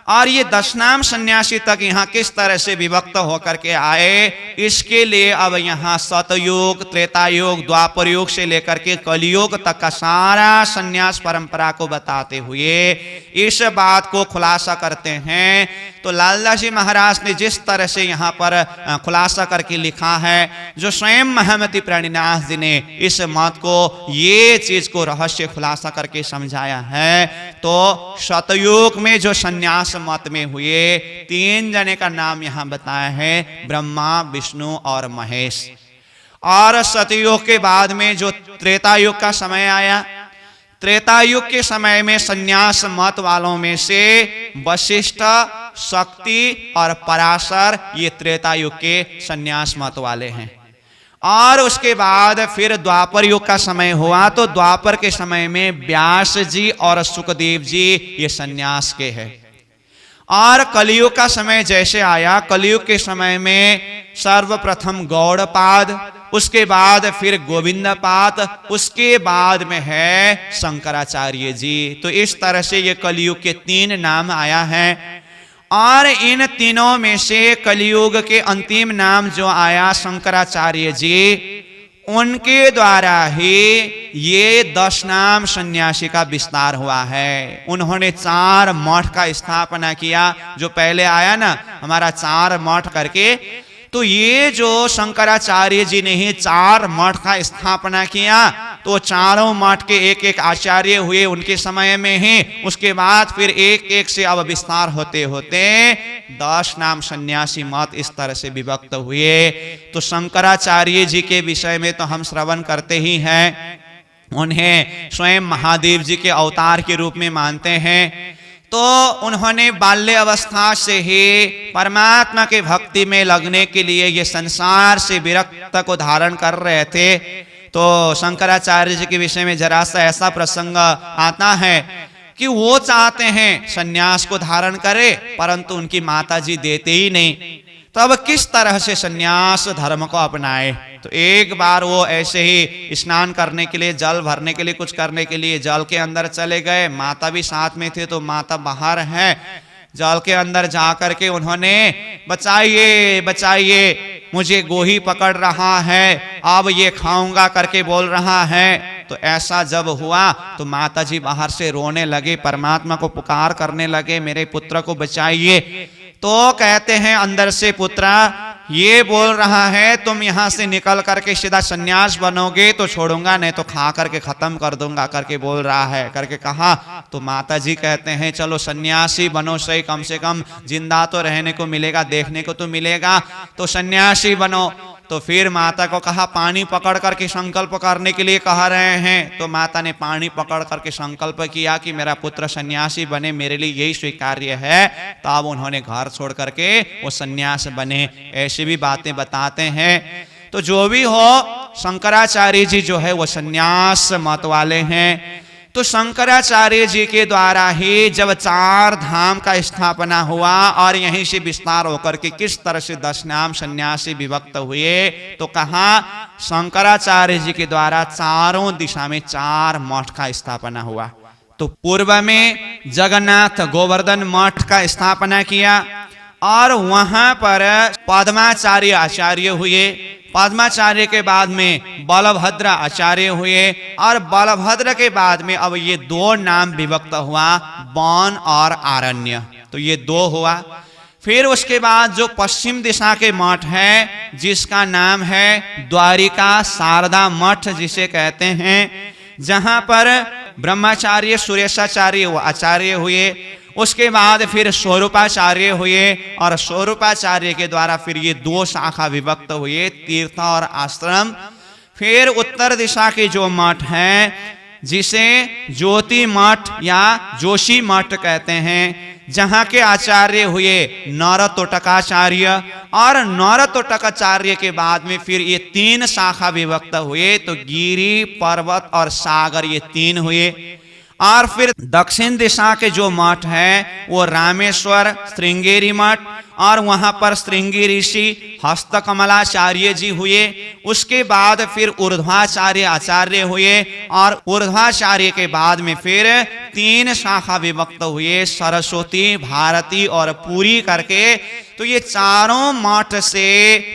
और ये 10 नाम सन्यासी तक यहाँ किस तरह से विभक्त होकर के आए, इसके लिए अब यहाँ सतयुग, त्रेता युग, द्वापर युग से लेकर के कलियुग तक का सारा सन्यास परंपरा को बताते हुए इस बात को खुलासा करते हैं। तो लालदास जी महाराज ने जिस तरह से यहाँ पर खुलासा करके लिखा है, जो स्वयं महामती प्राणीनाथ जी ने इस मत को ये चीज को रहस्य खुलासा करके समझाया है। तो सतयुग में जो सन्यास मत में हुए 3 जने का नाम यहाँ बताया है, ब्रह्मा, विष्णु और महेश। और सतयुग के बाद में जो त्रेता युग का समय आया, त्रेता युग के समय में सन्यास मत वालों में से वशिष्ठ, शक्ति और पराशर ये त्रेता युग के सन्यास मत वाले हैं। और उसके बाद फिर द्वापर युग का समय हुआ, तो द्वापर के समय में व्यास जी और सुखदेव जी ये सन्यास के हैं। और कलियुग का समय जैसे आया, कलियुग के समय में सर्वप्रथम गौड़पाद, उसके बाद फिर गोविंदपाद, उसके बाद में है शंकराचार्य जी। तो इस तरह से ये कलियुग के 3 नाम आया है। और इन तीनों में से कलियुग के अंतिम नाम जो आया शंकराचार्य जी, उनके द्वारा ही ये 10 नाम सन्यासी का विस्तार हुआ है। उन्होंने 4 मठ का स्थापना किया। जो पहले आया ना हमारा 4 मठ करके, तो ये जो शंकराचार्य जी ने ही 4 मठ का स्थापना किया, तो चारों मठ के एक एक आचार्य हुए उनके समय में ही। उसके बाद फिर एक एक से अब विस्तार होते होते 10 नाम सन्यासी मत इस तरह से विभक्त हुए। तो शंकराचार्य जी के विषय में तो हम श्रवण करते ही हैं। उन्हें स्वयं महादेव जी के अवतार के रूप में मानते हैं। तो उन्होंने बाल्य अवस्था से ही परमात्मा के भक्ति में लगने के लिए ये संसार से विरक्त को धारण कर रहे थे। तो शंकराचार्य जी के विषय में जरा सा ऐसा प्रसंग आता है कि वो चाहते हैं सन्यास को धारण करे, परंतु उनकी माता जी देते ही नहीं। तो अब किस तरह से सन्यास धर्म को अपनाए। तो एक बार वो ऐसे ही स्नान करने के लिए, जल भरने के लिए, कुछ करने के लिए जल के अंदर चले गए। माता भी साथ में थे, तो माता बाहर है। जल के अंदर जाकर के उन्होंने बचाइए बचाइए, मुझे गोही पकड़ रहा है, अब ये खाऊंगा करके बोल रहा है। तो ऐसा जब हुआ तो माता जी बाहर से रोने लगे, परमात्मा को पुकार करने लगे, मेरे पुत्र को बचाइए। तो कहते हैं अंदर से पुत्रा ये बोल रहा है तुम यहां से निकल करके सीधा सन्यास बनोगे तो छोड़ूंगा, नहीं तो खा करके खत्म कर दूंगा करके बोल रहा है करके कहा। तो माता जी कहते हैं चलो सन्यासी बनो सही, कम से कम जिंदा तो रहने को मिलेगा, देखने को तो मिलेगा, तो सन्यासी बनो। तो फिर माता को कहा पानी पकड़ करके संकल्प करने के लिए कह रहे हैं। तो माता ने पानी पकड़ करके संकल्प किया कि मेरा पुत्र सन्यासी बने, मेरे लिए यही स्वीकार्य है। तो अब उन्होंने घर छोड़ करके वो सन्यास बने। ऐसी भी बातें बताते हैं। तो जो भी हो, शंकराचार्य जी जो है वो सन्यास मत वाले हैं। तो शंकराचार्य जी के द्वारा ही जब 4 धाम का स्थापना हुआ और यहीं से विस्तार होकर के किस तरह से 10 नाम सन्यासी विभक्त हुए, तो कहा शंकराचार्य जी के द्वारा चारों दिशा में 4 मठ का स्थापना हुआ। तो पूर्व में जगन्नाथ गोवर्धन मठ का स्थापना किया और वहां पर पद्माचार्य आचार्य हुए। पद्माचार्य के बाद में बलभद्र आचार्य हुए और बलभद्र के बाद में अब ये 2 नाम विभक्त हुआ, वन और आरण्य। तो ये 2 हुआ। फिर उसके बाद जो पश्चिम दिशा के मठ है जिसका नाम है द्वारिका शारदा मठ जिसे कहते हैं, जहां पर ब्रह्माचार्य सुरेशाचार्य आचार्य हुए। उसके बाद फिर स्वरूपाचार्य हुए और स्वरूपाचार्य के द्वारा फिर ये 2 शाखा विभक्त हुए, तीर्थ और आश्रम। फिर उत्तर दिशा के जो मठ हैं जिसे ज्योति मठ या जोशी मठ कहते हैं, जहां के आचार्य हुए नरतोटकाचार्य और नरतोटकाचार्य के बाद में फिर ये 3 शाखा विभक्त हुए। तो गिरि, पर्वत और सागर ये 3 हुए। और फिर दक्षिण दिशा के जो मठ है वो रामेश्वर श्रृंगेरी मठ और वहां पर श्रृंगी ऋषि हस्तकमलाचार्य जी हुए। उसके बाद फिर ऊर्ध्वाचार्य आचार्य हुए और ऊर्ध्वाचार्य के बाद में फिर 3 शाखा विभक्त हुए, सरस्वती, भारती और पुरी करके। तो ये चारों मठ से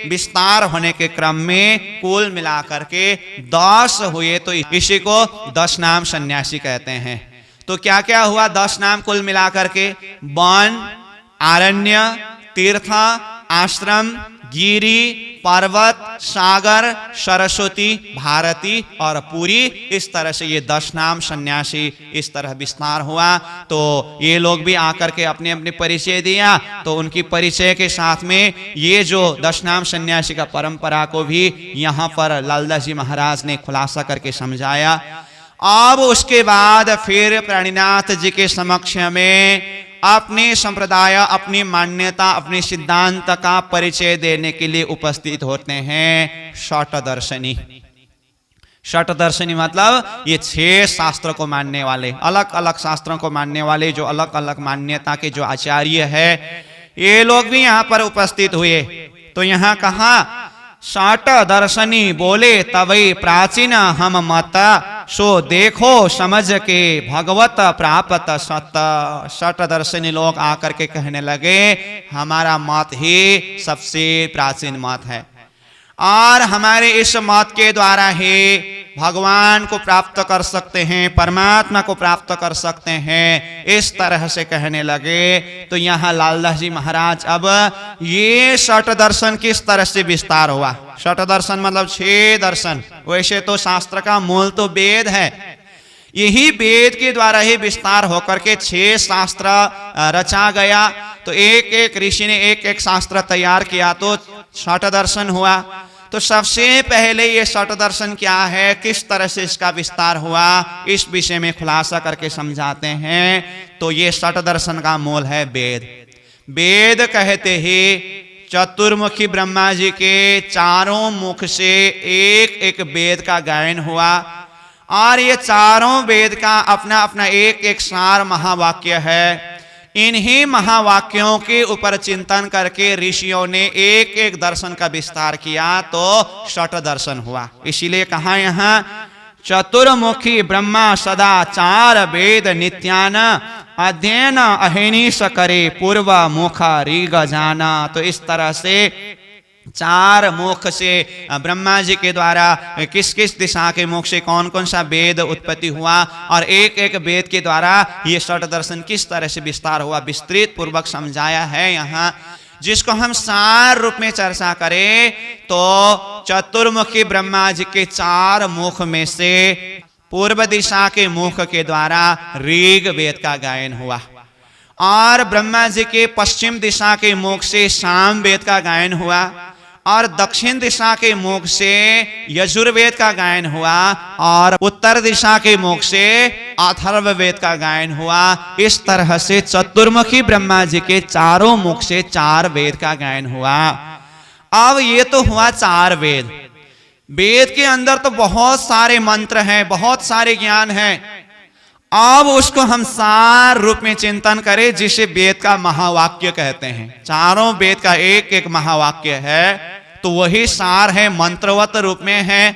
विस्तार होने के क्रम में कुल मिलाकर के 10 हुए। तो इसी को 10 नाम सन्यासी कहते हैं। तो क्या क्या हुआ 10 नाम कुल मिलाकर के? वन, आरण्य, तीर्थ, आश्रम, गिरि, पर्वत, सागर, सरस्वती, भारती और पुरी। इस तरह से ये 10 नाम सन्यासी इस तरह विस्तार हुआ। तो ये लोग भी आकर के अपने अपने परिचय दिया। तो उनकी परिचय के साथ में ये जो 10 नाम सन्यासी का परंपरा को भी यहाँ पर लालदास जी महाराज ने खुलासा करके समझाया। अब उसके बाद फिर प्राणीनाथ जी के समक्ष में अपने संप्रदाय, अपनी मान्यता, अपने सिद्धांत का परिचय देने के लिए उपस्थित होते हैं षटदर्शनी। षटदर्शनी मतलब ये 6 शास्त्रों को मानने वाले, अलग अलग शास्त्रों को मानने वाले, जो अलग अलग मान्यता के जो आचार्य है, ये लोग भी यहाँ पर उपस्थित हुए। तो यहाँ कहा षटदर्शनी बोले तवै प्राचीन हम मत, सो देखो समझ के भगवत प्राप्त सत। षटदर्शनी लोग आकर के कहने लगे हमारा मत ही सबसे प्राचीन मत है और हमारे इस मत के द्वारा ही भगवान को प्राप्त कर सकते हैं, परमात्मा को प्राप्त कर सकते हैं, इस तरह से कहने लगे। तो यहाँ लालदास जी महाराज अब ये षट दर्शन किस तरह से विस्तार हुआ। षट दर्शन मतलब 6 दर्शन। वैसे तो शास्त्र का मूल तो वेद है, यही वेद के द्वारा ही विस्तार होकर के 6 शास्त्र रचा गया। तो एक एक ऋषि ने एक एक शास्त्र तैयार किया तो षट दर्शन हुआ। तो सबसे पहले ये षट दर्शन क्या है, किस तरह से इसका विस्तार हुआ, इस विषय में खुलासा करके समझाते हैं। तो ये षट दर्शन का मूल है वेद। वेद कहते ही चतुर्मुखी ब्रह्मा जी के चारों मुख से एक एक वेद का गायन हुआ, और ये चारों वेद का अपना अपना एक एक सार महावाक्य है। इन्हीं महावाक्यों के ऊपर चिंतन करके ऋषियों ने एक एक दर्शन का विस्तार किया, तो षट दर्शन हुआ। इसीलिए कहा यहाँ चतुर्मुखी ब्रह्मा सदा चार वेद नित्यान अध्ययन अहिनीश करे पूर्व मुख ऋग जाना। तो इस तरह से चार मुख से ब्रह्मा जी के द्वारा किस किस दिशा के मुख से कौन कौन सा वेद उत्पत्ति हुआ, और एक एक वेद के द्वारा ये षट दर्शन किस तरह से विस्तार हुआ, विस्तृत पूर्वक समझाया है यहाँ। जिसको हम सार रूप में चर्चा करें तो चतुर्मुखी ब्रह्मा जी के चार मुख में से पूर्व दिशा के मुख के द्वारा ऋग वेद का गायन हुआ, और ब्रह्मा जी के पश्चिम दिशा के मुख से साम वेद का गायन हुआ, और दक्षिण दिशा के मुख से यजुर्वेद का गायन हुआ, और उत्तर दिशा के मुख से अथर्व वेद का गायन हुआ। इस तरह से चतुर्मुखी ब्रह्मा जी के चारों मुख से चार वेद का गायन हुआ। अब ये तो हुआ चार वेद। वेद के अंदर तो बहुत सारे मंत्र हैं, बहुत सारे ज्ञान हैं। अब उसको हम सार रूप में चिंतन करें, जिसे वेद का महावाक्य कहते हैं। चारों वेद का एक एक महावाक्य है, तो वही सार है, मंत्रवत रूप में है।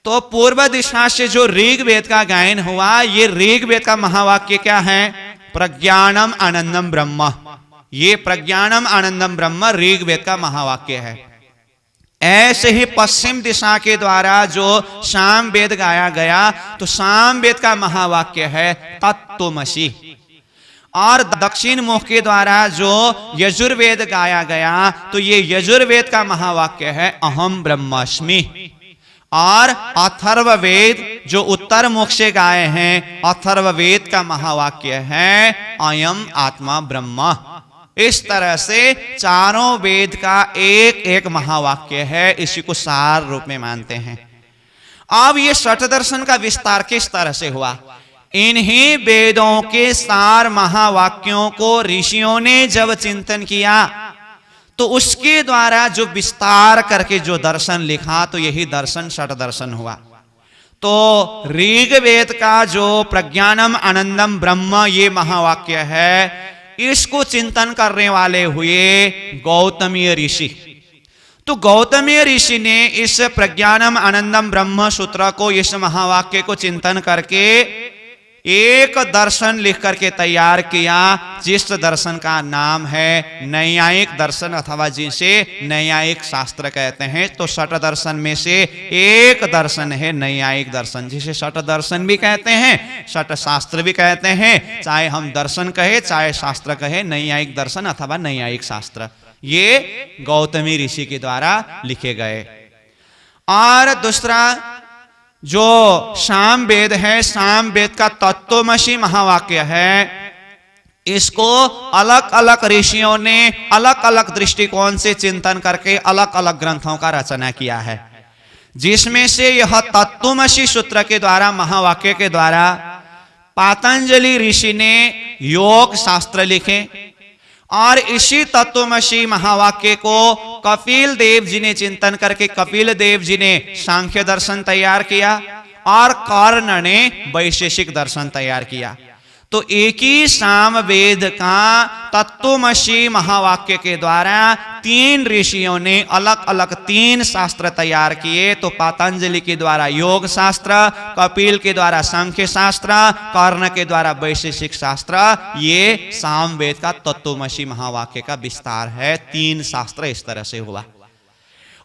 तो पूर्व दिशा से जो ऋग वेद का गायन हुआ, ये ऋग वेद का महावाक्य क्या है, प्रज्ञानम आनंदम ब्रह्म। ये प्रज्ञानम आनंदम ब्रह्म ऋग वेद का महावाक्य है। ऐसे ही पश्चिम दिशा के द्वारा जो साम वेद गाया गया, तो साम वेद का महावाक्य है तत्त्वमसि, और दक्षिण मुख के द्वारा जो यजुर्वेद गाया गया, तो ये यजुर्वेद का महावाक्य है अहम ब्रह्मास्मि, और अथर्ववेद जो उत्तर मुख से गाए हैं, अथर्ववेद का महावाक्य है अयम आत्मा ब्रह्म। इस तरह से चारों वेद का एक एक महावाक्य है, इसी को सार रूप में मानते हैं। अब ये षट दर्शन का विस्तार किस तरह से हुआ, इन्हीं वेदों के सार महावाक्यों को ऋषियों ने जब चिंतन किया, तो उसके द्वारा जो विस्तार करके जो दर्शन लिखा, तो यही दर्शन षट दर्शन हुआ। तो ऋग वेद का जो प्रज्ञानम आनंदम ब्रह्म ये महावाक्य है, इसको चिंतन करने वाले हुए गौतमीय ऋषि। तो गौतमीय ऋषि ने इस प्रज्ञानम आनंदम ब्रह्म सूत्र को, इस महावाक्य को चिंतन करके एक दर्शन लिख करके तैयार किया, जिस दर्शन का नाम है नैयायिक दर्शन, अथवा जिसे नैयायिक शास्त्र कहते हैं। तो षट दर्शन में से एक दर्शन है नैयायिक दर्शन, जिसे षट दर्शन भी कहते हैं, षट शास्त्र भी कहते हैं। चाहे हम दर्शन कहे चाहे शास्त्र कहे, नैयायिक दर्शन अथवा नैयायिक शास्त्र, ये गौतमी ऋषि के द्वारा लिखे गए। और दूसरा जो साम वेद है, साम वेद का तत्त्वमसि महावाक्य है, इसको अलग अलग ऋषियों ने अलग अलग दृष्टिकोण से चिंतन करके अलग अलग ग्रंथों का रचना किया है, जिसमें से यह तत्त्वमसि सूत्र के द्वारा, महावाक्य के द्वारा पातंजलि ऋषि ने योग शास्त्र लिखे, और इसी तत्त्वमसि महावाक्य को कपिल देव जी ने चिंतन करके कपिल देव जी ने सांख्य दर्शन तैयार किया, और कर्ण ने वैशेषिक दर्शन तैयार किया। तो एक ही साम वेद का तत्त्वमसि महावाक्य के द्वारा तीन ऋषियों ने अलग अलग तीन शास्त्र तैयार किए। तो पातंजलि के द्वारा योग शास्त्र, कपिल के द्वारा सांख्य शास्त्र, कर्ण के द्वारा वैशेषिक शास्त्र, ये साम वेद का तत्त्वमसि महावाक्य का विस्तार है। तीन शास्त्र इस तरह से हुआ।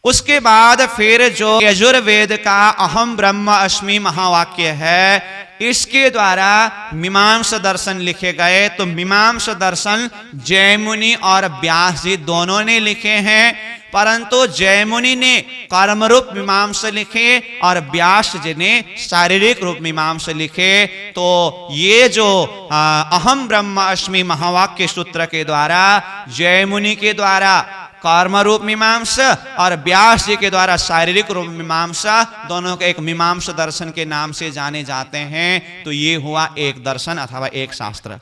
उसके बाद फिर जो यजुर्वेद का अहम ब्रह्म अस्मि महावाक्य है, इसके द्वारा मीमांसा दर्शन लिखे गए। तो मीमांसा दर्शन जयमुनि और व्यास जी दोनों ने लिखे हैं, परंतु जयमुनि ने कर्म रूप मीमांसा लिखे और व्यास जी ने शारीरिक रूप मीमांसा लिखे। तो ये जो अहम ब्रह्म अस्मि महावाक्य सूत्र के द्वारा जयमुनि के द्वारा कर्म रूप मीमांसा और व्यास जी के द्वारा शारीरिक रूप मीमांसा, दोनों के एक मीमांसा दर्शन के नाम से जाने जाते हैं। तो ये हुआ एक दर्शन अथवा एक शास्त्र।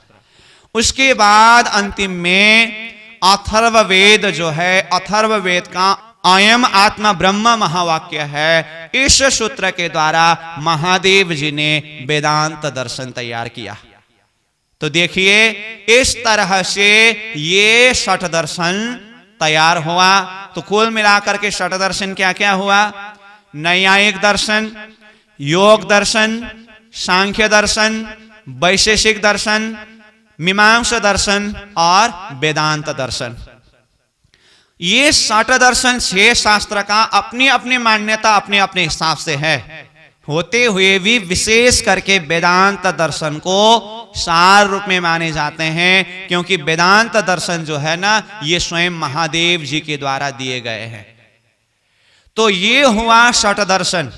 उसके बाद अंतिम में अथर्ववेद जो है, अथर्ववेद का अयम आत्मा ब्रह्म महावाक्य है, इस सूत्र के द्वारा महादेव जी ने वेदांत दर्शन तैयार किया। तो देखिए इस तरह से ये षट दर्शन तैयार हुआ। तो कुल मिलाकर के षट दर्शन क्या क्या हुआ? नैयायिक दर्शन, योग दर्शन, सांख्य दर्शन, वैशेषिक दर्शन, मीमांसा दर्शन और वेदांत दर्शन। ये षट दर्शन 6 शास्त्र का अपनी अपनी मान्यता अपने अपने हिसाब से है, होते हुए भी विशेष करके वेदांत दर्शन को सार रूप में माने जाते हैं, क्योंकि वेदांत दर्शन जो है ना, ये स्वयं महादेव जी के द्वारा दिए गए हैं। तो ये हुआ षट दर्शन।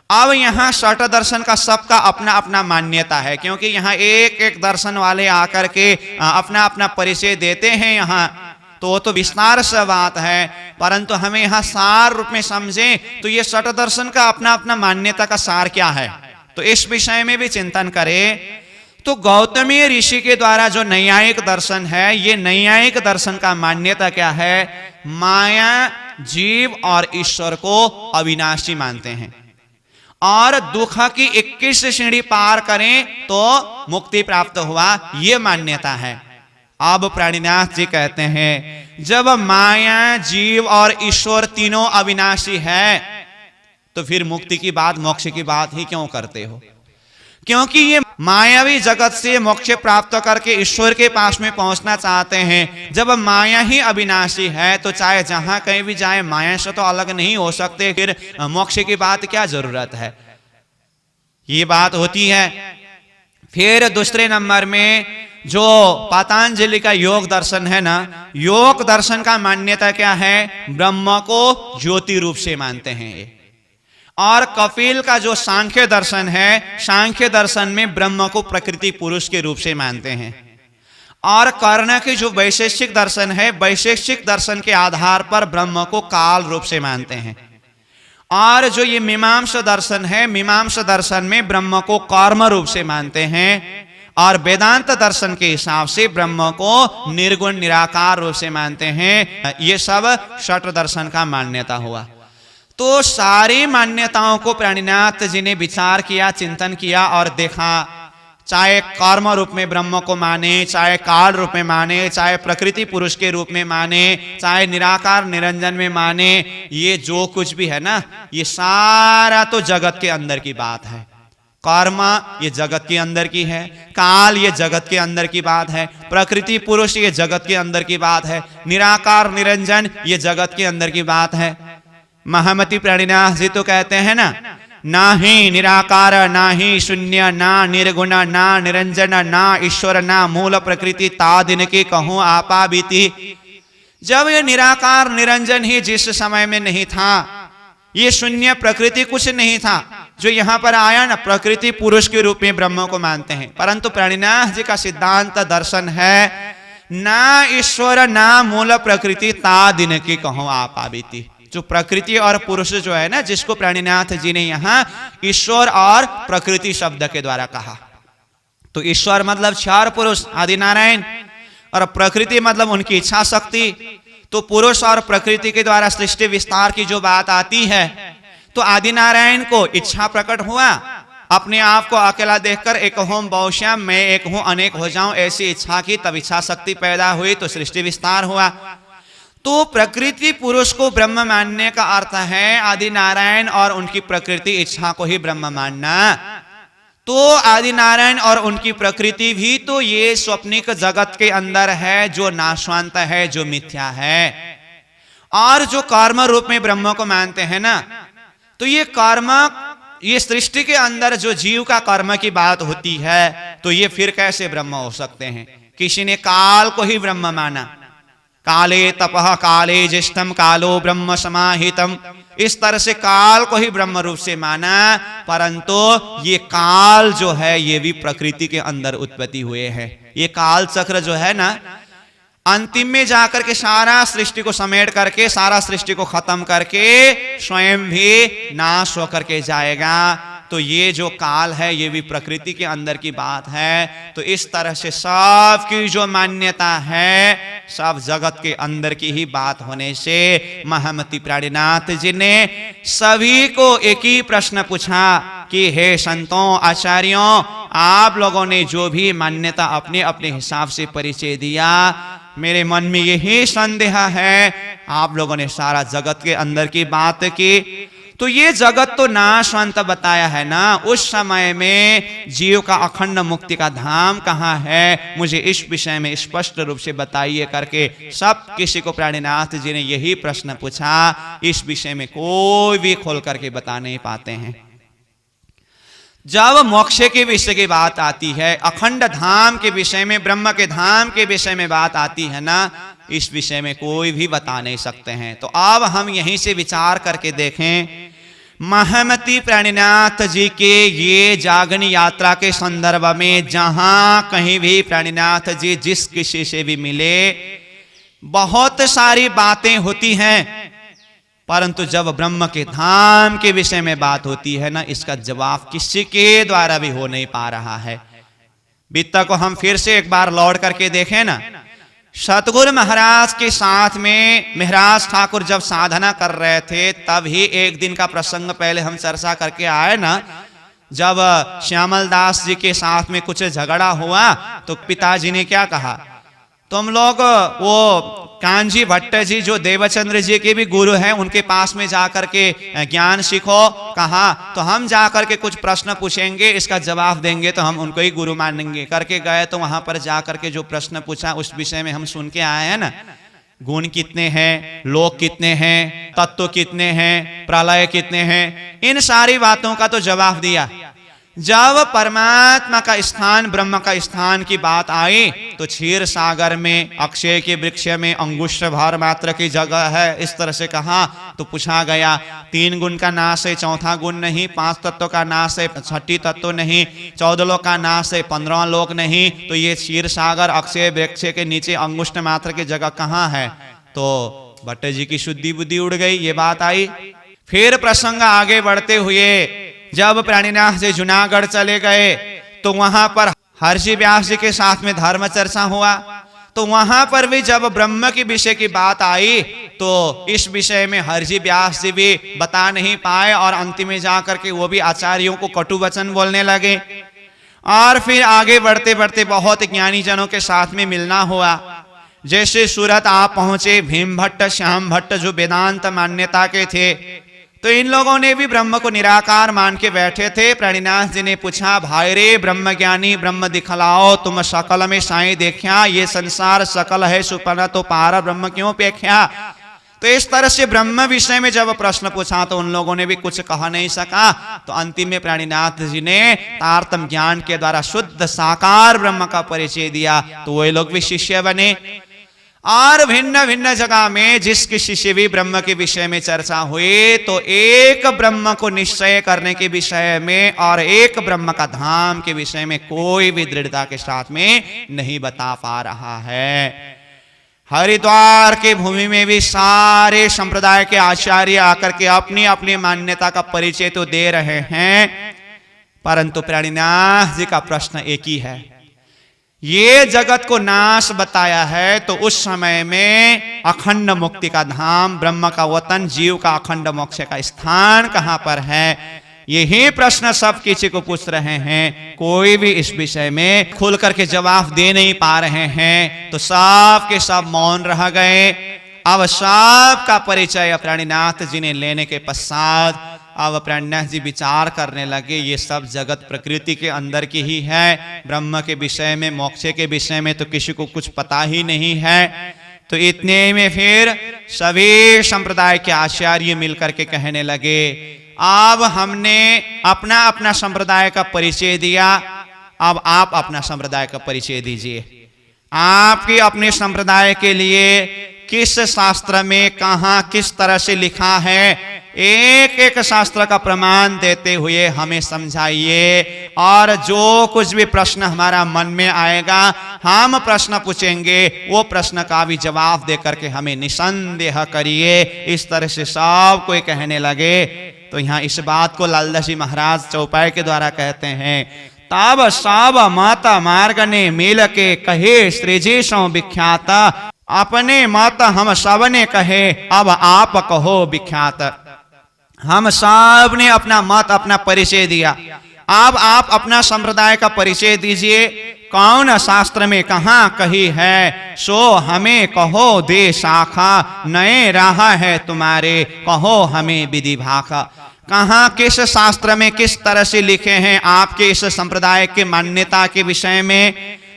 अब यहाँ षट दर्शन का सबका अपना अपना मान्यता है, क्योंकि यहाँ एक एक दर्शन वाले आकर के अपना अपना परिचय देते हैं यहाँ, तो वो तो विस्तार से बात है, परंतु हमें यहाँ सार रूप में समझें तो ये षट दर्शन का अपना अपना मान्यता का सार क्या है, तो इस विषय में भी चिंतन करें। तो गौतमी ऋषि के द्वारा जो नैयायिक दर्शन है, ये नैयायिक दर्शन का मान्यता क्या है? माया, जीव और ईश्वर को अविनाशी मानते हैं, और दुख की 21 श्रेणी पार करें तो मुक्ति प्राप्त हुआ, ये मान्यता है। अब प्राणीनाथ जी कहते हैं जब माया, जीव और ईश्वर तीनों अविनाशी है, तो फिर मुक्ति की बात, मोक्ष की बात ही क्यों करते हो? क्योंकि ये मायावी जगत से मोक्ष प्राप्त करके ईश्वर के पास में पहुंचना चाहते हैं। जब माया ही अविनाशी है तो चाहे जहां कहीं भी जाए, माया से तो अलग नहीं हो सकते, फिर मोक्ष की बात क्या जरूरत है? ये बात होती है। फिर दूसरे नंबर में जो पतंजलि का योग दर्शन है ना, योग दर्शन का मान्यता क्या है? ब्रह्म को ज्योति रूप से मानते हैं ये। और कपिल का जो सांख्य दर्शन है, सांख्य दर्शन में ब्रह्म को प्रकृति पुरुष के रूप से मानते हैं। और कर्ण के जो वैशेषिक दर्शन है, वैशेषिक दर्शन के आधार पर ब्रह्म को काल रूप से मानते हैं। और जो ये मीमांसा दर्शन है, मीमांसा दर्शन में ब्रह्म को कर्म रूप से मानते हैं। और वेदांत दर्शन के हिसाब से ब्रह्म को निर्गुण निराकार रूप से मानते हैं। ये सब षट दर्शन का मान्यता हुआ। तो सारी मान्यताओं को प्राणीनाथ जी ने विचार किया, चिंतन किया और देखा, चाहे कर्म रूप में ब्रह्म को माने, चाहे काल रूप में माने, चाहे प्रकृति पुरुष के रूप में माने, चाहे निराकार निरंजन में माने, ये जो कुछ भी है ना, ये सारा तो जगत के अंदर की बात है। कर्म ये जगत के अंदर की है, काल ये जगत के अंदर की बात है, प्रकृति पुरुष ये जगत के अंदर की बात है, निराकार निरंजन ये जगत के अंदर की बात है। महामती प्राणीनाथ जी तो कहते हैं ना ही निराकार, ना ही शून्य, ना निर्गुण, ना निरंजन, ना ईश्वर, ना मूल प्रकृति, तादिन की कहूं आपा बीती। जब ये निराकार निरंजन ही जिस समय में नहीं था, ये शून्य प्रकृति कुछ नहीं था, जो यहाँ पर आया ना, प्रकृति पुरुष के रूप में ब्रह्म को मानते हैं। परंतु प्राणीनाथ जी का सिद्धांत दर्शन है, ना ईश्वर, ना मूल प्रकृति, तादिन की कहूं आपा बीती। जो प्रकृति और पुरुष जो है ना, जिसको प्राणीनाथ जी ने यहाँ ईश्वर और प्रकृति शब्द के द्वारा कहा, तो ईश्वर मतलब चार पुरुष आदि नारायण, और प्रकृति मतलब उनकी इच्छा शक्ति। तो पुरुष और प्रकृति के द्वारा सृष्टि विस्तार की जो बात आती है, तो आदि नारायण को इच्छा प्रकट हुआ, अपने आप को अकेला देखकर एक होम बहुश्याम, मैं एक हूं अनेक हो जाऊं, ऐसी इच्छा की, तब इच्छा शक्ति पैदा हुई, तो सृष्टि विस्तार हुआ। तो प्रकृति पुरुष को ब्रह्म मानने का अर्थ है आदि नारायण और उनकी प्रकृति इच्छा को ही ब्रह्म मानना। तो आदि नारायण और उनकी प्रकृति भी तो ये स्वप्निक जगत के अंदर है, जो नाशवंत है, जो मिथ्या है। और जो कर्म रूप में ब्रह्म को मानते हैं ना, तो ये कर्म, ये सृष्टि के अंदर जो जीव का कर्म की बात होती है, तो ये फिर कैसे ब्रह्म हो सकते हैं? किसी ने काल को ही ब्रह्म माना, काले तपः काले ज्येष्ठम कालो ब्रह्म समाहितम, इस तरह से काल को ही ब्रह्म रूप से माना। परंतु ये काल जो है, ये भी प्रकृति के अंदर उत्पत्ति हुए हैं। ये काल चक्र जो है ना, अंतिम में जाकर के सारा सृष्टि को समेट करके, सारा सृष्टि को खत्म करके स्वयं भी नाश होकर के जाएगा। तो ये जो काल है ये भी प्रकृति के अंदर की बात है। तो इस तरह से सबकी जो मान्यता है सब जगत के अंदर की ही बात होने से महामती प्राणीनाथ जी ने सभी को एक ही प्रश्न पूछा कि हे संतों, आचार्यों, आप लोगों ने जो भी मान्यता अपने अपने हिसाब से परिचय दिया, मेरे मन में यही संदेह है, आप लोगों ने सारा जगत के अंदर की बात की, तो ये जगत तो नाशवंत बताया है ना, उस समय में जीव का अखंड मुक्ति का धाम कहाँ है, मुझे इस विषय में स्पष्ट रूप से बताइए करके सब किसी को प्राणीनाथ जी ने यही प्रश्न पूछा। इस विषय में कोई भी खोल करके बता नहीं पाते हैं। जब मोक्ष के विषय की बात आती है, अखंड धाम के विषय में, ब्रह्म के धाम के विषय में बात आती है ना, इस विषय में कोई भी बता नहीं सकते हैं। तो अब हम यहीं से विचार करके देखें, महामती प्राणीनाथ जी के ये जागनी यात्रा के संदर्भ में जहां कहीं भी प्राणीनाथ जी जिस किसी से भी मिले, बहुत सारी बातें होती हैं, परंतु जब ब्रह्म के धाम के विषय में बात होती है ना, इसका जवाब किसी के द्वारा भी हो नहीं पा रहा है। बीता को हम फिर से एक बार लौट करके देखें ना, सतगुरु महाराज के साथ में महाराज ठाकुर जब साधना कर रहे थे, तब ही एक दिन का प्रसंग पहले हम चर्चा करके आए ना, जब श्यामल दास जी के साथ में कुछ झगड़ा हुआ तो पिताजी ने क्या कहा, तुम लोग वो कांजी भट्ट जी जो देवचंद्र जी के भी गुरु हैं, उनके पास में जाकर के ज्ञान सीखो। कहा तो हम जाकर के कुछ प्रश्न पूछेंगे, इसका जवाब देंगे तो हम उनको ही गुरु मानेंगे। करके गए तो वहां पर जाकर के जो प्रश्न पूछा उस विषय में हम सुन के आए हैं ना, गुण कितने हैं, लोक कितने हैं, तत्व कितने हैं, प्रलय कितने हैं, इन सारी बातों का तो जवाब दिया। जब परमात्मा का स्थान, ब्रह्म का स्थान की बात आई तो क्षीर सागर में अक्षय के वृक्ष में अंगुष्ठ भर मात्र की जगह है, इस तरह से कहा। तो पूछा गया 3 गुण का नाश है, चौथा गुण नहीं, 5 तत्व का नाश है, 6 तत्व नहीं, 14 लोक का नाश है, 15 लोक नहीं, तो ये क्षीर सागर अक्षय वृक्ष के नीचे अंगुष्ठ मात्र की जगह कहाँ है। तो भट्ट जी की शुद्धि बुद्धि उड़ गई, ये बात आई। फिर प्रसंग आगे बढ़ते हुए जब प्राणीनाथ जी जूनागढ़ चले गए तो वहां पर हर्षि व्यास जी के साथ में धर्म चर्चा हुआ। तो वहां पर भी जब ब्रह्म के विषय की बात आई तो इस विषय में हर्षि व्यास जी भी बता नहीं पाए और अंतिम में जाकर के वो भी आचार्यों को कटु वचन बोलने लगे। और फिर आगे बढ़ते बढ़ते बहुत ज्ञानी जनों के साथ में मिलना हुआ। जैसे सूरत आप पहुंचे, भीम भट्ट, श्याम भट्ट जो वेदांत मान्यता के थे, तो इन लोगों ने भी ब्रह्म को निराकार मान के बैठे थे। प्राणीनाथ जी ने पूछा, भाई रे ब्रह्म ज्ञानी, ब्रह्म दिखलाओ, तुम सकल में साई देखा, ये संसार सकल है सुपना तो पार ब्रह्म क्यों पेख्या। तो इस तरह से ब्रह्म विषय में जब प्रश्न पूछा तो उन लोगों ने भी कुछ कह नहीं सका। तो अंतिम में प्राणीनाथ जी ने तारतम ज्ञान के द्वारा शुद्ध साकार ब्रह्म का परिचय दिया, तो वे लोग भी शिष्य बने। और भिन्न भिन्न जगह में जिस किसी से भी ब्रह्म के विषय में चर्चा हुई तो एक ब्रह्म को निश्चय करने के विषय में और एक ब्रह्म का धाम के विषय में कोई भी दृढ़ता के साथ में नहीं बता पा रहा है। हरिद्वार के भूमि में भी सारे संप्रदाय के आचार्य आकर के अपनी अपनी मान्यता का परिचय तो दे रहे हैं, परंतु प्राणीनाथ जी का प्रश्न एक ही है, ये जगत को नाश बताया है तो उस समय में अखंड मुक्ति का धाम, ब्रह्म का वतन, जीव का अखंड मोक्ष का स्थान कहां पर है, यही प्रश्न सब किसी को पूछ रहे हैं। कोई भी इस विषय में खुल करके जवाब दे नहीं पा रहे हैं। तो सब के सब मौन रह गए। अब सब का परिचय प्राणीनाथ जी ने लेने के पश्चात अब प्राणीनाथ जी विचार करने लगे, ये सब जगत प्रकृति के अंदर की ही है, ब्रह्म के विषय में, मोक्ष के विषय में तो किसी को कुछ पता ही नहीं है। तो इतने में फिर सभी संप्रदाय के आचार्य मिलकर के कहने लगे, अब हमने अपना अपना संप्रदाय का परिचय दिया, अब आप अपना संप्रदाय का परिचय दीजिए। आपके अपने संप्रदाय के लिए किस शास्त्र में कहां किस तरह से लिखा है, एक एक शास्त्र का प्रमाण देते हुए हमें समझाइए। और जो कुछ भी प्रश्न हमारा मन में आएगा हम प्रश्न पूछेंगे, वो प्रश्न का भी जवाब दे करके हमें निसंदेह करिए। इस तरह से सब कोई कहने लगे। तो यहाँ इस बात को लालदास जी महाराज चौपाई के द्वारा कहते हैं, तब सब माता मार्ग ने मिल के कहे श्रीजी सो विख्यात, अपने मत हम सबने कहे अब आप कहो विख्यात। हम सब ने अपना मत, अपना परिचय दिया, अब आप अपना संप्रदाय का परिचय दीजिए। कौन शास्त्र में कहाँ कही है, सो हमें कहो दे शाखा, नए राह है तुम्हारे कहो हमें विधि भाखा। कहाँ किस शास्त्र में किस तरह से लिखे हैं आपके इस संप्रदाय के मान्यता के विषय में,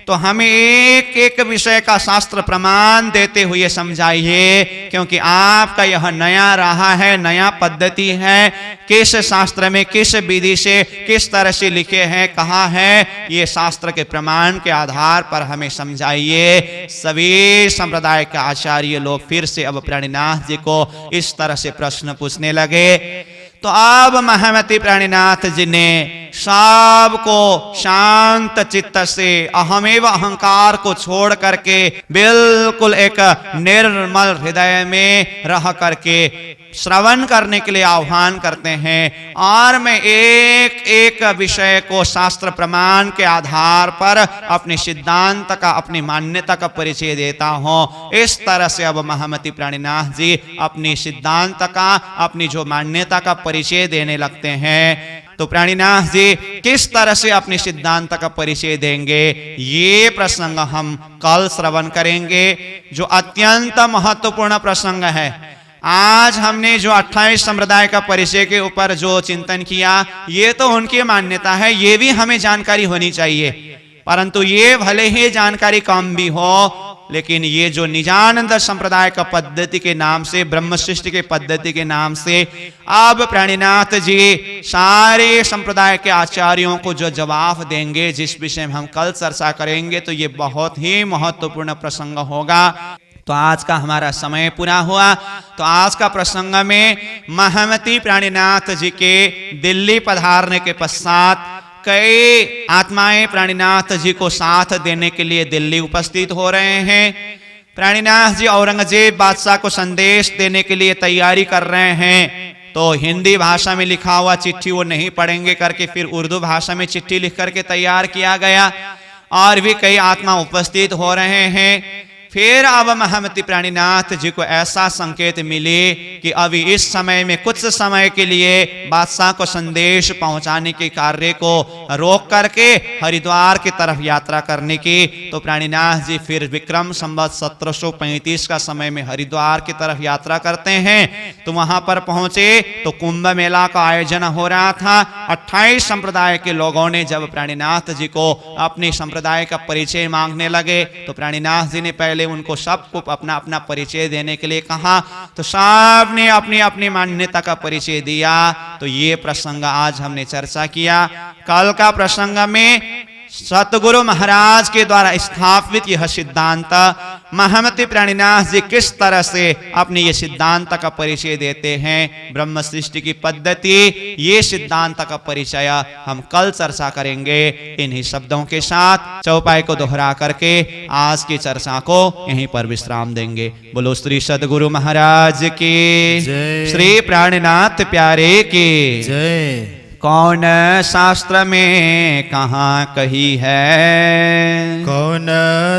तो हमें एक एक विषय का शास्त्र प्रमाण देते हुए समझाइए, क्योंकि आपका यह नया राह है, नया पद्धति है। किस शास्त्र में किस विधि से किस तरह से लिखे हैं, कहा है, ये शास्त्र के प्रमाण के आधार पर हमें समझाइए। सभी संप्रदाय के आचार्य लोग फिर से अब प्राणीनाथ जी को इस तरह से प्रश्न पूछने लगे। तो अब महमति प्राणीनाथ जी ने सबको शांत चित्त से अहमेव अहंकार को छोड़ करके बिल्कुल एक निर्मल हृदय में रह करके श्रवण करने के लिए आह्वान करते हैं। और मैं एक एक विषय को शास्त्र प्रमाण के आधार पर अपने सिद्धांत का, अपनी मान्यता का परिचय देता हूं। इस तरह से अब महमति प्राणीनाथ जी अपनी सिद्धांत का, अपनी जो मान्यता का परिचय देने लगते हैं। तो प्राणीनाथ जी किस तरह से अपने सिद्धांत का परिचय देंगे, ये प्रसंग हम कल श्रवण करेंगे, जो अत्यंत महत्वपूर्ण प्रसंग है। आज हमने जो 28 संप्रदाय का परिचय के ऊपर जो चिंतन किया, ये तो उनकी मान्यता है, ये भी हमें जानकारी होनी चाहिए। परंतु ये भले ही जानकारी कम भी हो, लेकिन ये जो निजानंद संप्रदाय का पद्धति के नाम से, ब्रह्म सृष्टि के पद्धति के नाम से अब प्राणीनाथ जी सारे संप्रदाय के आचार्यों को जो जवाब देंगे, जिस विषय में हम कल चर्चा करेंगे, तो ये बहुत ही महत्वपूर्ण प्रसंग होगा। तो आज का हमारा समय पूरा हुआ। तो आज का प्रसंग में महमति प्राणीनाथ जी के दिल्ली पधारने के पश्चात कई आत्माएं प्राणीनाथ जी को साथ देने के लिए दिल्ली उपस्थित हो रहे हैं। प्राणीनाथ जी औरंगजेब बादशाह को संदेश देने के लिए तैयारी कर रहे हैं। तो हिंदी भाषा में लिखा हुआ चिट्ठी वो नहीं पढ़ेंगे करके फिर उर्दू भाषा में चिट्ठी लिख करके तैयार किया गया। और भी कई आत्मा उपस्थित हो रहे हैं। फिर अब महमति प्राणीनाथ जी को ऐसा संकेत मिले कि अभी इस समय में कुछ समय के लिए बादशाह को संदेश पहुंचाने के कार्य को रोक करके हरिद्वार की तरफ यात्रा करने की। तो प्राणीनाथ जी फिर विक्रम संवत 1735 का समय में हरिद्वार की तरफ यात्रा करते हैं। तो वहां पर पहुंचे तो कुंभ मेला का आयोजन हो रहा था। 28 संप्रदाय के लोगों ने जब प्राणीनाथ जी को अपने संप्रदाय का परिचय मांगने लगे, तो प्राणीनाथ जी ने पहले उनको सबको अपना अपना परिचय देने के लिए कहा। तो सब ने अपनी अपनी मान्यता का परिचय दिया। तो ये प्रसंग आज हमने चर्चा किया। कल का प्रसंग में सतगुरु महाराज के द्वारा स्थापित यह सिद्धांत महमति प्राणीनाथ जी किस तरह से अपने ये सिद्धांत का परिचय देते हैं, ब्रह्म सृष्टि की पद्धति, ये सिद्धांत का परिचय हम कल चर्चा करेंगे। इन्हीं शब्दों के साथ चौपाई को दोहरा करके आज की चर्चा को यहीं पर विश्राम देंगे। बोलो श्री सतगुरु महाराज की जय। श्री प्राणनाथ प्यारे की जय। कौन शास्त्र में कहाँ कही है, कौन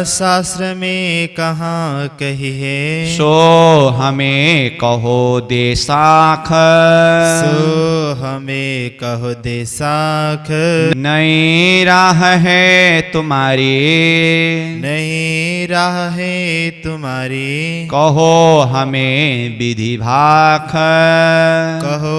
शास्त्र में कहाँ कही है, सो हमें कहो दे साख, सो हमें कहो दे साख। नई राह है तुम्हारी, नई राह है तुम्हारी, कहो हमें विधि भाख, कहो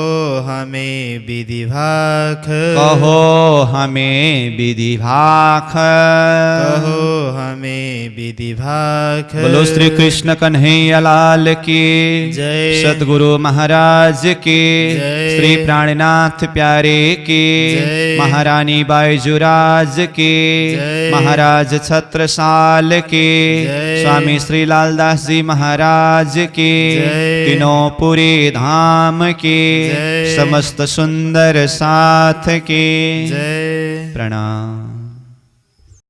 हमें विधि भाख, कहो हमें विधि भाख, कहो हमें विधि भाख। बोलो श्री कृष्ण कन्हैया लाल की जय। सतगुरु महाराज की जय। श्री प्राणनाथ प्यारे की जय। महारानी बाईजुराज की जय। महाराज छत्रसाल की जय। स्वामी श्री लालदास जी महाराज की जय। तीनों पुरी धाम की जय। समस्त सुंदर साथ की जय। प्रणाम।